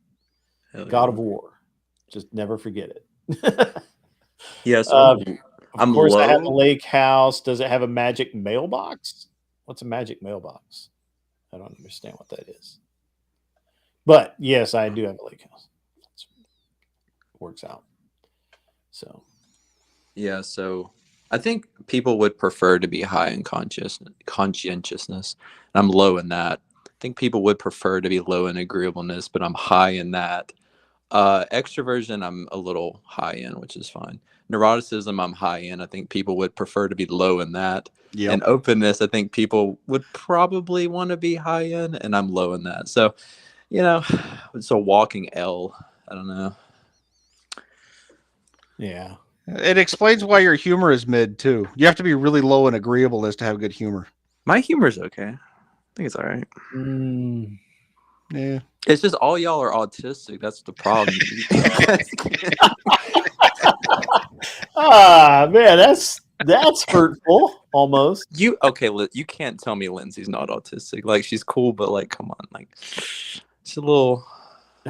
[SPEAKER 4] God of War. Just never forget it.
[SPEAKER 6] Yes.
[SPEAKER 4] Of
[SPEAKER 6] I'm
[SPEAKER 4] course,
[SPEAKER 6] low.
[SPEAKER 4] I have a lake house. Does it have a magic mailbox? What's a magic mailbox? I don't understand what that is. But yes, I do have a lake house. Works out. So
[SPEAKER 6] Yeah, so I think people would prefer to be high in conscientiousness. I'm low in that. think people would prefer to be low in agreeableness, but I'm high in that. Extroversion, I'm a little high in, which is fine. Neuroticism, I'm high in. I think people would prefer to be low in that.
[SPEAKER 5] Yep.
[SPEAKER 6] And openness, I think people would probably want to be high in, and I'm low in that. So, you know, it's a walking L. I don't know.
[SPEAKER 4] Yeah.
[SPEAKER 5] It explains why your humor is mid too. You have to be really low in agreeableness to have good humor.
[SPEAKER 6] My humor's okay. I think it's all right.
[SPEAKER 5] Yeah.
[SPEAKER 6] It's just all y'all are autistic. That's the problem.
[SPEAKER 4] Ah, man, that's hurtful almost.
[SPEAKER 6] You can't tell me Lindsay's not autistic. Like, she's cool, but like, come on, like, she's a little.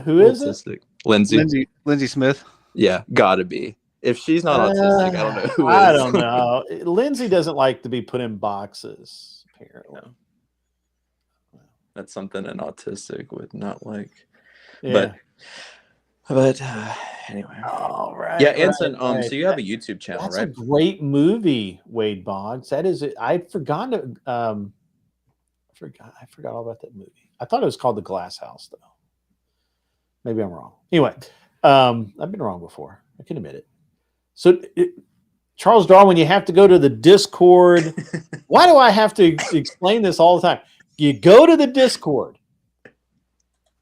[SPEAKER 4] Who is it?
[SPEAKER 6] autistic. Lindsay.
[SPEAKER 5] Lindsay Smith.
[SPEAKER 6] Yeah, gotta be. If she's not autistic, I don't know who is.
[SPEAKER 4] I don't know. Lindsay doesn't like to be put in boxes, apparently.
[SPEAKER 6] No. That's something an autistic would not like.
[SPEAKER 4] Yeah.
[SPEAKER 6] But anyway.
[SPEAKER 4] All right.
[SPEAKER 6] Yeah, Anson.
[SPEAKER 4] right.
[SPEAKER 6] So you have a YouTube channel,
[SPEAKER 4] That's
[SPEAKER 6] right?
[SPEAKER 4] a great movie, Wade Boggs. That is it. I'd forgotten to, I forgot all about that movie. I thought it was called The Glass House, though. Maybe I'm wrong. Anyway, I've been wrong before. I can admit it. So, Charles Darwin, you have to go to the Discord. Why do I have to explain this all the time? You go to the Discord.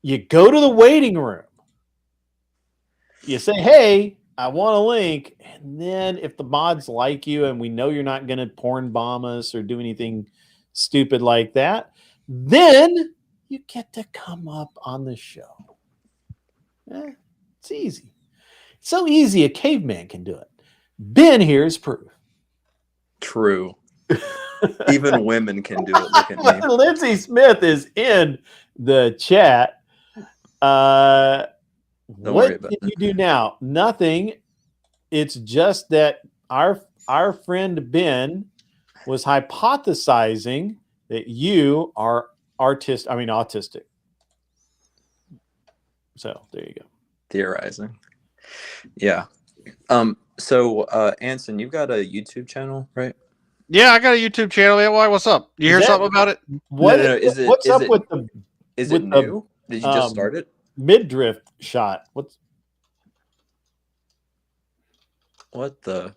[SPEAKER 4] You go to the waiting room. You say, hey, I want a link. And then if the mods like you and we know you're not going to porn bomb us or do anything stupid like that, then you get to come up on the show. It's easy. It's so easy a caveman can do it. Ben here is proof.
[SPEAKER 6] True. Even women can do it. Look at me.
[SPEAKER 4] Lindsay Smith is in the chat. What can you do now? Nothing. It's just that our friend Ben was hypothesizing that you are autistic. So there you go.
[SPEAKER 6] Theorizing. Yeah. So Anson, you've got a YouTube channel, right?
[SPEAKER 5] Yeah, I got a YouTube channel. Yeah, why? What's up? You hear something about it?
[SPEAKER 4] What's up with the?
[SPEAKER 6] Is it new? Did you just start it?
[SPEAKER 4] Mid-drift shot.
[SPEAKER 6] What the?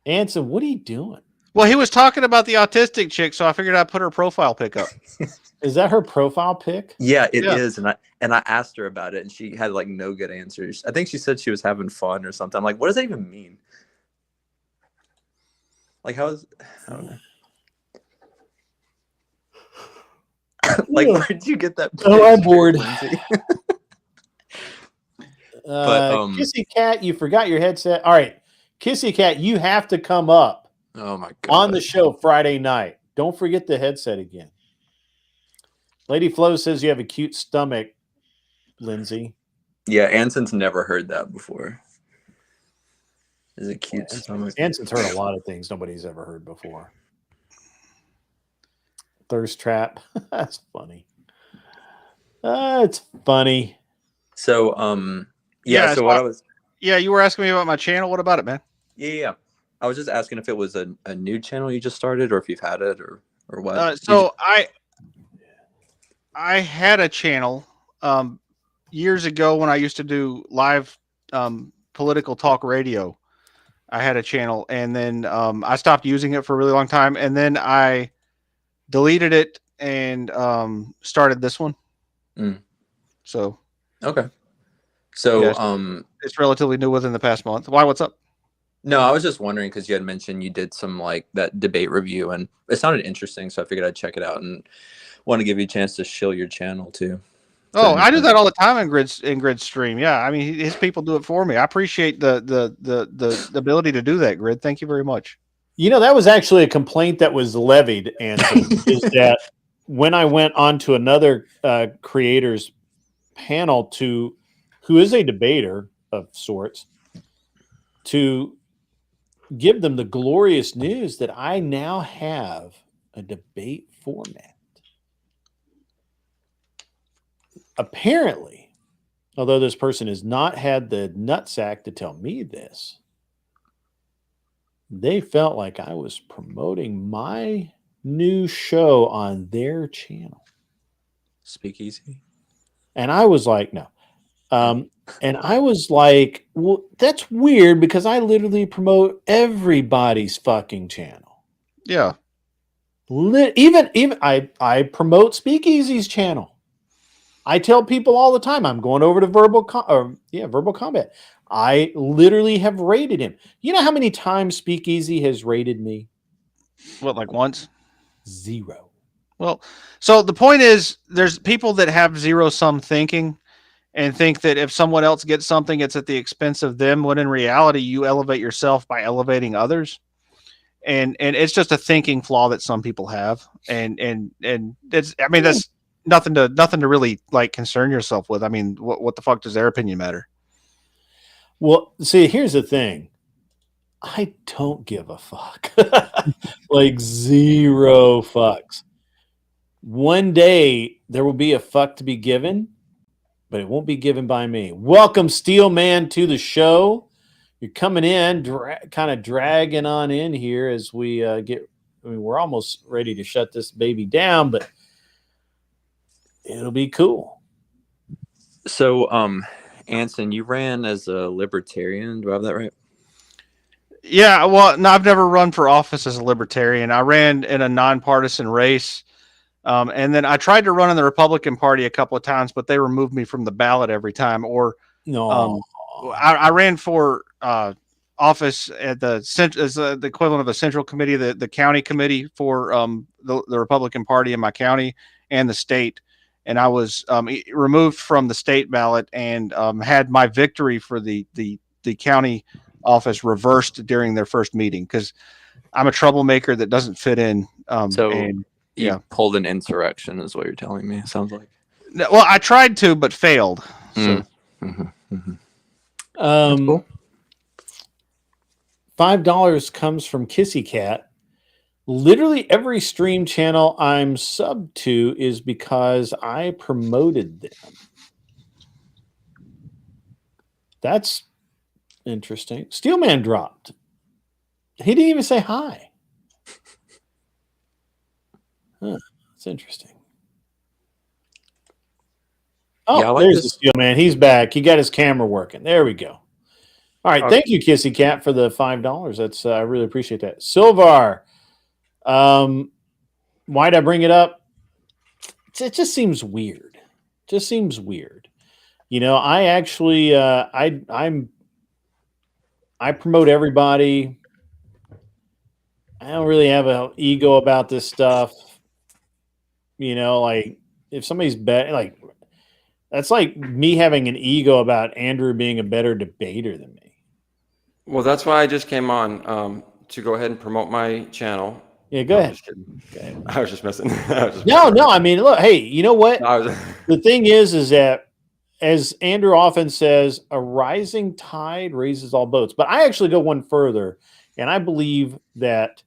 [SPEAKER 4] Anson, what are you doing?
[SPEAKER 5] Well, he was talking about the autistic chick, so I figured I'd put her profile pic up.
[SPEAKER 4] Is that her profile pic?
[SPEAKER 6] Yeah, it is. And I asked her about it, and she had like no good answers. I think she said she was having fun or something. I'm like, what does that even mean? Like, I don't know. Like, where did you get that?
[SPEAKER 4] Oh, I'm bored.
[SPEAKER 6] But
[SPEAKER 4] Kissy Cat, you forgot your headset. All right, Kissy Cat, you have to come up.
[SPEAKER 6] Oh my god!
[SPEAKER 4] On the show Friday night. Don't forget the headset again. Lady Flo says you have a cute stomach, Lindsay.
[SPEAKER 6] Yeah, Anson's never heard that before. Is it cute stomach?
[SPEAKER 4] Anson's heard a lot of things nobody's ever heard before. Thirst trap. That's funny. It's funny.
[SPEAKER 6] So, yeah. So what I was.
[SPEAKER 5] Yeah, you were asking me about my channel. What about it, man?
[SPEAKER 6] Yeah. I was just asking if it was a new channel you just started, or if you've had it, or what.
[SPEAKER 5] I had a channel years ago when I used to do live political talk radio. I had a channel, and then I stopped using it for a really long time, and then I deleted it and started this one. So
[SPEAKER 6] okay. So
[SPEAKER 5] yeah, it's relatively new within the past month. Why? What's up?
[SPEAKER 6] No, I was just wondering because you had mentioned you did some like that debate review, and it sounded interesting, so I figured I'd check it out and want to give you a chance to shill your channel too.
[SPEAKER 5] Oh, I do that all the time in Grid stream. Yeah, I mean his people do it for me. I appreciate the ability to do that, Grid. Thank you very much.
[SPEAKER 4] You know, that was actually a complaint that was levied, Anson, is that when I went on to another creator's panel who is a debater of sorts, to give them the glorious news that I now have a debate format. Apparently, although this person has not had the nutsack to tell me this, they felt like I was promoting my new show on their channel.
[SPEAKER 6] Speakeasy.
[SPEAKER 4] And I was like, no. And I was like, well, that's weird because I literally promote everybody's fucking channel.
[SPEAKER 5] Yeah.
[SPEAKER 4] Even I promote Speakeasy's channel. I tell people all the time I'm going over to Verbal Combat. I literally have rated him. You know how many times Speakeasy has rated me?
[SPEAKER 5] What, like once?
[SPEAKER 4] 0.
[SPEAKER 5] Well, so the point is, there's people that have zero-sum thinking and think that if someone else gets something, it's at the expense of them, when in reality, you elevate yourself by elevating others. And it's just a thinking flaw that some people have. And it's, I mean, that's nothing to really like concern yourself with. I mean, what the fuck does their opinion matter?
[SPEAKER 4] Well, see, here's the thing. I don't give a fuck. Like 0 fucks. One day there will be a fuck to be given, but it won't be given by me. Welcome, Steel Man, to the show. You're coming in, kind of dragging on in here as we get. I mean, we're almost ready to shut this baby down, but it'll be cool.
[SPEAKER 6] So, Anson, you ran as a libertarian. Do I have that right?
[SPEAKER 5] Yeah, well, no, I've never run for office as a libertarian. I ran in a nonpartisan race. And then I tried to run in the Republican Party a couple of times, but they removed me from the ballot every time. Or
[SPEAKER 4] No,
[SPEAKER 5] I ran for office at the as the equivalent of a central committee, the county committee for the Republican Party in my county and the state. And I was removed from the state ballot and had my victory for the county office reversed during their first meeting because I'm a troublemaker that doesn't fit in.
[SPEAKER 6] You pulled an insurrection, is what you're telling me. It sounds like.
[SPEAKER 5] Well, I tried to, but failed. So,
[SPEAKER 4] cool. $5 comes from Kissy Cat. Literally every stream channel I'm subbed to is because I promoted them. That's interesting. Steelman dropped. He didn't even say hi. Huh, that's interesting. Oh,
[SPEAKER 6] yeah,
[SPEAKER 4] there's the Steel Man. He's back. He got his camera working. There we go. All right. Thank you, Kissy Cat, for the $5. That's I really appreciate that. Silvar. Why'd I bring it up? It just seems weird. Just seems weird. You know, I actually I promote everybody. I don't really have an ego about this stuff. You know, like if somebody's like that's like me having an ego about Andrew being a better debater than me.
[SPEAKER 7] Well, that's why I just came on to go ahead and promote my channel.
[SPEAKER 4] Yeah, go ahead.
[SPEAKER 7] Just kidding. Okay. I was just messing.
[SPEAKER 4] No. I mean, look, hey, you know what? The thing is that as Andrew often says, a rising tide raises all boats. But I actually go one further, and I believe that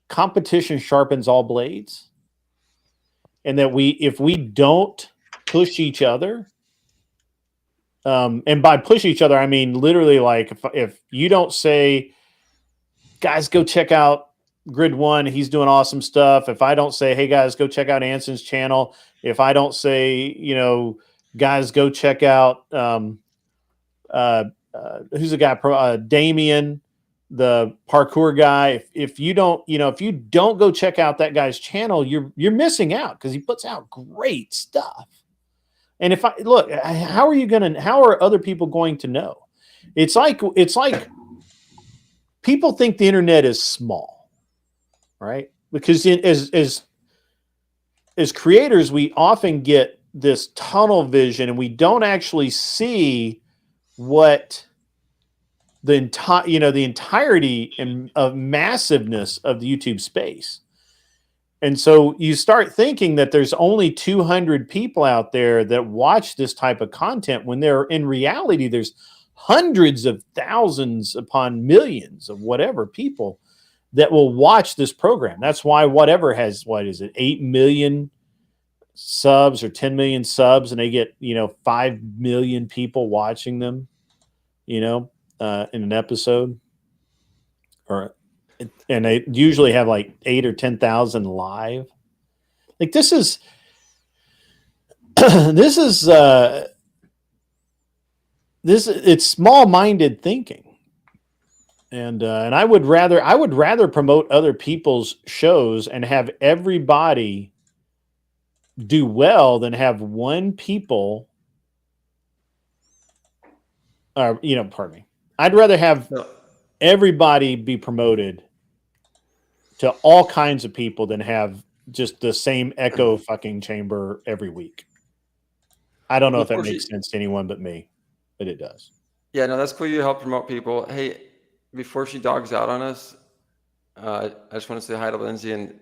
[SPEAKER 4] competition sharpens all blades. And that if we don't push each other, and by push each other, I mean literally like if you don't say, guys, go check out Grid One, he's doing awesome stuff. If I don't say, hey guys, go check out Anson's channel. If I don't say, you know, guys, go check out who's the guy, Damien, the parkour guy. If you don't, you know, if you don't go check out that guy's channel, you're missing out because he puts out great stuff. And if I look, how are other people going to know? It's like people think the internet is small, right? Because as creators, we often get this tunnel vision and we don't actually see what the entirety of massiveness of the YouTube space. And so you start thinking that there's only 200 people out there that watch this type of content when in reality, there's hundreds of thousands upon millions of whatever people that will watch this program. That's why whatever has, 8 million subs or 10 million subs, and they get, 5 million people watching them, in an episode. Or and they usually have like 8 or 10,000 live. Like this is it's small-minded thinking. And I would rather promote other people's shows and have everybody do well than have one people pardon me. I'd rather have everybody be promoted to all kinds of people than have just the same echo fucking chamber every week. I don't know if that makes sense to anyone but me, but it does.
[SPEAKER 7] Yeah, no, that's cool. You help promote people. Hey, before she dogs out on us, I just want to say hi to Lindsay, and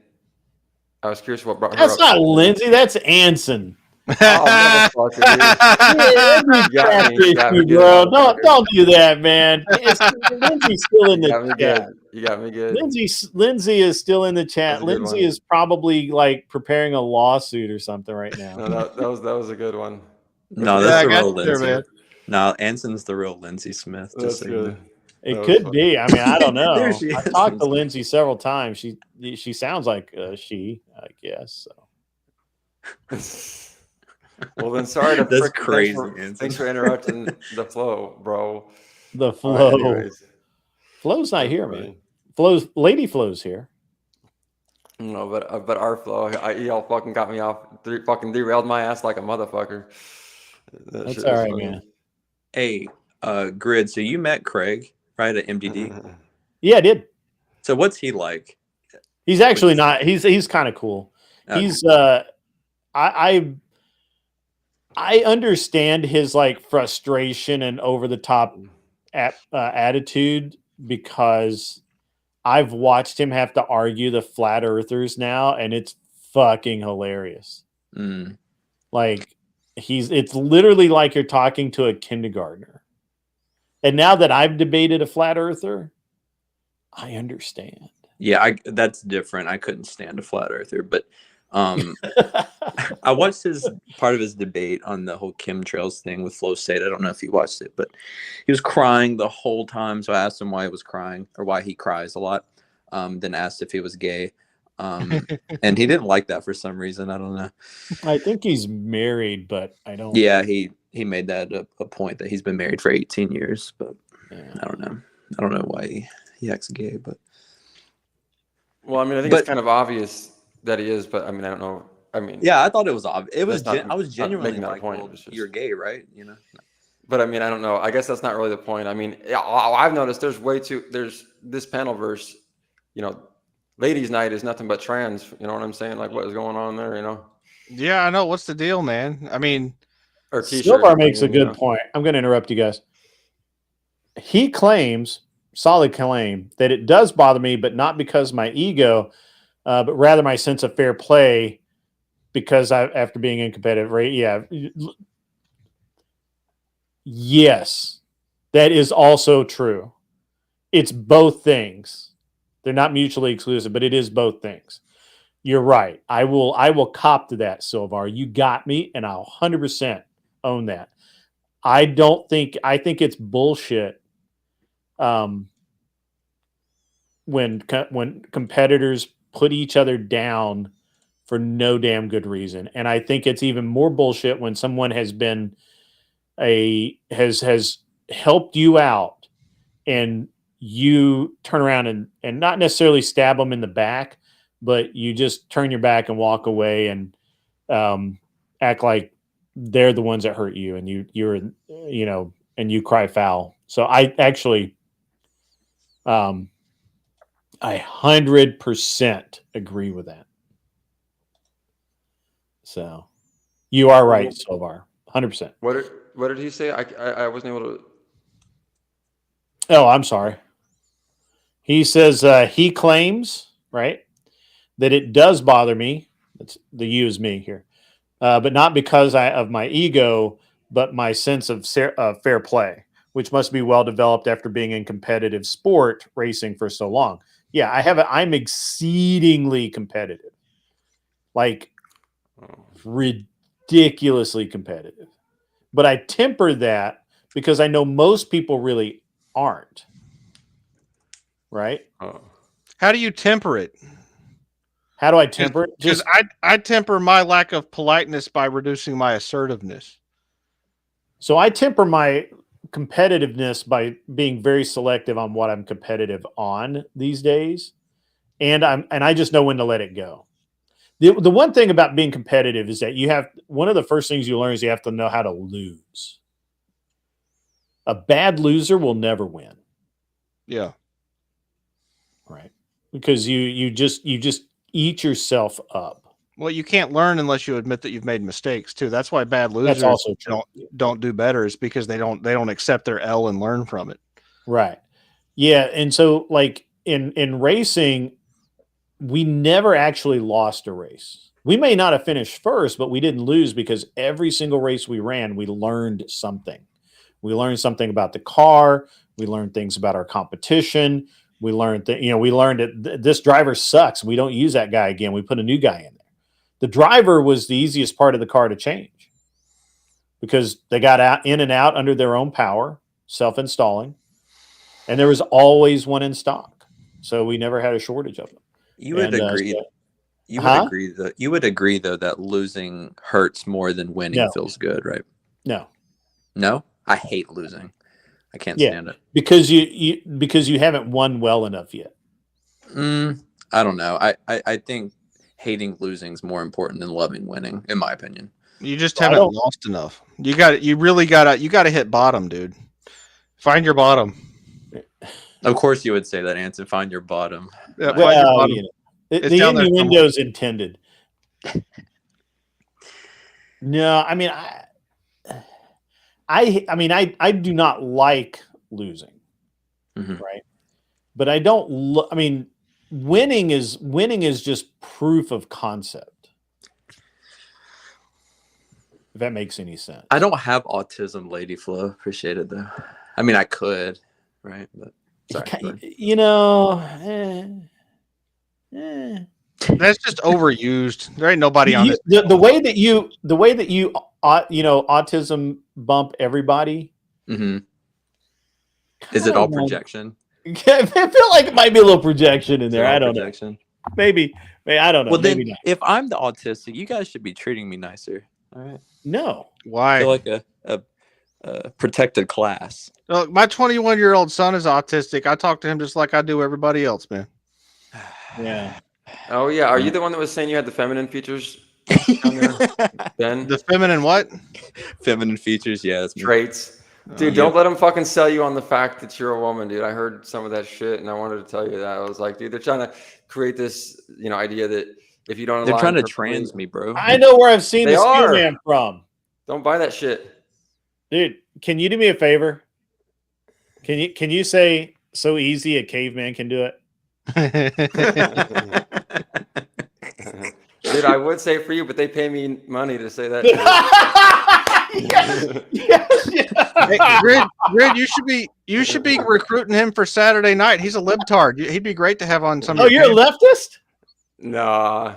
[SPEAKER 7] I was curious what brought her up.
[SPEAKER 4] That's not Lindsay. That's Anson.
[SPEAKER 7] Oh, motherfucker,
[SPEAKER 4] bro. Don't do that, man. Lindsay's still in the chat.
[SPEAKER 7] You got me good.
[SPEAKER 4] Lindsay is still in the chat. Lindsay is probably like preparing a lawsuit or something right now.
[SPEAKER 7] No, that was a good one.
[SPEAKER 6] No, that's the real Lindsay. Man. No, Anson's the real Lindsay Smith.
[SPEAKER 7] That's good.
[SPEAKER 4] It could be. I mean, I don't know. I've talked to Lindsay several times. She sounds like she, I guess.
[SPEAKER 7] So. Well, then, sorry to.
[SPEAKER 6] That's crazy.
[SPEAKER 7] Thanks for interrupting the flow, bro.
[SPEAKER 4] The flow. Flow's not here, man. Lady Flow's here.
[SPEAKER 7] No, but our flow, y'all fucking got me off. Fucking derailed my ass like a motherfucker.
[SPEAKER 4] That's all right, man.
[SPEAKER 6] Hey, Grid. So you met Craig, right, at MDD?
[SPEAKER 4] Yeah, I did.
[SPEAKER 6] So what's he like?
[SPEAKER 4] He's actually not. He's kind of cool. Okay. He's I understand his like frustration and over the top attitude because I've watched him have to argue the flat earthers now, and it's fucking hilarious. Like it's literally like you're talking to a kindergartner. And now that I've debated a flat earther, I understand.
[SPEAKER 6] Yeah, that's different. I couldn't stand a flat earther, but I watched part of his debate on the whole chemtrails thing with Flo State. I don't know if you watched it, but he was crying the whole time. So I asked him why he was crying or why he cries a lot. Then asked if he was gay. And he didn't like that for some reason. I don't know.
[SPEAKER 4] I think he's married, but I don't.
[SPEAKER 6] Yeah, he made that a point that he's been married for 18 years, but yeah. I don't know. I don't know why he acts gay, but.
[SPEAKER 7] Well, I mean, I think it's kind of obvious that he is, but I mean, I don't know. I mean,
[SPEAKER 6] yeah, I thought it was obvious. It was. I was genuinely like, point. Well, you're gay, right? You know.
[SPEAKER 7] But I mean, I don't know. I guess that's not really the point. I mean, I've noticed there's this panel verse, ladies' night is nothing but trans. You know what I'm saying? Like, what is going on there?
[SPEAKER 5] Yeah, I know. What's the deal, man? I mean,
[SPEAKER 7] or
[SPEAKER 4] Silvar makes a good point. I'm going to interrupt you guys. He claims. Solid claim that it does bother me, but not because my ego, but rather my sense of fair play because after being in competitive, right? Yeah. Yes, that is also true. It's both things. They're not mutually exclusive, but it is both things. You're right. I will cop to that, Silvar. You got me, and I'll 100% own that. I think it's bullshit. When competitors put each other down for no damn good reason, and I think it's even more bullshit when someone has been has helped you out, and you turn around and not necessarily stab them in the back, but you just turn your back and walk away and act like they're the ones that hurt you, and you're and you cry foul. So I actually. I 100% agree with that. So, you are right, Silvar. 100%.
[SPEAKER 7] What did he say? I wasn't able to.
[SPEAKER 4] Oh, I'm sorry. He says he claims, right, that it does bother me. That's the you is me here, but not because of my ego, but my sense of fair play, which must be well developed after being in competitive sport racing for so long. Yeah, I'm exceedingly competitive, like ridiculously competitive. But I temper that because I know most people really aren't. Right?
[SPEAKER 5] Oh. How do you temper it?
[SPEAKER 4] How do I temper it?
[SPEAKER 5] Because I temper my lack of politeness by reducing my assertiveness.
[SPEAKER 4] So I temper my competitiveness by being very selective on what I'm competitive on these days. And I just know when to let it go. The one thing about being competitive is that one of the first things you learn is you have to know how to lose. A bad loser will never win.
[SPEAKER 5] Yeah.
[SPEAKER 4] Right. Because you just eat yourself up.
[SPEAKER 5] Well, you can't learn unless you admit that you've made mistakes too. That's why bad
[SPEAKER 4] That's
[SPEAKER 5] losers
[SPEAKER 4] also true.
[SPEAKER 5] don't do better, is because they don't accept their L and learn from it.
[SPEAKER 4] Right. Yeah. And so like in racing, we never actually lost a race. We may not have finished first, but we didn't lose because every single race we ran, we learned something. We learned something about the car. We learned things about our competition. We learned that, we learned that this driver sucks. We don't use that guy again. We put a new guy in there. The driver was the easiest part of the car to change because they got in and out under their own power, self-installing, and there was always one in stock. So we never had a shortage of them.
[SPEAKER 6] You would agree. You would agree though that losing hurts more than winning feels good, right?
[SPEAKER 4] No.
[SPEAKER 6] No? I hate losing. I can't stand it.
[SPEAKER 4] Because you haven't won well enough yet.
[SPEAKER 6] I don't know. I think hating losing is more important than loving winning, in my opinion.
[SPEAKER 5] You just haven't lost enough. You gotta hit bottom, dude. Find your bottom.
[SPEAKER 6] Of course you would say that, Anson. Find your bottom.
[SPEAKER 5] Yeah, find your bottom.
[SPEAKER 4] The innuendo's intended. No, I mean I do not like losing, right? But I don't. I mean, winning is just proof of concept. If that makes any sense.
[SPEAKER 6] I don't have autism, Lady Flo. Appreciate it though. I mean, I could, right? But sorry.
[SPEAKER 5] That's just overused. There ain't nobody on this.
[SPEAKER 4] The way that you autism bump everybody.
[SPEAKER 6] Is it all projection?
[SPEAKER 4] I feel like it might be a little projection in there. I don't know. Maybe I don't know.
[SPEAKER 6] Well,
[SPEAKER 4] maybe
[SPEAKER 6] then,
[SPEAKER 4] not.
[SPEAKER 6] if I'm the autistic, you guys should be treating me nicer. All right.
[SPEAKER 4] No.
[SPEAKER 5] Why?
[SPEAKER 6] I feel like a protected class.
[SPEAKER 5] Look, my 21-year-old son is autistic. I talk to him just like I do everybody else, man.
[SPEAKER 4] Yeah.
[SPEAKER 7] Oh yeah. Are you the one that was saying you had the feminine features down there? Ben?
[SPEAKER 5] The feminine what?
[SPEAKER 6] Feminine features, yes.
[SPEAKER 7] Traits. Dude, don't let them fucking sell you on the fact that you're a woman, dude. I heard some of that shit and I wanted to tell you that. I was like, dude, they're trying to create this, idea that if you don't,
[SPEAKER 6] they're trying to trans me, bro.
[SPEAKER 4] I know where I've seen this man from.
[SPEAKER 7] Don't buy that shit,
[SPEAKER 4] dude. Can you do me a favor? Can you say so easy a caveman can do it?
[SPEAKER 7] Dude, I would say for you, but they pay me money to say that.
[SPEAKER 4] Yes.
[SPEAKER 5] Hey, Grid, you should be recruiting him for Saturday night. He's a libtard. He'd be great to have on some.
[SPEAKER 4] Oh, you're a leftist?
[SPEAKER 7] Nah,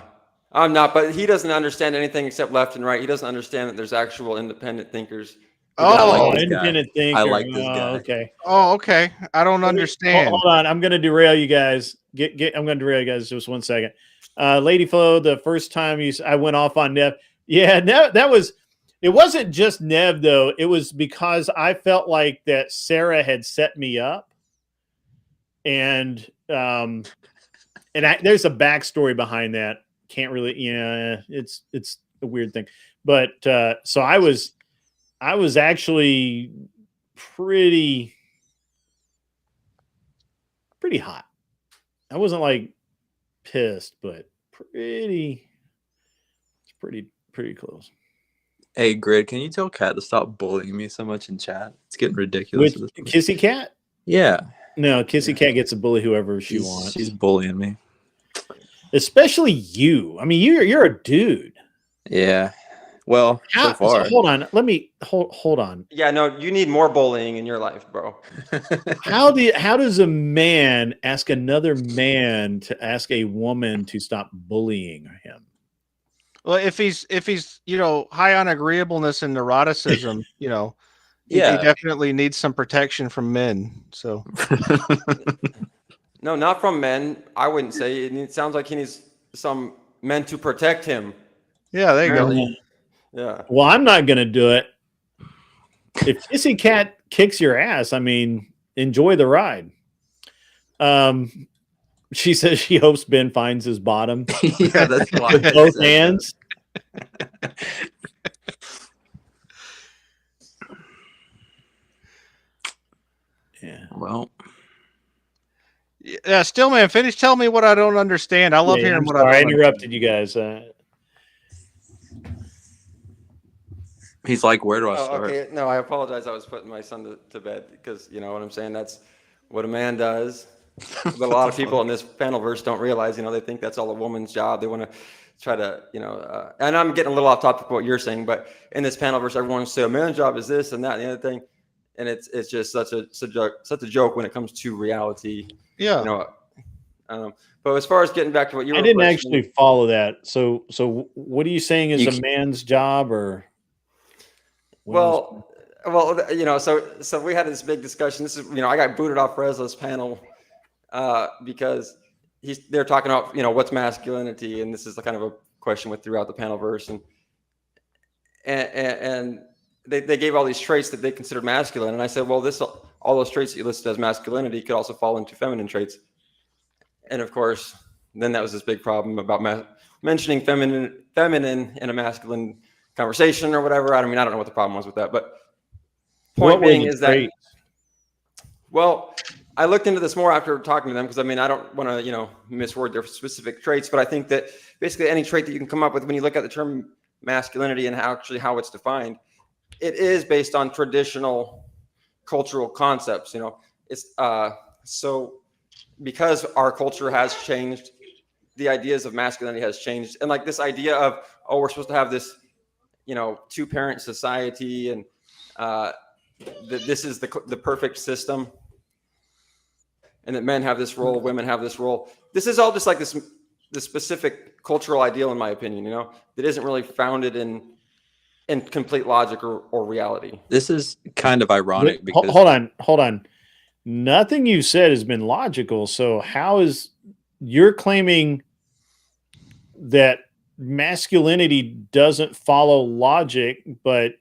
[SPEAKER 7] I'm not. But he doesn't understand anything except left and right. He doesn't understand that there's actual independent thinkers.
[SPEAKER 4] Independent thinker.
[SPEAKER 6] I like this guy.
[SPEAKER 4] Okay.
[SPEAKER 5] Oh, okay. I don't understand.
[SPEAKER 4] Hold on. I'm going to derail you guys. I'm going to derail you guys just 1 second. Lady Flo, the first time I went off on Nev. Yeah, it wasn't just Nev though. It was because I felt like that Sarah had set me up, and there's a backstory behind that. Can't really, it's a weird thing, but so I was actually pretty hot. I wasn't like pissed, but pretty close.
[SPEAKER 6] Hey, Grid, can you tell Kat to stop bullying me so much in chat? It's getting ridiculous.
[SPEAKER 4] With Kissy Cat?
[SPEAKER 6] Yeah.
[SPEAKER 4] No, Kissy Cat gets to bully whoever she wants.
[SPEAKER 6] She's bullying me.
[SPEAKER 4] Especially you. I mean, you're a dude.
[SPEAKER 6] Yeah. Well, so far.
[SPEAKER 4] So hold on. Let me hold on.
[SPEAKER 7] Yeah, no, you need more bullying in your life, bro.
[SPEAKER 4] How does a man ask another man to ask a woman to stop bullying him?
[SPEAKER 5] Well, if he's high on agreeableness and neuroticism, he definitely needs some protection from men. So
[SPEAKER 7] No, not from men. I wouldn't say. It sounds like he needs some men to protect him.
[SPEAKER 5] Yeah, there you go.
[SPEAKER 7] Apparently. Yeah.
[SPEAKER 4] Well, I'm not going to do it. If Kissy Cat kicks your ass, I mean, enjoy the ride. She says she hopes Ben finds his bottom
[SPEAKER 6] Yeah, that's why
[SPEAKER 4] with
[SPEAKER 6] I
[SPEAKER 4] both
[SPEAKER 6] said
[SPEAKER 4] hands. Yeah.
[SPEAKER 6] that. Well,
[SPEAKER 5] Yeah, Stillman, finish. Tell me what I don't understand. I love hearing
[SPEAKER 4] I'm
[SPEAKER 5] what
[SPEAKER 4] sorry,
[SPEAKER 5] I
[SPEAKER 4] I
[SPEAKER 5] don't
[SPEAKER 4] interrupted you guys.
[SPEAKER 6] he's like, where do I
[SPEAKER 7] Oh,
[SPEAKER 6] start?
[SPEAKER 7] okay. No, I apologize. I was putting my son to bed because you know what I'm saying. That's what a man does. But a lot of people in this panel verse don't realize. You know, they think that's all a woman's job. They want to try to, you know. And I'm getting a little off topic of what you're saying, but in this panel verse, everyone wants to say a man's job is this and that and the other thing, and it's just such a joke when it comes to reality.
[SPEAKER 5] Yeah.
[SPEAKER 7] You know. But as far as getting back to what you were,
[SPEAKER 4] I didn't actually follow that. So what are you saying is
[SPEAKER 6] You
[SPEAKER 4] a man's job, or?
[SPEAKER 7] Well, you know, so we had this big discussion. This is, you know, I got booted off Resla's panel because they're talking about, you know, what's masculinity, and this is kind of a question with throughout the panel verse, and they gave all these traits that they considered masculine, and I said, well, all those traits that you listed as masculinity could also fall into feminine traits, and of course, then that was this big problem about mentioning feminine in a masculine conversation or whatever. I don't know what the problem was with that, but point being is that, well, I looked into this more after talking to them because I mean, I don't want to, you know, misword their specific traits, but I think that basically any trait that you can come up with when you look at the term masculinity and how it's defined, it is based on traditional cultural concepts. You know, it's so because our culture has changed, the ideas of masculinity has changed, and like this idea of, oh, we're supposed to have this, you know, two-parent society, and this is the perfect system, and that men have this role, women have this role. This is all just like this specific cultural ideal, in my opinion, you know, that isn't really founded in complete logic or reality.
[SPEAKER 6] This is kind of ironic because
[SPEAKER 4] hold on. Nothing you said has been logical. So how is you're claiming that masculinity doesn't follow logic, but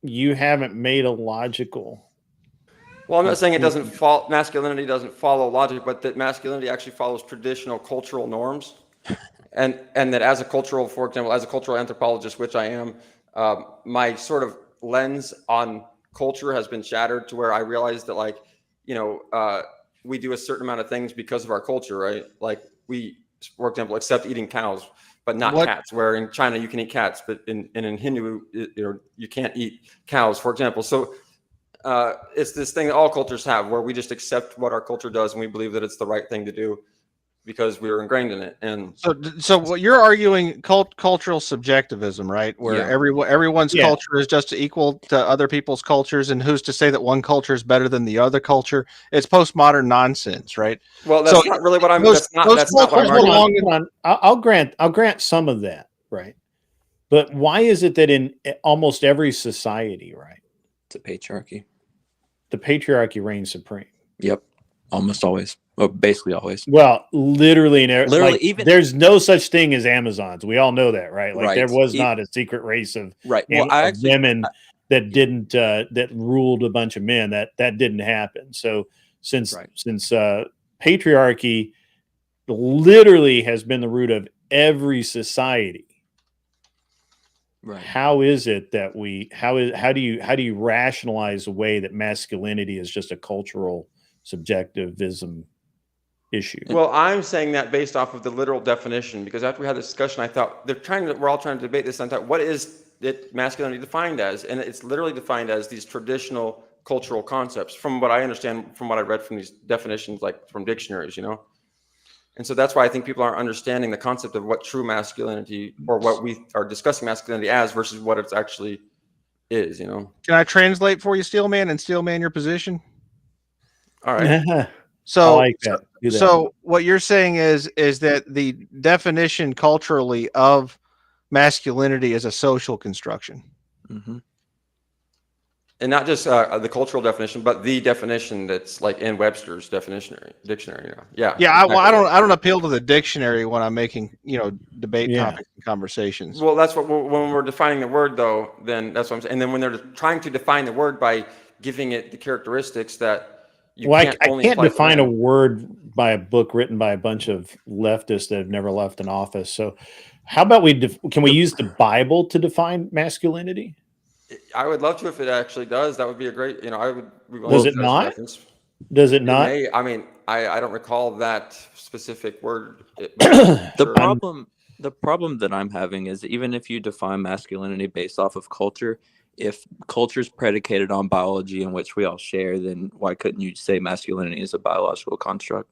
[SPEAKER 4] you haven't made a logical?
[SPEAKER 7] Well, I'm not saying masculinity doesn't follow logic, but that masculinity actually follows traditional cultural norms. And that as a cultural, for example, as a cultural anthropologist, which I am, my sort of lens on culture has been shattered to where I realized that, like, you know, we do a certain amount of things because of our culture, right? Like we, for example, accept eating cows, but not cats. Where in China you can eat cats, but in Hindu, you can't eat cows, for example. So it's this thing that all cultures have, where we just accept what our culture does, and we believe that it's the right thing to do because we were ingrained in it. And
[SPEAKER 5] so what you're arguing, cultural subjectivism, right? Where everyone's culture is just equal to other people's cultures, and who's to say that one culture is better than the other culture? It's postmodern nonsense, right?
[SPEAKER 7] Well, that's not really what I'm. That's not what I'm arguing.
[SPEAKER 4] I'll grant some of that, right? But why is it that in almost every society, right,
[SPEAKER 6] it's a patriarchy.
[SPEAKER 4] The patriarchy reigns supreme.
[SPEAKER 6] Yep, almost always. Well, basically always.
[SPEAKER 4] Well, literally, like,
[SPEAKER 6] even
[SPEAKER 4] there's no such thing as Amazons. We all know that, right? Like,
[SPEAKER 6] right.
[SPEAKER 4] there was not a secret race of
[SPEAKER 6] Well,
[SPEAKER 4] women that didn't that ruled a bunch of men. That didn't happen. So since patriarchy literally has been the root of every society,
[SPEAKER 6] right?
[SPEAKER 4] How is it that how do you rationalize a way that masculinity is just a cultural subjectivism issue?
[SPEAKER 7] Well, I'm saying that based off of the literal definition, because after we had this discussion, I thought we're all trying to debate this. I thought, what is it masculinity defined as? And it's literally defined as these traditional cultural concepts, from what I understand, from what I read from these definitions, like from dictionaries, you know. And so that's why I think people aren't understanding the concept of what true masculinity, or what we are discussing masculinity as, versus what it actually is, you know.
[SPEAKER 5] Can I translate for you, Steelman, and Steelman your position?
[SPEAKER 7] All right.
[SPEAKER 5] So,
[SPEAKER 4] I like that.
[SPEAKER 5] So what you're saying is that the definition culturally of masculinity is a social construction.
[SPEAKER 6] Mm-hmm.
[SPEAKER 7] And not just the cultural definition, but the definition that's like in Webster's dictionary. Yeah.
[SPEAKER 5] Yeah, well,
[SPEAKER 7] exactly.
[SPEAKER 5] I don't appeal to the dictionary when I'm making debate
[SPEAKER 4] Yeah.
[SPEAKER 5] topics and conversations.
[SPEAKER 7] Well, that's what when we're defining the word, though. Then that's what I'm saying. And then when they're trying to define the word by giving it the characteristics that you can't
[SPEAKER 4] I
[SPEAKER 7] only
[SPEAKER 4] can't
[SPEAKER 7] apply to
[SPEAKER 4] define a
[SPEAKER 7] men.
[SPEAKER 4] word by a book written by a bunch of leftists that have never left an office. So, how about can we use the Bible to define masculinity?
[SPEAKER 7] I would love to if it actually does. That would be a great. I would.
[SPEAKER 4] Does it not? Does it not?
[SPEAKER 7] May. I mean, I don't recall that specific word.
[SPEAKER 6] The problem that I'm having is even if you define masculinity based off of culture, if culture is predicated on biology in which we all share, then why couldn't you say masculinity is a biological construct?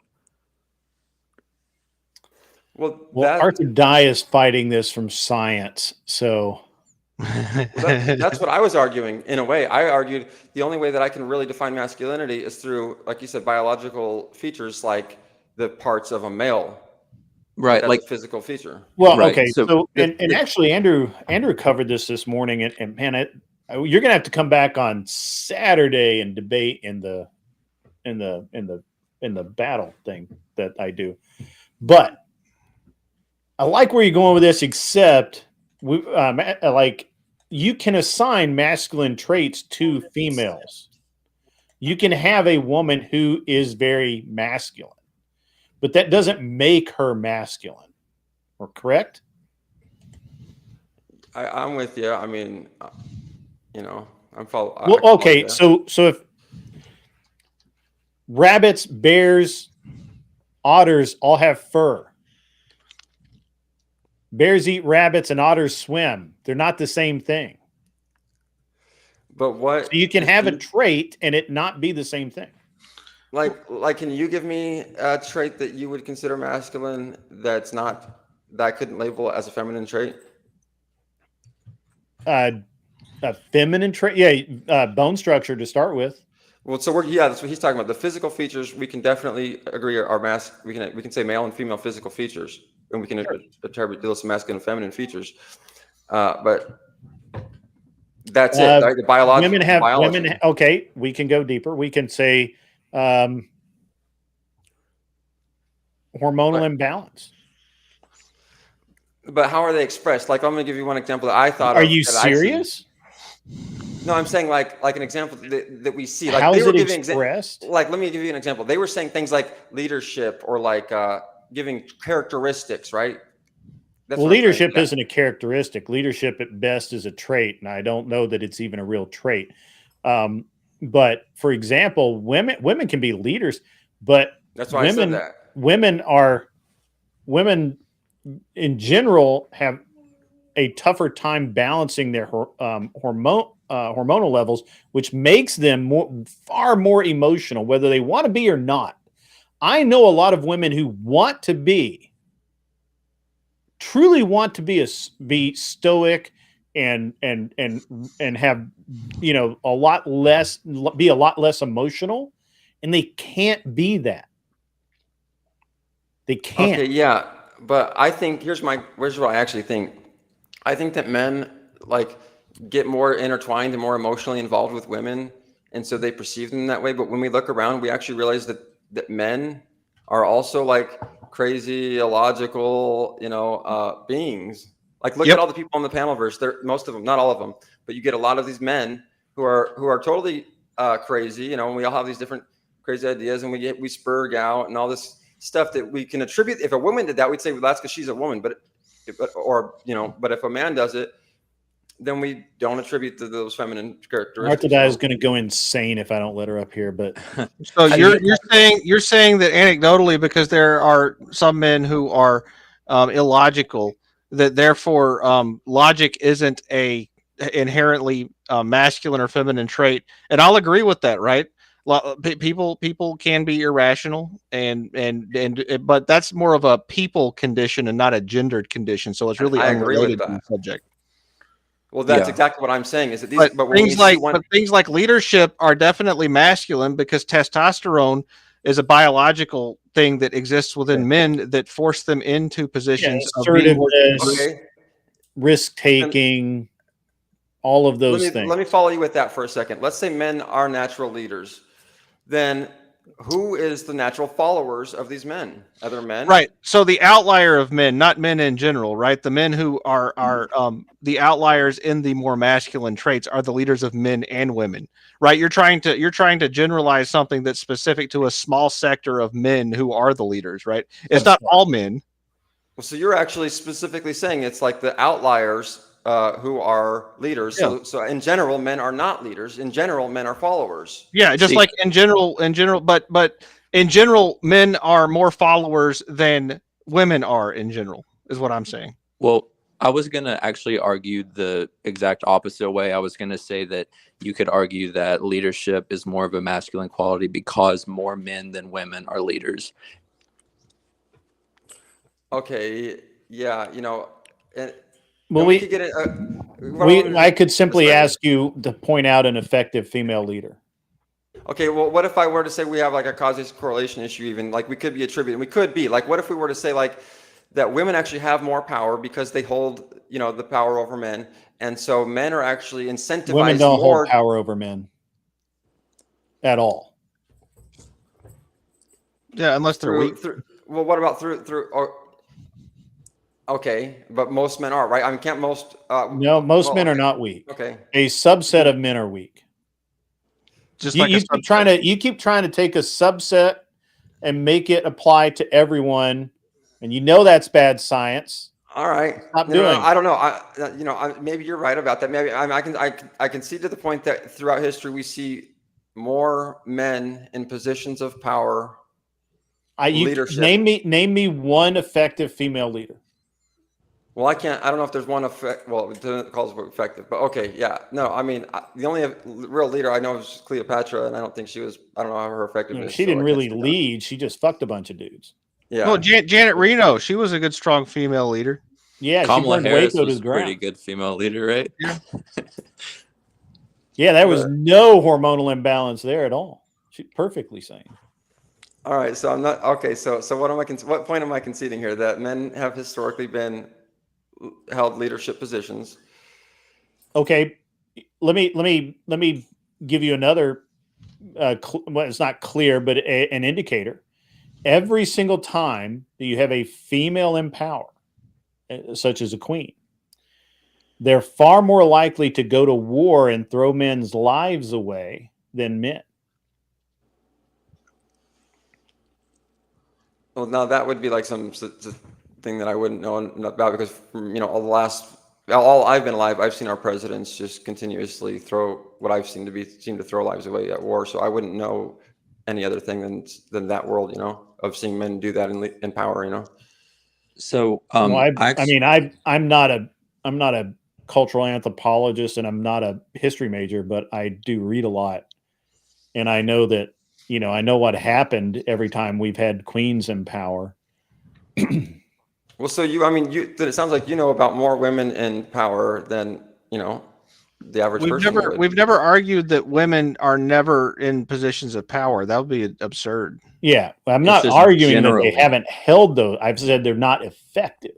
[SPEAKER 7] Well,
[SPEAKER 4] Arthur Dye is fighting this from science, so.
[SPEAKER 7] That's what I was arguing. In a way, I argued the only way that I can really define masculinity is through, like you said, biological features, like the parts of a male,
[SPEAKER 6] right?
[SPEAKER 7] Like a physical feature.
[SPEAKER 4] Well,
[SPEAKER 6] right.
[SPEAKER 4] Okay, so actually, Andrew covered this morning, and man, you're gonna have to come back on Saturday and debate in the battle thing that I do. But I like where you're going with this, except you can assign masculine traits to females. You can have a woman who is very masculine, but that doesn't make her masculine. Or correct?
[SPEAKER 7] I'm with you. I mean, I'm following.
[SPEAKER 4] Well, okay, so if rabbits, bears, otters all have fur. Bears eat rabbits and otters swim. They're not the same thing.
[SPEAKER 7] But what?
[SPEAKER 4] So you can have a trait and it not be the same thing.
[SPEAKER 7] Like, can you give me a trait that you would consider masculine that I couldn't label as a feminine trait?
[SPEAKER 4] A feminine trait, yeah, bone structure to start with.
[SPEAKER 7] Well, so that's what he's talking about. The physical features we can definitely agree are we can say male and female physical features, and we can attribute those masculine and feminine features. But that's it. Right? The biology.
[SPEAKER 4] Women. Okay, we can go deeper. We can say hormonal imbalance.
[SPEAKER 7] But how are they expressed? Like, I'm going to give you one example that I thought.
[SPEAKER 4] Are you serious?
[SPEAKER 7] No, I'm saying like an example that we see. Like,
[SPEAKER 4] how is
[SPEAKER 7] it
[SPEAKER 4] expressed?
[SPEAKER 7] Like, let me give you an example. They were saying things like leadership or like giving characteristics, right?
[SPEAKER 4] Well, leadership isn't a characteristic. Leadership at best is a trait, and I don't know that it's even a real trait. But for example, women can be leaders, but
[SPEAKER 7] that's why I said that.
[SPEAKER 4] Women in general have a tougher time balancing their hormonal levels, which makes them far more emotional, whether they want to be or not. I know a lot of women who truly want to be stoic and have a lot less emotional, and they can't be that. They can't.
[SPEAKER 7] Okay, yeah, but I think here's what I actually think. I think that men get more intertwined and more emotionally involved with women, and so they perceive them that way. But when we look around, we actually realize that men are also like crazy, illogical, beings. Like, look at all the people on the Panelverse. Most of them, not all of them, but you get a lot of these men who are totally crazy. And we all have these different crazy ideas, and we spurg out and all this stuff that we can attribute. If a woman did that, we'd say, well, that's because she's a woman. But if a man does it, then we don't attribute to those feminine characteristics.
[SPEAKER 4] Martha is going to go insane if I don't let her up here. But
[SPEAKER 5] so you're saying that anecdotally, because there are some men who are illogical, that therefore logic isn't a inherently masculine or feminine trait. And I'll agree with that, right? People can be irrational, but that's more of a people condition and not a gendered condition. So it's really unrelated to the subject.
[SPEAKER 7] Well, that's exactly what I'm saying. Is that
[SPEAKER 5] things like leadership are definitely masculine because testosterone is a biological thing that exists within men that force them into positions of
[SPEAKER 4] assertiveness, risk taking, all of those things.
[SPEAKER 7] Let me follow you with that for a second. Let's say men are natural leaders. Then who is the natural followers of these men? Other men?
[SPEAKER 5] Right. So the outlier of men, not men in general, right? The men who are the outliers in the more masculine traits are the leaders of men and women, right? You're trying to generalize something that's specific to a small sector of men who are the leaders, right? It's not all men.
[SPEAKER 7] Well, so you're actually specifically saying it's like the outliers who are leaders.
[SPEAKER 5] Yeah.
[SPEAKER 7] So in general, men are not leaders. In general, men are followers.
[SPEAKER 5] Yeah, just like in general, but in general, men are more followers than women are in general, is what I'm saying.
[SPEAKER 6] Well, I was going to actually argue the exact opposite way. I was going to say that you could argue that leadership is more of a masculine quality because more men than women are leaders.
[SPEAKER 7] Okay. Yeah. You know, and
[SPEAKER 4] Well,
[SPEAKER 7] we could get it.
[SPEAKER 4] I could simply ask you to point out an effective female leader.
[SPEAKER 7] Okay, well, what if I were to say we have like a causation correlation issue? Even like we could be attributing, we could be like, what if we were to say like that women actually have more power because they hold, you know, the power over men, and so men are actually incentivized.
[SPEAKER 4] Women don't hold power over men at all.
[SPEAKER 5] Yeah, unless they're weak.
[SPEAKER 7] Well, what about through? Okay, but most men are, right? I mean, can't most?
[SPEAKER 4] No, most men are not weak.
[SPEAKER 7] Okay,
[SPEAKER 4] a subset of men are weak.
[SPEAKER 5] Just
[SPEAKER 4] you keep trying to take a subset and make it apply to everyone, and you know that's bad science.
[SPEAKER 7] All right.
[SPEAKER 4] Stop doing.
[SPEAKER 7] I don't know. Maybe you're right about that. Maybe I can see to the point that throughout history we see more men in positions of power. Leadership.
[SPEAKER 4] Name me one effective female leader.
[SPEAKER 7] Well, I don't know if there's one effect. Well, it calls it effective, but okay, yeah. No, I mean, the only real leader I know is Cleopatra, and I don't think she was. I don't know how her effectiveness.
[SPEAKER 4] She didn't really lead. She just fucked a bunch of dudes.
[SPEAKER 7] Yeah.
[SPEAKER 5] Well, Janet Reno, she was a good, strong female leader.
[SPEAKER 4] Yeah,
[SPEAKER 6] Kamala Harris was a pretty good female leader, right?
[SPEAKER 5] Yeah.
[SPEAKER 4] Yeah, there was no hormonal imbalance there at all. She's perfectly sane.
[SPEAKER 7] All right, so I'm not okay. So what point am I conceding here? That men have historically been held leadership positions.
[SPEAKER 4] Okay, let me give you another. Well, it's not clear, but an indicator. Every single time that you have a female in power, such as a queen, they're far more likely to go to war and throw men's lives away than men.
[SPEAKER 7] Well, now that would be like some thing that I wouldn't know about because, you know, all I've been alive, I've seen our presidents just continuously throw what I've seen to throw lives away at war. So I wouldn't know any other thing than that world, you know, of seeing men do that in power, you know.
[SPEAKER 6] So,
[SPEAKER 4] I'm not a cultural anthropologist and I'm not a history major, but I do read a lot, and I know that. You know, I know what happened every time we've had queens in power.
[SPEAKER 7] Well, so it sounds like you know about more women in power than, you know, the average person.
[SPEAKER 5] We've never argued that women are never in positions of power. That would be absurd.
[SPEAKER 4] Yeah, I'm not arguing that they haven't held those. I've said they're not effective.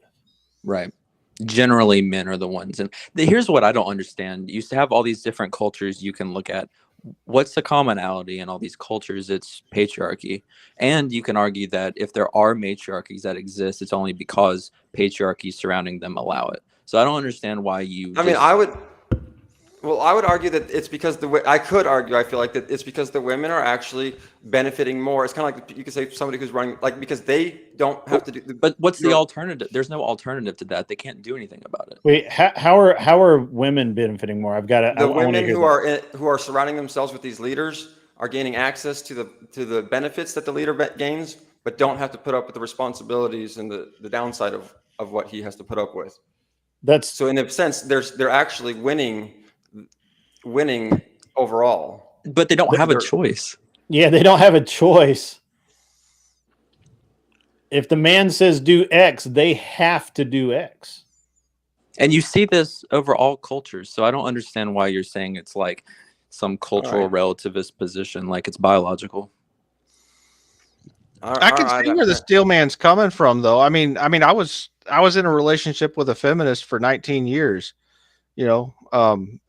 [SPEAKER 6] Right. Generally, men are the ones. And here's what I don't understand. You used to have all these different cultures you can look at. What's the commonality in all these cultures? It's patriarchy. And you can argue that if there are matriarchies that exist, it's only because patriarchy surrounding them allow it. So I don't understand why you...
[SPEAKER 7] I would argue that it's because I feel like that it's because the women are actually benefiting more. It's kind of like you could say somebody who's running, like, because they don't have to do.
[SPEAKER 6] But what's the alternative? There's no alternative to that. They can't do anything about it.
[SPEAKER 4] Wait, how are women benefiting more? I've got to.
[SPEAKER 7] The women who are surrounding themselves with these leaders are gaining access to the benefits that the leader gains, but don't have to put up with the responsibilities and the downside of what he has to put up with. So in a sense, they're actually winning overall,
[SPEAKER 6] but they don't have a choice.
[SPEAKER 4] Yeah, they don't have a choice. If the man says do X, they have to do X.
[SPEAKER 6] And you see this over all cultures. So I don't understand why you're saying it's like some cultural relativist position, like it's biological.
[SPEAKER 5] I can see where the steel man's coming from, though. I mean, I was in a relationship with a feminist for 19 years. you know,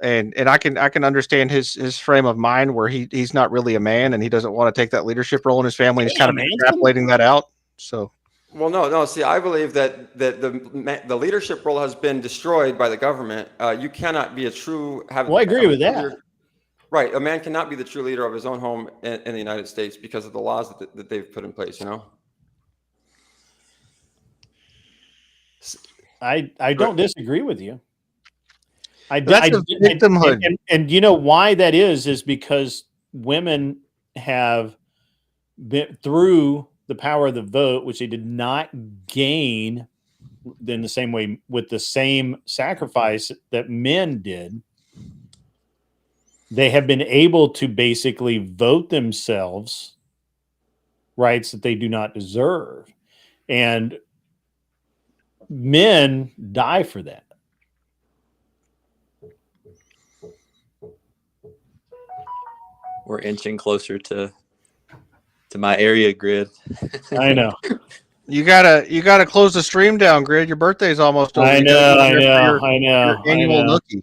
[SPEAKER 5] and I can understand his frame of mind where he's not really a man and he doesn't want to take that leadership role in his family. And he's kind of extrapolating that out. So,
[SPEAKER 7] Well, no. See, I believe that the leadership role has been destroyed by the government. You cannot be a true.
[SPEAKER 4] Well, I agree with that.
[SPEAKER 7] Right, a man cannot be the true leader of his own home in the United States because of the laws that they've put in place. You know.
[SPEAKER 4] I don't disagree with you.
[SPEAKER 5] Victimhood.
[SPEAKER 4] And you know why that is because women have been through the power of the vote, which they did not gain in the same way with the same sacrifice that men did. They have been able to basically vote themselves rights that they do not deserve. And men die for that.
[SPEAKER 6] We're inching closer to my area grid.
[SPEAKER 4] I know.
[SPEAKER 5] You gotta close the stream down, Grid. Your birthday's almost over.
[SPEAKER 4] I know.
[SPEAKER 5] Your annual nookie.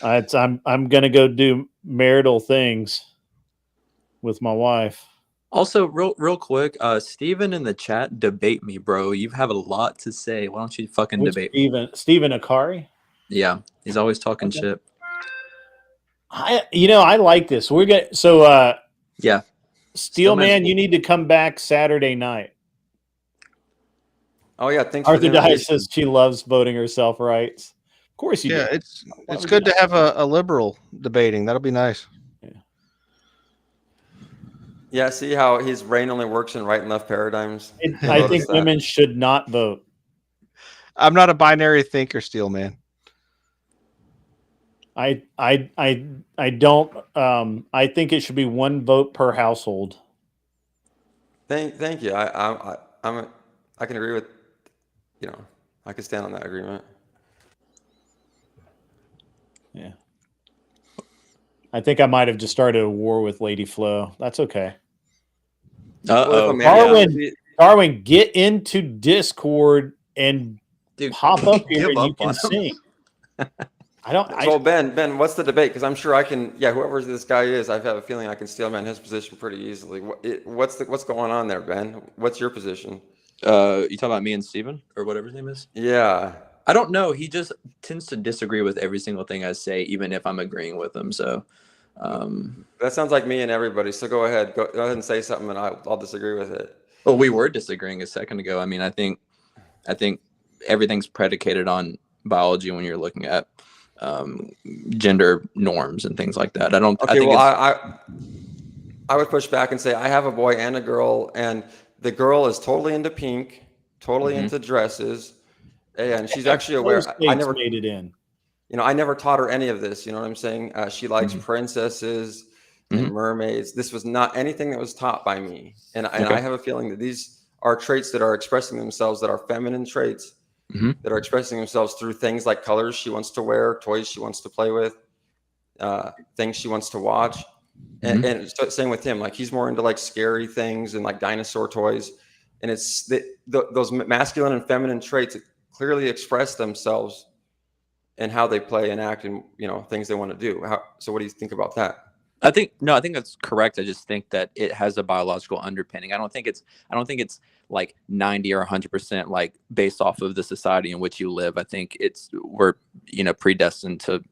[SPEAKER 4] I'm gonna go do marital things with my wife.
[SPEAKER 6] Also, real quick, Steven in the chat, debate me, bro. You have a lot to say. Why don't you fucking debate me?
[SPEAKER 4] Steven Akari?
[SPEAKER 6] Yeah, he's always talking shit.
[SPEAKER 4] I like this.
[SPEAKER 6] Yeah.
[SPEAKER 4] Steelman, you need to come back Saturday night.
[SPEAKER 7] Oh yeah, thanks.
[SPEAKER 4] Arthur Dye says she loves voting herself rights. Of course you do.
[SPEAKER 5] Yeah, it's good to have a liberal debating. That'll be nice.
[SPEAKER 7] Yeah, see how his brain only works in right and left paradigms.
[SPEAKER 4] I think women should not vote.
[SPEAKER 5] I'm not a binary thinker, Steelman.
[SPEAKER 4] I don't. I think it should be one vote per household.
[SPEAKER 7] Thank you. I can agree with. I can stand on that agreement.
[SPEAKER 4] Yeah. I think I might have just started a war with Lady Flo. That's okay. Darwin, get into Discord and pop up here and you can sing.
[SPEAKER 7] So Ben, what's the debate? Because I'm sure I can. Yeah, whoever this guy is, I have a feeling I can steelman his position pretty easily. What's going on there, Ben? What's your position?
[SPEAKER 6] You talking about me and Steven or whatever his name is?
[SPEAKER 7] Yeah.
[SPEAKER 6] I don't know. He just tends to disagree with every single thing I say, even if I'm agreeing with him. So
[SPEAKER 7] that sounds like me and everybody. So go ahead and say something, and I'll disagree with it.
[SPEAKER 6] Well, we were disagreeing a second ago. I mean, I think everything's predicated on biology when you're looking at gender norms and things like that.
[SPEAKER 7] I would push back and say I have a boy and a girl, and the girl is totally into pink, totally into dresses, and she's actually aware. I never
[SPEAKER 4] made it in.
[SPEAKER 7] I never taught her any of this. You know what I'm saying? She likes princesses and mermaids. This was not anything that was taught by me, and I have a feeling that these are traits that are expressing themselves, that are feminine traits. That are expressing themselves through things like colors she wants to wear, toys she wants to play with, things she wants to watch. And so same with him, like he's more into like scary things and like dinosaur toys. And it's those masculine and feminine traits that clearly express themselves in how they play and act and, things they want to do. So what do you think about that?
[SPEAKER 6] I think that's correct. I just think that it has a biological underpinning. I don't think it's like 90 or 100% like based off of the society in which you live. I think we're predestined to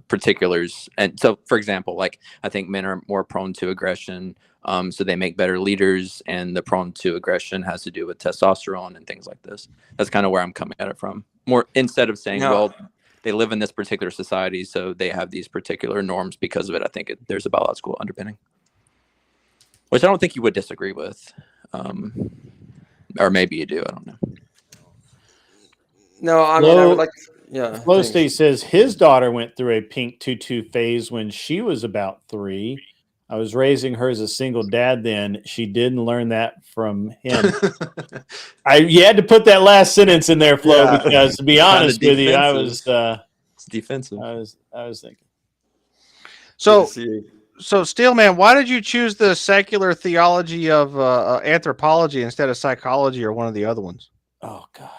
[SPEAKER 6] particulars. And so, for example, like I think men are more prone to aggression, so they make better leaders, and the prone to aggression has to do with testosterone and things like this. That's kind of where I'm coming at it from. More instead of saying, well, they live in this particular society, so they have these particular norms because of it. I think there's a biological underpinning, which I don't think you would disagree with. Or maybe you do. I don't know.
[SPEAKER 7] No, I mean, I would like. Yeah.
[SPEAKER 4] Flo State says his daughter went through a pink tutu phase when she was about 3. I was raising her as a single dad then. She didn't learn that from him. You had to put that last sentence in there, Flo, because to be honest with you, I was
[SPEAKER 6] it's defensive.
[SPEAKER 4] I was thinking.
[SPEAKER 5] So Steelman, why did you choose the secular theology of anthropology instead of psychology or one of the other ones?
[SPEAKER 4] Oh God.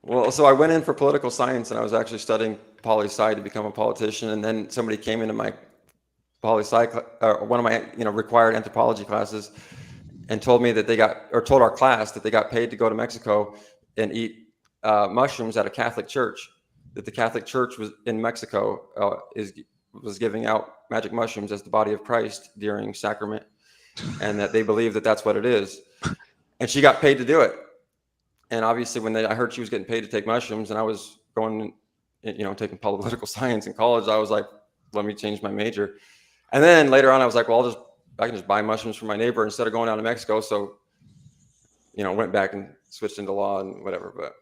[SPEAKER 7] Well, so I went in for political science, and I was actually studying poli-sci to become a politician. And then somebody came into my poli-sci, one of my required anthropology classes, and told me that told our class that they got paid to go to Mexico and eat mushrooms at a Catholic church. That the Catholic Church was in Mexico was giving out magic mushrooms as the body of Christ during sacrament, and that they believe that that's what it is. And she got paid to do it. And obviously, when I heard she was getting paid to take mushrooms, and I was going, taking political science in college, I was like, let me change my major. And then later on, I was like, well, I can just buy mushrooms from my neighbor instead of going down to Mexico. So, went back and switched into law and whatever. But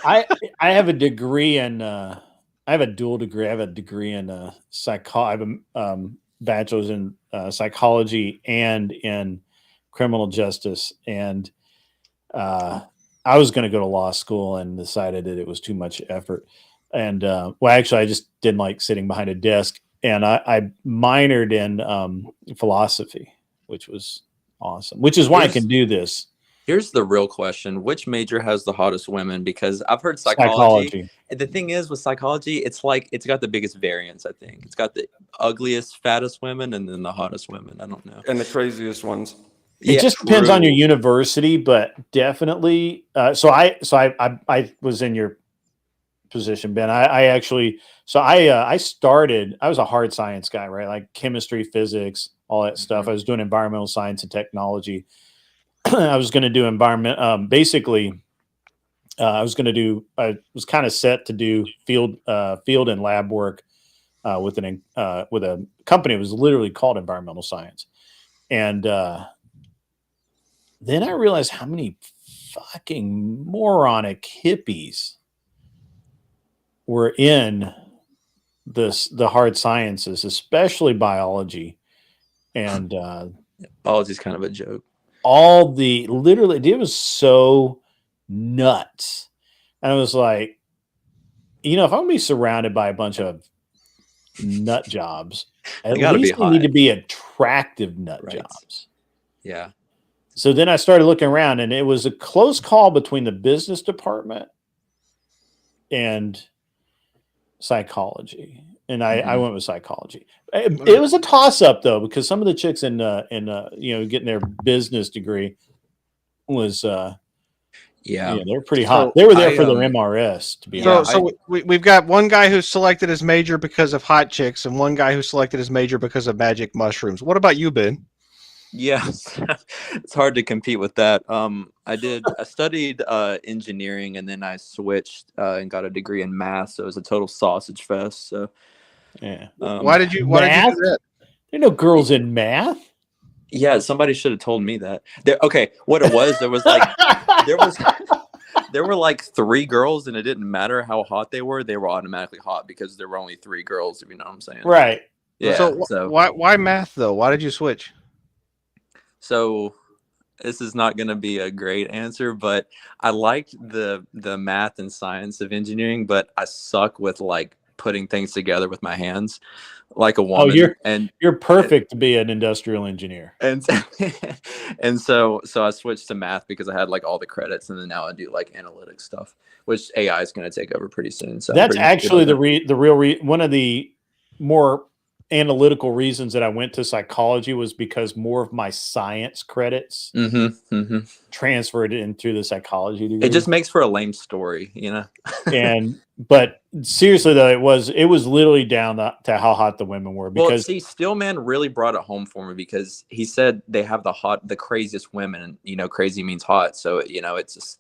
[SPEAKER 4] I have a degree in I have a dual degree. I have a degree in I have a bachelor's in psychology and in criminal justice. And I was going to go to law school and decided that it was too much effort. And actually, I just didn't like sitting behind a desk. And I minored in philosophy, which was awesome. Which is why I can do this.
[SPEAKER 6] Here's the real question. Which major has the hottest women? Because I've heard psychology. And the thing is with psychology, it's like it's got the biggest variance, I think. It's got the ugliest, fattest women and then the hottest women. I don't know.
[SPEAKER 7] And the craziest ones.
[SPEAKER 4] It just depends on your university, but definitely. So I was in your position, Ben. I started, I was a hard science guy, right? Like chemistry, physics, all that stuff. I was doing environmental science and technology. I was going to do environment. I was kind of set to do field and lab work with a company. It was literally called Environmental Science. And then I realized how many fucking moronic hippies were in the hard sciences, especially biology. And
[SPEAKER 6] biology is kind of a joke.
[SPEAKER 4] It was so nuts. And I was like, if I'm going to be surrounded by a bunch of nut jobs, at least they need to be attractive nut jobs.
[SPEAKER 6] Yeah.
[SPEAKER 4] So then I started looking around, and it was a close call between the business department and psychology. And I went with psychology. It was a toss-up, though, because some of the chicks in getting their business degree was they're pretty hot. They were there for their MRS, to be honest.
[SPEAKER 5] So we've got one guy who selected his major because of hot chicks, and one guy who selected his major because of magic mushrooms. What about you, Ben?
[SPEAKER 6] Yes, it's hard to compete with that. I studied engineering, and then I switched and got a degree in math. So it was a total sausage fest. So
[SPEAKER 4] yeah.
[SPEAKER 5] Why did you do that?
[SPEAKER 4] There are no girls in math.
[SPEAKER 6] Yeah, somebody should have told me that. What it was, there were like 3 girls, and it didn't matter how hot they were automatically hot because there were only 3 girls, if you know what I'm saying.
[SPEAKER 4] Right.
[SPEAKER 6] Yeah.
[SPEAKER 5] So why math though? Why did you switch?
[SPEAKER 6] So this is not going to be a great answer, but I liked the math and science of engineering, but I suck with like putting things together with my hands like a woman.
[SPEAKER 4] You're perfect to be an industrial engineer.
[SPEAKER 6] And so I switched to math because I had like all the credits, and then now I do like analytics stuff, which AI is going to take over pretty soon. So
[SPEAKER 4] that's actually one of the more analytical reasons that I went to psychology was because more of my science credits transferred into the psychology degree.
[SPEAKER 6] It just makes for a lame story,
[SPEAKER 4] But seriously though, it was literally down to how hot the women were. Because
[SPEAKER 6] Stillman really brought it home for me because he said they have the craziest women, and crazy means hot. So it's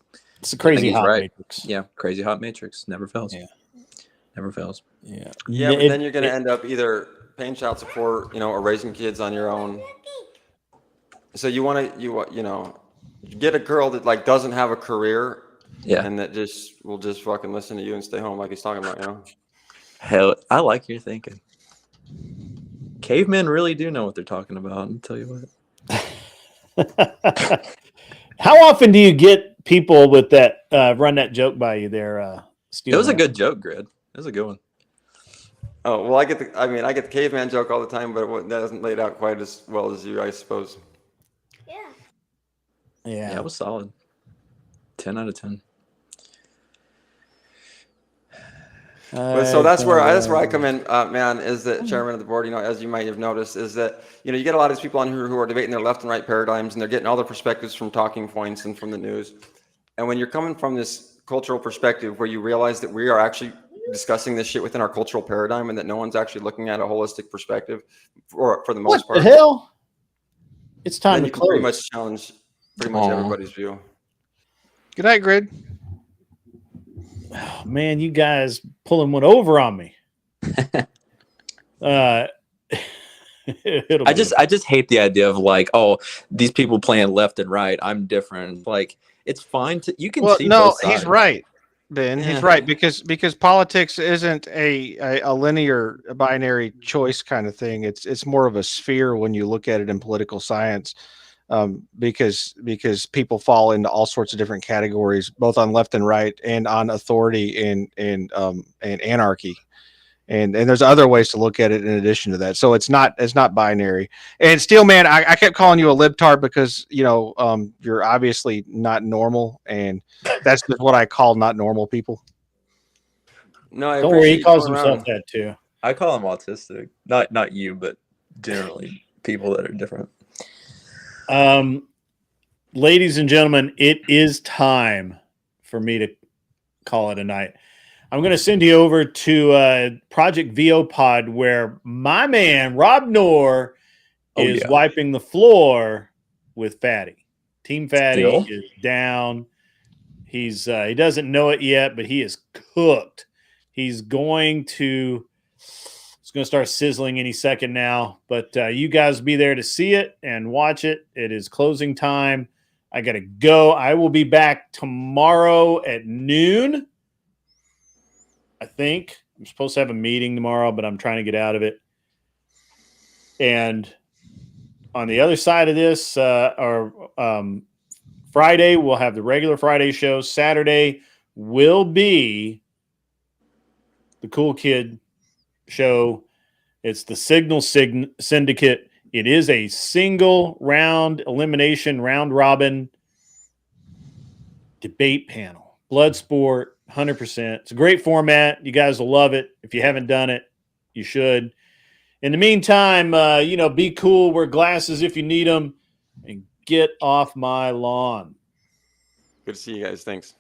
[SPEAKER 4] a crazy hot matrix.
[SPEAKER 6] Yeah, crazy hot matrix never fails.
[SPEAKER 4] Yeah,
[SPEAKER 6] never fails.
[SPEAKER 4] Yeah,
[SPEAKER 7] but then you're going to end up either paying child support, or raising kids on your own. So you want to get a girl that like doesn't have a career, and that will just fucking listen to you and stay home, like he's talking about.
[SPEAKER 6] Hell, I like your thinking. Cavemen really do know what they're talking about. I'll tell you
[SPEAKER 4] what. How often do you get people with that run that joke by you there, Steve?
[SPEAKER 6] It was a good joke, Grid. It was a good one.
[SPEAKER 7] Oh well, I get the caveman joke all the time, but that doesn't lay it out quite as well as you, I suppose.
[SPEAKER 6] Yeah, it was solid. 10 out of 10.
[SPEAKER 7] But so that's where I come in, man. Is that chairman of the board? As you might have noticed, is that you get a lot of these people on here who are debating their left and right paradigms, and they're getting all their perspectives from talking points and from the news. And when you're coming from this cultural perspective, where you realize that we are actually discussing this shit within our cultural paradigm, and that no one's actually looking at a holistic perspective, for the most part.
[SPEAKER 4] What the hell? It's time
[SPEAKER 7] then
[SPEAKER 4] to
[SPEAKER 7] you can
[SPEAKER 4] close.
[SPEAKER 7] pretty much challenge everybody's view.
[SPEAKER 5] Good night, Grid.
[SPEAKER 4] Oh, man, you guys pulling one over on me.
[SPEAKER 6] I just hate the idea of like, oh, these people playing left and right. I'm different. Like, it's fine to you can see both sides.
[SPEAKER 5] He's right, Ben.
[SPEAKER 6] Yeah.
[SPEAKER 5] He's right because politics isn't a linear binary choice kind of thing. It's more of a sphere when you look at it in political science. Because people fall into all sorts of different categories, both on left and right, and on authority and anarchy, and there's other ways to look at it in addition to that. So it's not binary. And Steelman, I kept calling you a libtard because you're obviously not normal, and that's just what I call not normal people.
[SPEAKER 7] No, I
[SPEAKER 4] don't worry, he calls
[SPEAKER 7] going
[SPEAKER 4] himself
[SPEAKER 7] around.
[SPEAKER 4] that too.
[SPEAKER 6] I call him autistic. Not you, but generally people that are different.
[SPEAKER 4] Ladies and gentlemen, it is time for me to call it a night. I'm going to send you over to Project VO Pod, where my man Rob Knorr is wiping the floor with Fatty. Team Fatty is down. He doesn't know it yet, but he is cooked. It's going to start sizzling any second now, but you guys be there to see it and watch it. It is closing time. I got to go. I will be back tomorrow at noon. I think I'm supposed to have a meeting tomorrow, but I'm trying to get out of it. And on the other side of this, Friday, we'll have the regular Friday show. Saturday will be the Cool Kid show. It's the Signal Syndicate. It is a single round elimination, round robin debate panel. Blood sport, 100%. It's a great format. You guys will love it. If you haven't done it, you should. In the meantime, be cool, wear glasses if you need them, and get off my lawn.
[SPEAKER 7] Good to see you guys. Thanks.